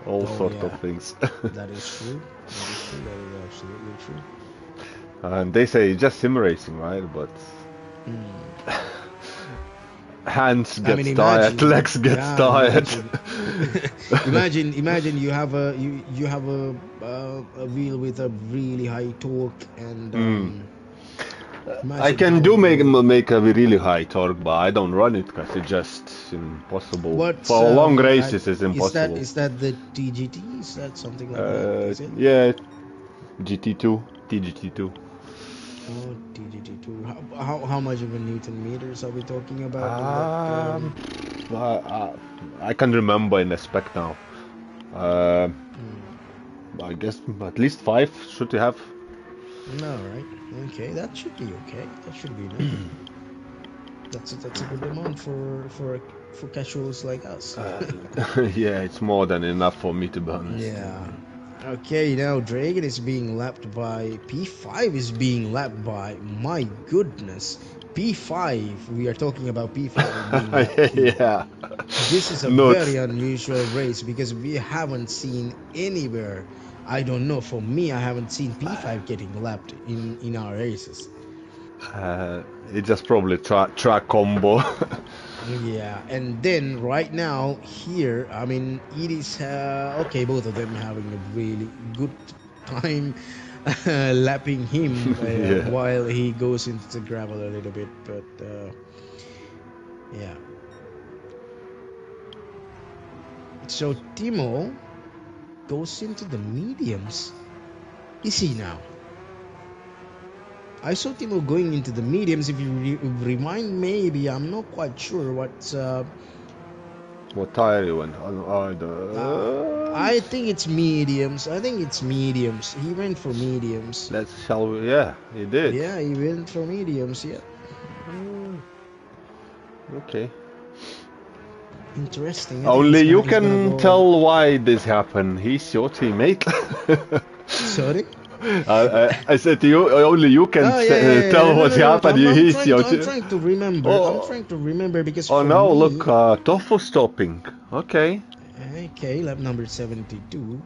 all Oh sort of yeah. things. That is true. That is true. That is absolutely true. And they say it's just sim racing, right? But Mm. hands I mean, gets tired, imagine. legs gets Yeah, tired. imagine. imagine you have a wheel with a really high torque, and Mm. I imagine can how do you make will. make a really high torque, but I don't run it because it's just impossible. What's For long races, it's is that impossible. is that the TGT? Is that something like that? Is it? Yeah, GT2, TGT2. Oh, TGT2. How much of a Newton meters are we talking about in that? Um, I can remember in the spec now. Uh, Mm. I guess at least 5 should you have. No, right. Okay, that should be okay. That should be enough. That's a good amount for casuals like us. Yeah, it's more than enough for me to be honest. Yeah. Okay, now Dragon is being lapped by P5 is being lapped by, my goodness, P5. We are talking about P5 being lapped here. Yeah. This is a very Notes. unusual race because we haven't seen anywhere. I don't know. For me, I haven't seen P5 getting lapped in our races. It's just probably track combo. Yeah, and then right now here, I mean, it is okay. Both of them having a really good time lapping him Yeah. while he goes into the gravel a little bit. But yeah, So Timo goes into the mediums. Is he now? I saw Timo going into the mediums. If you remind, maybe I'm not quite sure what. What tire you went? I think it's mediums. He went for mediums. Shall we? Yeah, he did. Yeah, he went for mediums. Yeah. Okay. Interesting. Only you can tell why this happened. He's your teammate. Sorry? I said to you, only you can tell what happened. I'm trying to remember. I'm trying to remember because. Oh no! Look, Tofu stopping. Okay. Okay, lap number 72.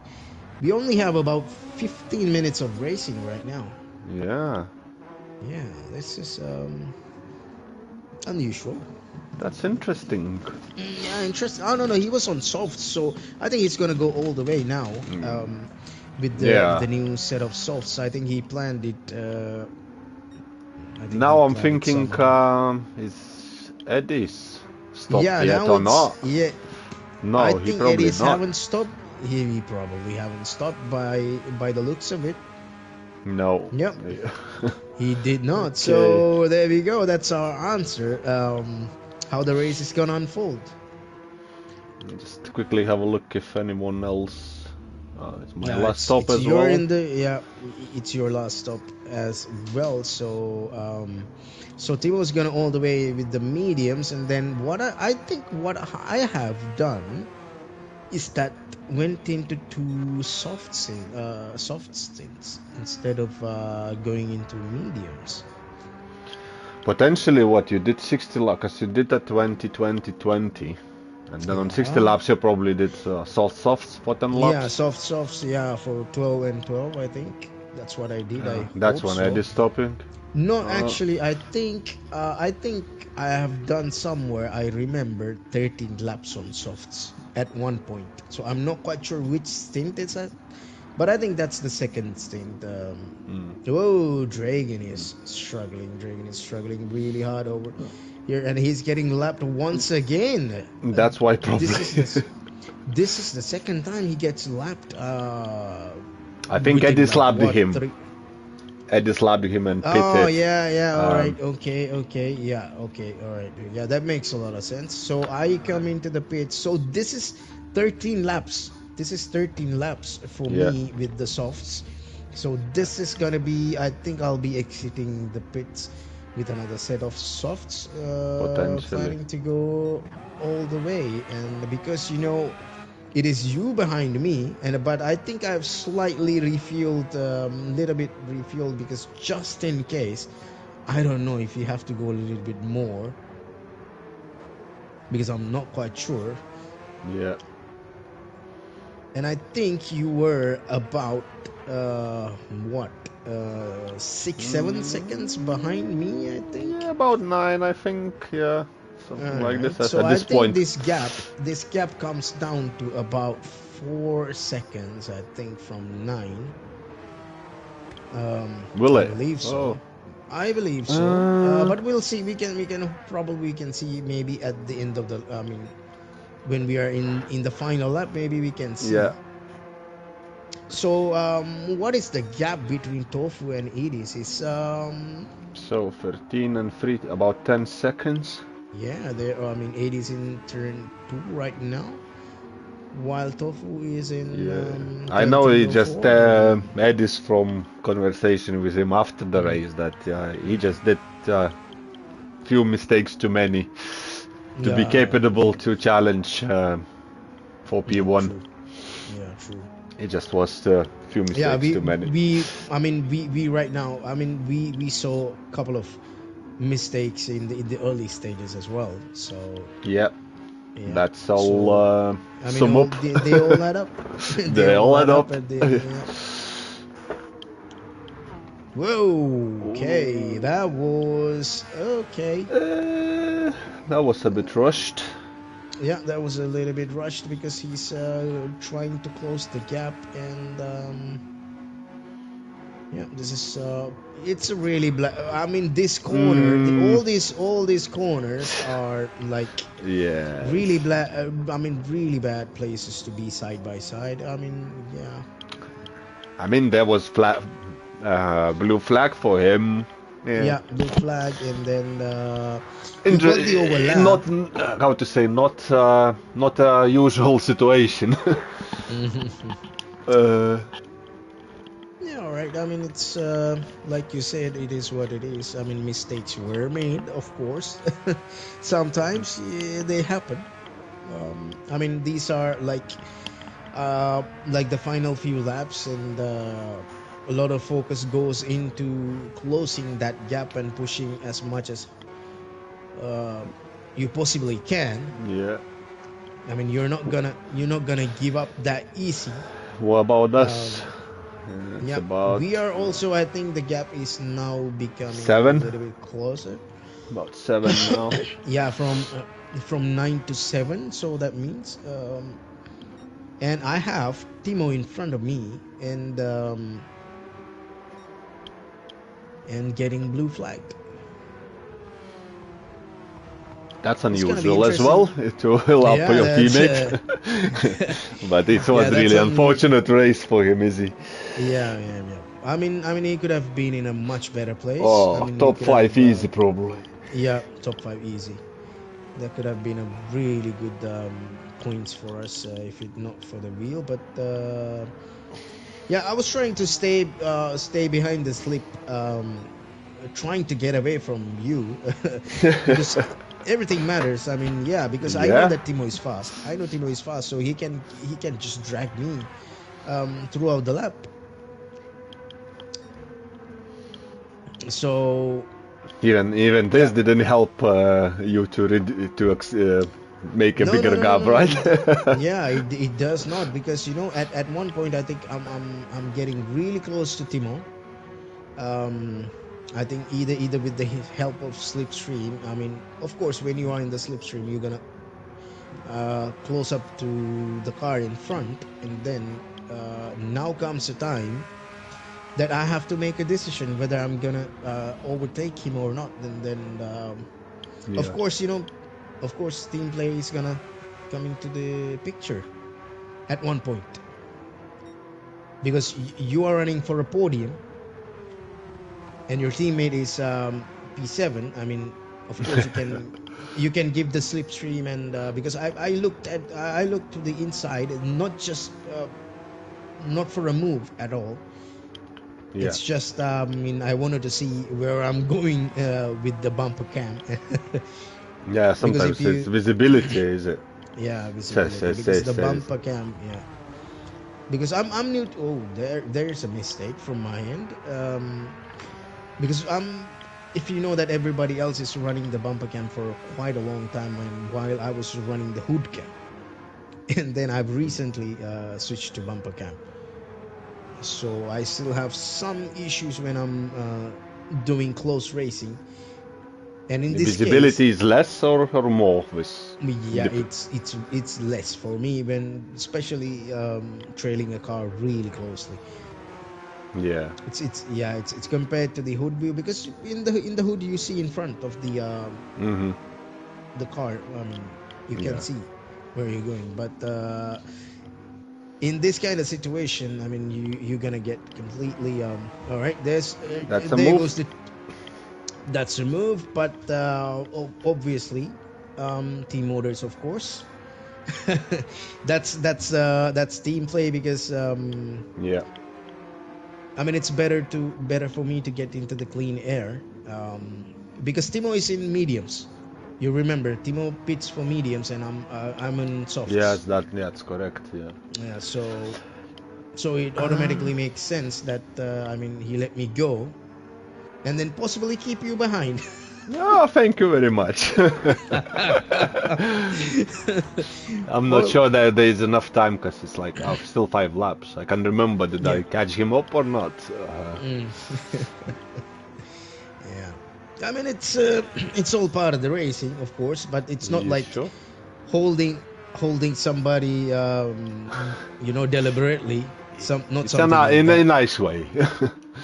We only have about 15 minutes of racing right now. Yeah. Yeah, this is unusual. That's interesting. Yeah, interesting. I don't know. He was on soft, so I think he's gonna go all the way now. With the new set of softs, I think he planned it. Now I'm thinking, is Eddie's stopped yet or not? Yeah. No, I he think probably Eddie's not. haven't stopped. He probably haven't stopped by the looks of it. No. Yep. He did not. Okay. So there we go. That's our answer. How the race is gonna unfold. Just quickly have a look if anyone else. It's my last stop as well. It's your last stop as well. So so Timo's gonna all the way with the mediums, and then what I think what I have done is that went into two soft stints instead of going into mediums. Potentially, what you did 60 laps, because you did that 20, 20, 20. And then on 60 laps you probably did softs for 10 laps? Yeah, softs, yeah, for 12 and 12, I think. That's what I did. That's when I did stopping? No, actually, I think I have done somewhere, I remember 13 laps on softs at one point. So I'm not quite sure which stint it's at. But I think that's the second stint. Whoa, Dragon is struggling. Dragon is struggling really hard over here, and he's getting lapped once again. That's why probably. This is the second time he gets lapped. I think Eddie slapped him. Eddie slapped him and pitted. Oh yeah, all right, okay, yeah, okay, all right, yeah, that makes a lot of sense. So I come into the pit. So this is 13 laps. This is 13 laps for me with the softs. So this is gonna be, I think I'll be exiting the pits with another set of softs, planning to go all the way. And because it is you behind me, but I think I've slightly refueled, little bit refueled, because just in case, I don't know if you have to go a little bit more, because I'm not quite sure. Yeah. And I think you were about 6-7 seconds behind me, I think. Yeah, about 9, I think. Yeah, something like this. So at this point, this gap comes down to about 4 seconds, I think, from 9. Will it? I believe so. Oh. I believe so. But we'll see. We can probably see maybe at the end of the. When we are in the final lap, maybe we can see. Yeah. So what is the gap between Tofu and Edis? Is so 13 and 3, about 10 seconds. Yeah, Edis in turn 2 right now, while Tofu is in. I know he just Edis from conversation with him after the race that he just did few mistakes too many. To be capable to challenge for P1. Yeah, true. It just was a few mistakes too many. We right now, we saw a couple of mistakes in the early stages as well. So that's all. Sum up. They all add up. they all add up. Whoa. Okay, that was okay. That was a bit rushed. Yeah, that was a little bit rushed because he's trying to close the gap, and Yeah, this is it's a really black. I mean, this corner, Mm, all these corners are like really yes. black. I mean, really bad places to be side by side. I mean, yeah, I mean, there was blue flag for him. Yeah. yeah, blue flag, and then you Inter got the overlap. not how to say, not a usual situation. uh, Yeah, all right. I mean, it's like you said, it is what it is. I mean, mistakes were made, of course. Sometimes they happen. I mean, these are like the final few laps, and a lot of focus goes into closing that gap and pushing as much as uh, you possibly can. yeah. I mean, you're not gonna give up that easy. What about us? Um, It's yeah, about we are also. I think the gap is now becoming a seven. little bit closer. About seven now. Yeah, from 9 to 7. So that means, and I have Timo in front of me, and getting blue flagged. That's It's gonna be unusual as well interesting. to help Yeah, your that's teammate. But it yeah, was that's really un. unfortunate race for him, is he? Yeah, yeah, yeah. I mean, he could have been in a much better place. I Oh, mean, he top could five have, easy probably. yeah, top five easy. That could have been a really good points for us if it not for the wheel. But yeah, I was trying to stay behind the slip, trying to get away from you because everything matters. I mean, yeah, because I know Yeah. that Timo is fast. I know Timo is fast, so he can just drag me throughout the lap. So Even yeah, this didn't help you to make a no, no, bigger no, no, gap, no, no. right? Yeah, it does not, because at one point I think I'm getting really close to Timo. Um, I think either with the help of slipstream. I mean, of course, when you are in the slipstream, you're gonna close up to the car in front, and then now comes the time that I have to make a decision whether I'm gonna overtake him or not. Then of Yeah. course, of course, team play is gonna come into the picture at one point, because you are running for a podium and your teammate is P7. I mean, of course, you can give the slipstream, and because I looked to the inside, and not just not for a move at all. Yeah. It's just I mean, I wanted to see where I'm going with the bumper cam. Yeah, Because if sometimes it's you visibility, is it? yeah, Says, visibility, says, because says, the says. bumper cam, yeah, because I'm new to, oh, there's a mistake from my end, because if you know that everybody else is running the bumper cam for quite a long time, and while I was running the hood cam, and then I've recently switched to bumper cam, so I still have some issues when I'm doing close racing, and in The this case, visibility is less or more with yeah, dep- it's less for me, when especially trailing a car really closely. yeah. It's yeah, it's compared to the hood view, because in the hood you see in front of Mm-hmm. the car. I mean, you can Yeah. see where you're going, but in this kind of situation, I mean, you're gonna get completely all right, That's a there move. goes the that's removed, but obviously team orders, of course. That's team play, because Yeah. I mean, it's better for me to get into the clean air, because Timo is in mediums. You remember, Timo pits for mediums, and I'm in Yes, softs. that's correct. Yeah. Yeah, so it automatically makes sense that I mean, he let me go, and then possibly keep you behind. Oh, thank you very much. I'm not Well, sure that there is enough time because it's like still 5 laps. I can't remember did yeah. I catch him up or not. Mm. Yeah. I mean, it's it's all part of the racing, of course, but it's not You like sure? holding somebody deliberately. not It's a, something like in a that. nice way.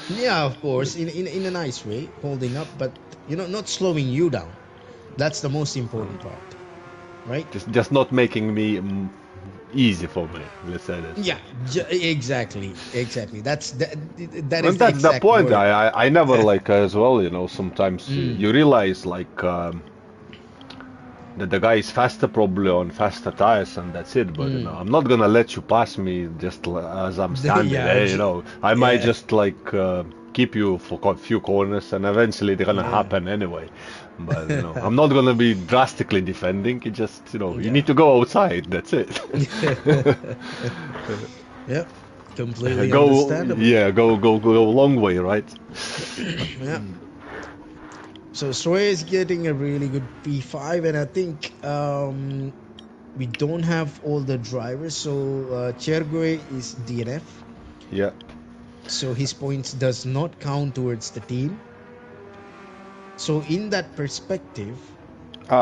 Yeah, of course, in a nice way, holding up, but not slowing you down. That's the most important part, right? just not making me easy for me. Let's say this. Yeah, exactly. That is And the that's the exact point. word. I never like as well. Sometimes Mm. you realize like that the guy is faster probably on faster tires and that's it. But Mm. I'm not gonna let you pass me just as I'm standing Yeah, there. I might yeah, just like keep you for a few corners and eventually they're gonna yeah. happen anyway. But I'm not gonna be drastically defending. It just you Yeah. need to go outside. That's it. Yeah, completely Go, understandable. yeah, go a long way, right? Yeah. So Stroy is getting a really good P5, and I think we don't have all the drivers. So Chergoy is DNF, Yeah. so his points does not count towards the team. So in that perspective,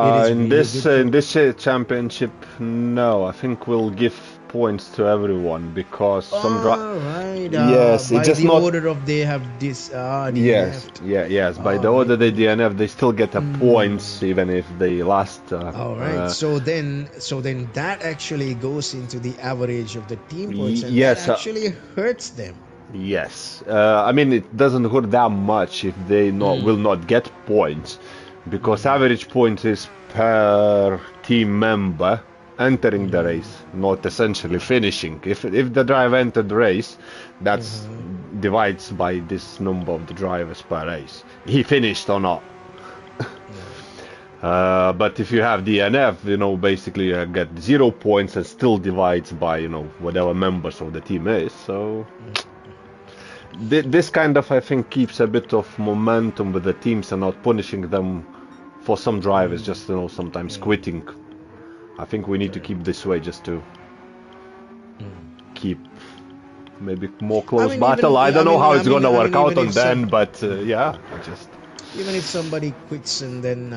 it is really good In for. this championship, no, I think we'll give points to everyone because All right. yes, it By just the not. order of they have this Yes, DNF'd. yes. By All the right. order they DNF, they still get a points Mm. even if they last. All right. So then that actually goes into the average of the team points, and that Yes, actually hurts them. yes. I mean, it doesn't hurt that much if they not will Mm. not get points, because Mm. average points is per team member entering the Mm. race, not essentially finishing. If the driver entered the race, that's Uh-huh. divides by this number of the drivers per race. He finished or not. Yeah. But if you have DNF, basically you get 0 points and still divides by whatever members of the team is. So Mm. this kind of, I think, keeps a bit of momentum with the teams and not punishing them for some drivers Mm. just sometimes Mm. quitting. I think we need to keep Correct. this way just to Mm. keep maybe more I close mean, even battle. I don't know how it's gonna I work mean, out even on if then, some, but yeah, I just even if somebody quits and then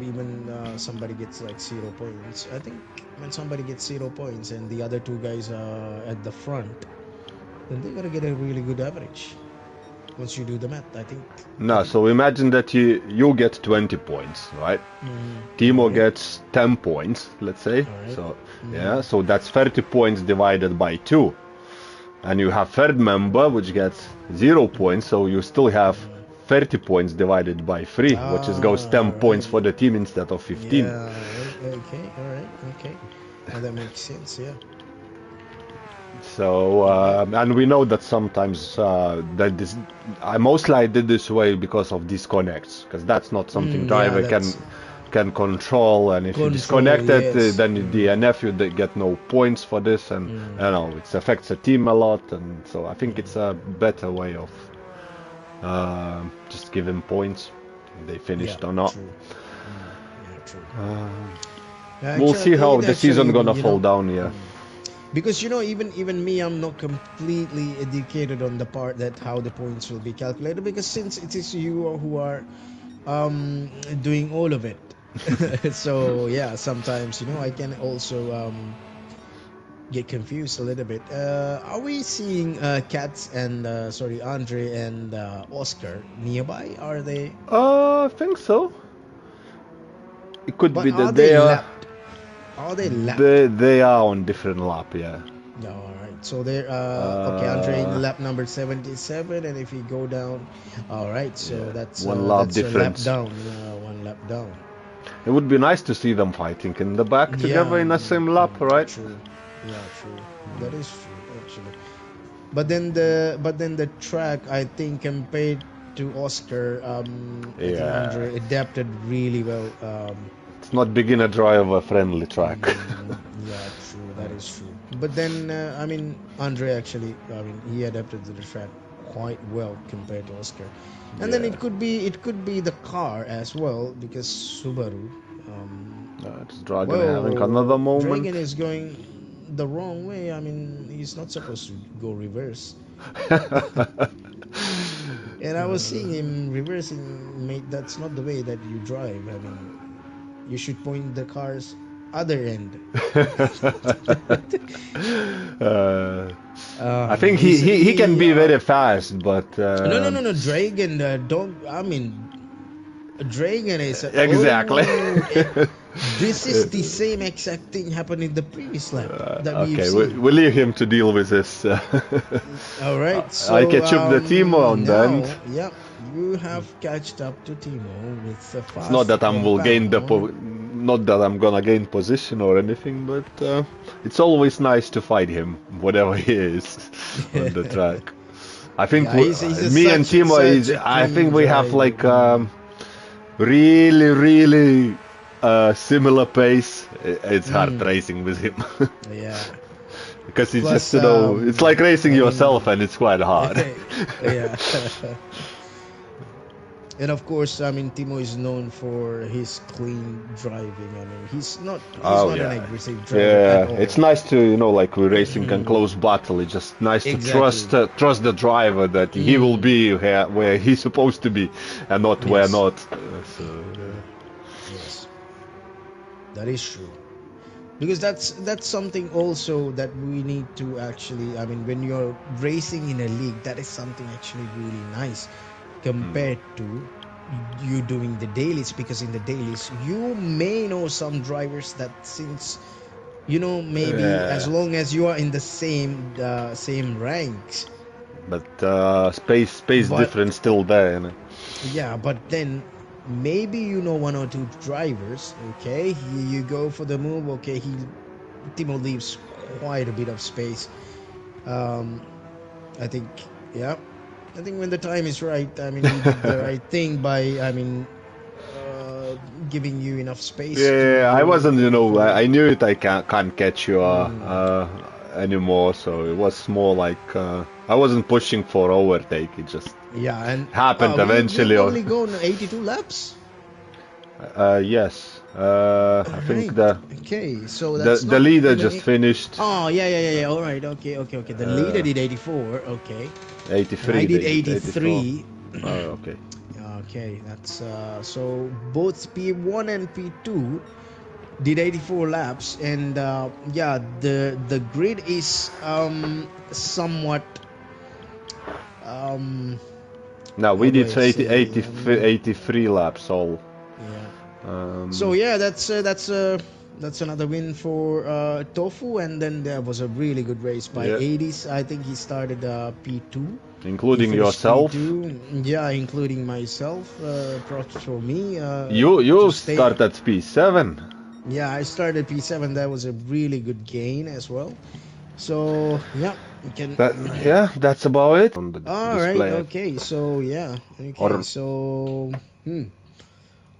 even somebody gets like 0 points. I think when somebody gets 0 points and the other two guys are at the front, then they're gonna get a really good average. Once you do the math, I no. think. So imagine that you get 20 points, right? All Timo right. gets 10 points, let's say. All right. So yeah, so that's 30 points divided by 2. And you have third member which gets 0 points, so you still have 30 points divided by 3, which is goes 10 All points right. for the team instead of 15. Yeah. Okay. All right. Okay. Now that makes sense. Yeah. So and we know that sometimes that this mostly I did this way because of disconnects, because that's not something Yeah. driver That's can control, and if you control. disconnect it, Yes. then the DNF you get no points for this, and it affects the team a lot, and so I think it's a better way of just giving points if they Yeah. finished or not. True. Yeah. True. We'll Actually, I see think how it the season actually, gonna fall down. Yeah. because even me, I'm not completely educated on the part that how the points will be calculated, because since it is you who are doing all of it. So yeah, sometimes I can also get confused a little bit. Are we seeing Cats and sorry, Andre and Oscar nearby? Are they? I think so. It could But be are that they lapped? Are they lapped? they are on different lap. Yeah. Yeah, all right. So they're okay. Andre in Uh, lap number 77, and if you go down, all right. So yeah. One lap that's a lap difference. down. One lap down. It would be nice to see them fighting in the back together Yeah, in the same lap, right? true. Yeah, true. That is true actually. But then the track, I think, compared to Oscar, I think Yeah. Andre adapted really well. It's not beginner driver friendly track. Yeah, true. That is true. But then, I mean, Andre actually, I mean, he adapted to the track quite well compared to Oscar. And then Yeah. it could be the car as well, because Subaru. It's Dragon having another Well, Dragon moment. is going the wrong way. I mean, he's not supposed to go reverse. And I was seeing him reversing, mate. That's not the way that you drive. I mean, you should point the cars other end. uh, I Man, think he can be very fast, but no, Dragon. Don't. I mean, Dragon is. exactly. Oh, this is the same exact thing happened in the previous lap that we've Okay, seen. we'll leave him to deal with this. All right, I so catch up the Timo on the end. now, yeah, you have catched up to Timo with a It's not fast that I'm will gain the compound. not that I'm gonna gain position or anything, but it's always nice to fight him, whatever he is on the track. I think Yeah, he's a me and Timo such is. a I clean think we have driver. like really similar pace. It's hard Mm, racing with him yeah. because it's just Plus, it's like racing I yourself, mean, and it's quite hard. yeah. And of course, I mean, Timo is known for his clean driving. I mean, he's Oh not an yeah, aggressive driver at yeah. It's all. nice to like we're racing and close battle. It's just nice to Exactly. trust the driver that he will Mm, be where he's supposed to be, and not where yes, not. So yes, that is true. Because that's something also that we need to actually. I mean, when you're racing in a league, that is something actually really nice compared to you doing the dailies. Because in the dailies, you may know some drivers that since maybe as yeah, long as you are in the same ranks, but space but difference still there. yeah, but then maybe one or two drivers. Okay, you go for the move. Okay, Timo leaves quite a bit of space. um I think, yeah, I think when the time is right, I mean, he did the right thing by, I mean, uh giving you enough space Yeah, I wasn't, to I knew it. I can't catch you mm, anymore. So it was more like I wasn't pushing for overtake. It just yeah. And happened we've eventually. only gone 82 laps. Yes, All I think right. Okay, so that's the not leader even just it. finished Oh, yeah. All right. Okay. The leader did 84. Okay. And I 83. did They did 84. 83. Oh, okay. Okay, that's so both P1 and P2 did 84 laps. And yeah, the grid is somewhat, um Now how we do did I say, 83 laps all. yeah. So Um, yeah, that's another win for Tofu. And then there was a really good race by yeah, 80s. I think he started P2. He including finished yourself. P2. Yeah, including myself. Props for me. You To stay. start at P7. Yeah, I started P7. That was a really good gain as well. So yeah, you can. That yeah, that's about it on the All right. display. Okay. So yeah. Okay. Or So.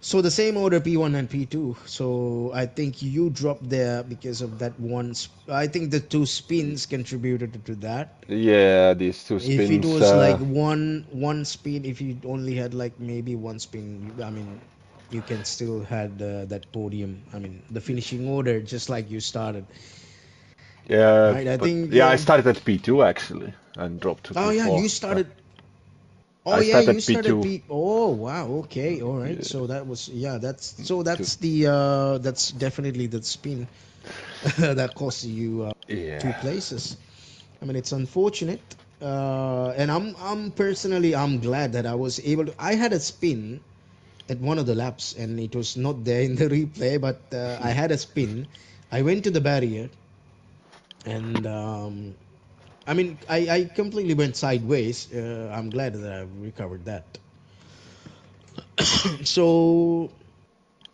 So the same order P1 and P2. So I think you dropped there because of that one. I think the two spins contributed to that. yeah, these two If it spins. was like one spin, if you only had like maybe one spin, I mean, you can still had that podium. I mean, the finishing order just like you started, Yeah, right? I but think. yeah, I started at P2 actually and dropped to Oh yeah, P4. you started. Oh I yeah, you started started P2. P. Oh wow. Okay. All right. Yeah, So that was, yeah. two. That's definitely the spin that cost you two Yeah. places. I mean, it's unfortunate, and I'm personally I'm glad that I was able to. I had a spin at one of the laps, and it was not there in the replay, but I had a spin. I went to the barrier, and I mean, I completely went sideways. I'm glad that I recovered that. So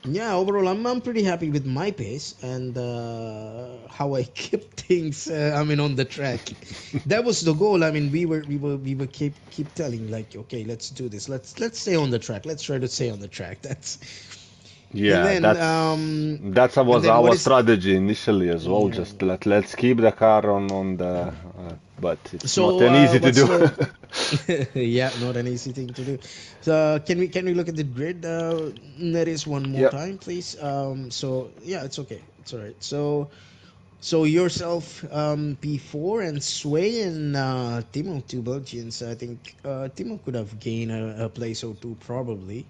yeah, overall, I'm pretty happy with my pace and how I kept things. I mean, on the track, that was the goal. I mean, we were keep telling like, okay, let's do this. Let's stay on the track. Let's try to stay on the track. That's and Yeah, then that's and was then what our is strategy initially as well. yeah. Just let's keep the car on the, but it's not So an easy to what's do. the yeah, not an easy thing to do. So can we look at the grid? There is one more Yeah. time, please. So yeah, it's okay. It's all right. So yourself, P4, and Sway and Timo, two Belgians. I think Timo could have gained a place or two probably.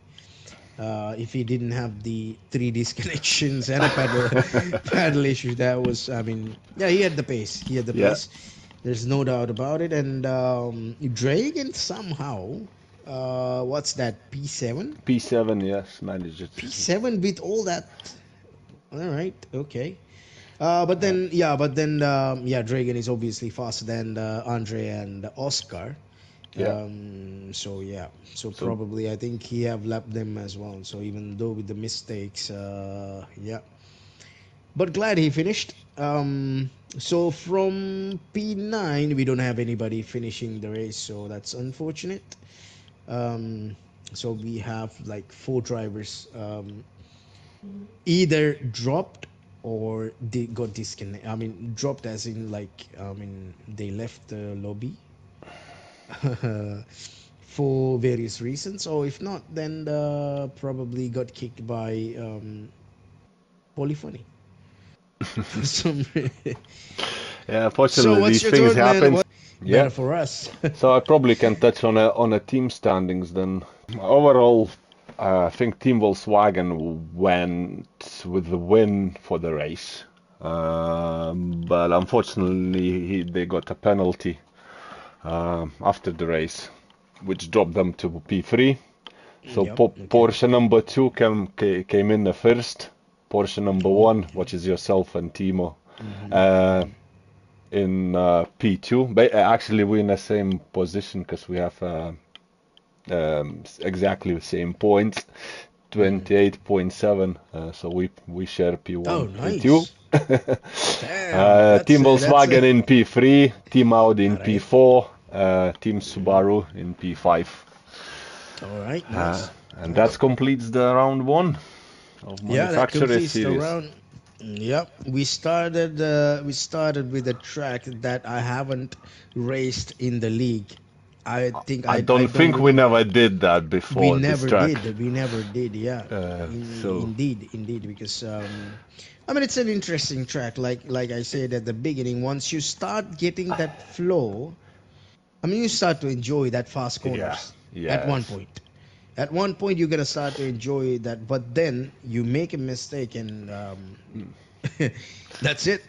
If he didn't have the three disconnections and a paddle issue, that was, I mean, yeah, he had the pace. He had the Yeah. pace. There's no doubt about it. And Dragon somehow, what's that? P7? P7, yes, managed it. P7 with all that. All right, okay. Yeah, Dragon is obviously faster than Andre and Oscar. Yeah. So So probably I think he have lapped them as well. So even though with the mistakes, yeah, but glad he finished. So from P9 we don't have anybody finishing the race, so that's unfortunate. Um, so we have like four drivers either dropped or they got disconnected. I mean, dropped as in like, I mean, they left the lobby for various reasons, or if not, then probably got kicked by Polyphony for some reason. yeah, So fortunately what's these your things thought, man? happen. What Yeah. better for us? So I probably can touch on a team standings then. Overall, I think Team Volkswagen went with the win for the race. But unfortunately, they got a penalty after the race, which dropped them to P3. So Yep. Okay. Porsche number 2 came in the first. Porsche number 1, which is yourself and Timo, uh, Mm-hmm. in P2. But actually, we're in the same position because we have exactly the same points, Mm-hmm. 28.7. So we share Oh, P1, P2. nice. Damn, Team that's a Volkswagen in P3, Team Audi in all right. P4, Team Mm-hmm. Subaru in P5. All right, nice, And nice. that completes the round 1 of Yeah, that Manufacturers completes the Series. round. Yep, we started with a track that I haven't raced in the league. I think I I don't don't think we remember. never did that We before this never track. did. We never did. Yeah, So indeed, because I mean, it's an interesting track. Like I said at the beginning, once you start getting that flow, I mean, you start to enjoy that fast yeah, corners at one yes, point. At one point, you're gonna start to enjoy that, but then you make a mistake, and that's it.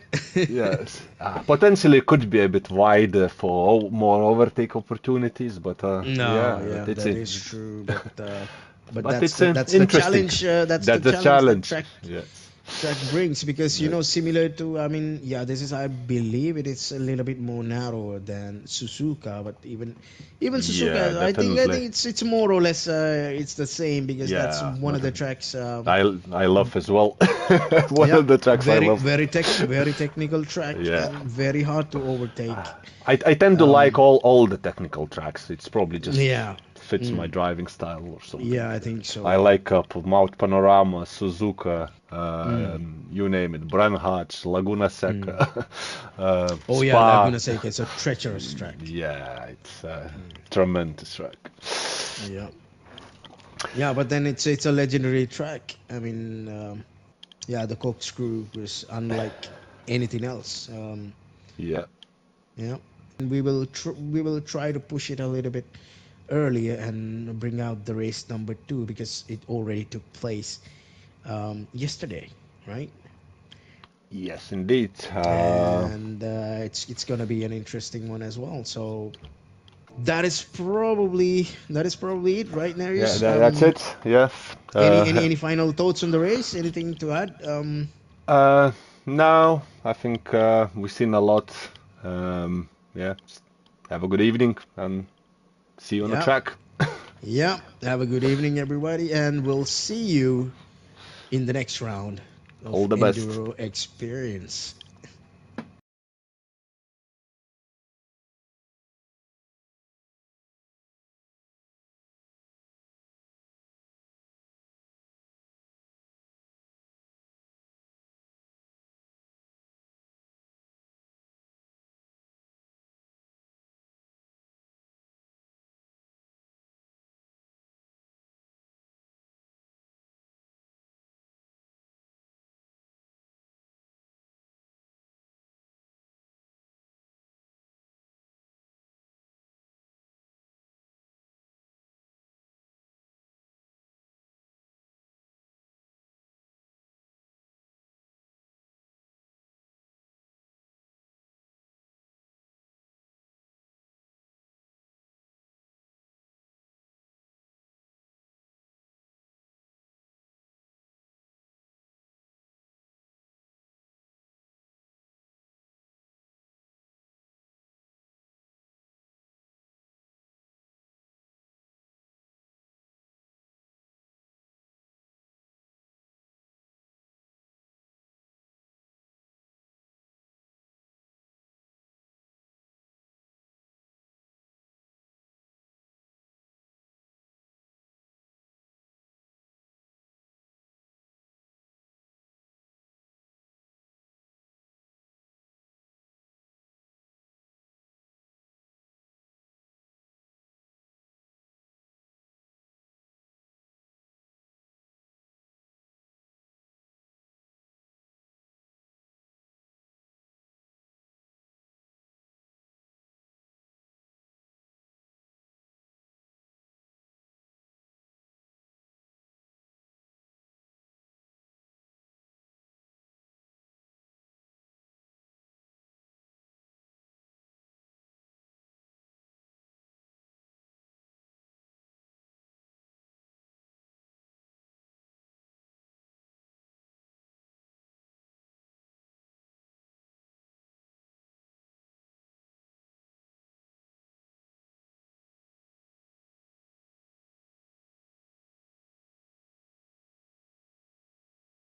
yes. Potentially could be a bit wider for more overtake opportunities, but No, yeah, yeah, that is true, but but that's it's that's the interesting. challenge. That's the That's a challenge that challenge. track Yes, brings, because yes, similar to, I mean, yeah, this is, I believe it is a little bit more narrow than Suzuka, but even yeah, Suzuka, I definitely. think it's more or less it's the same, because that's Yeah, one of the definitely. tracks. I love as well. One Yeah, of the tracks I love. very technical track Yeah. and very hard to overtake. I tend to like Um, all the technical tracks. It's probably just yeah, fits my mm, driving style or something. yeah, I think so. I like Mount Panorama, Suzuka, Mm, you name it, Branhach, Laguna mm. Seca, Oh yeah, Spa. Laguna Seca is a treacherous track. Yeah, it's a Mm, tremendous track. yeah, yeah, but then it's a legendary track. I mean, yeah, the corkscrew was unlike anything else. Yeah. Yeah, and we will try to push it a little bit earlier and bring out the race number 2, because it already took place yesterday, right? Yes, indeed. And it's gonna be an interesting one as well. So that is probably it, right, Yeah, Narius? that's it. Yes. Any final thoughts on the race? Anything to add? Uh, now I think we've seen a lot. Yeah. Have a good evening and see you on the Yeah, track. yeah. Have a good evening, everybody, and we'll see you in the next round All of the best. Enduro Experience.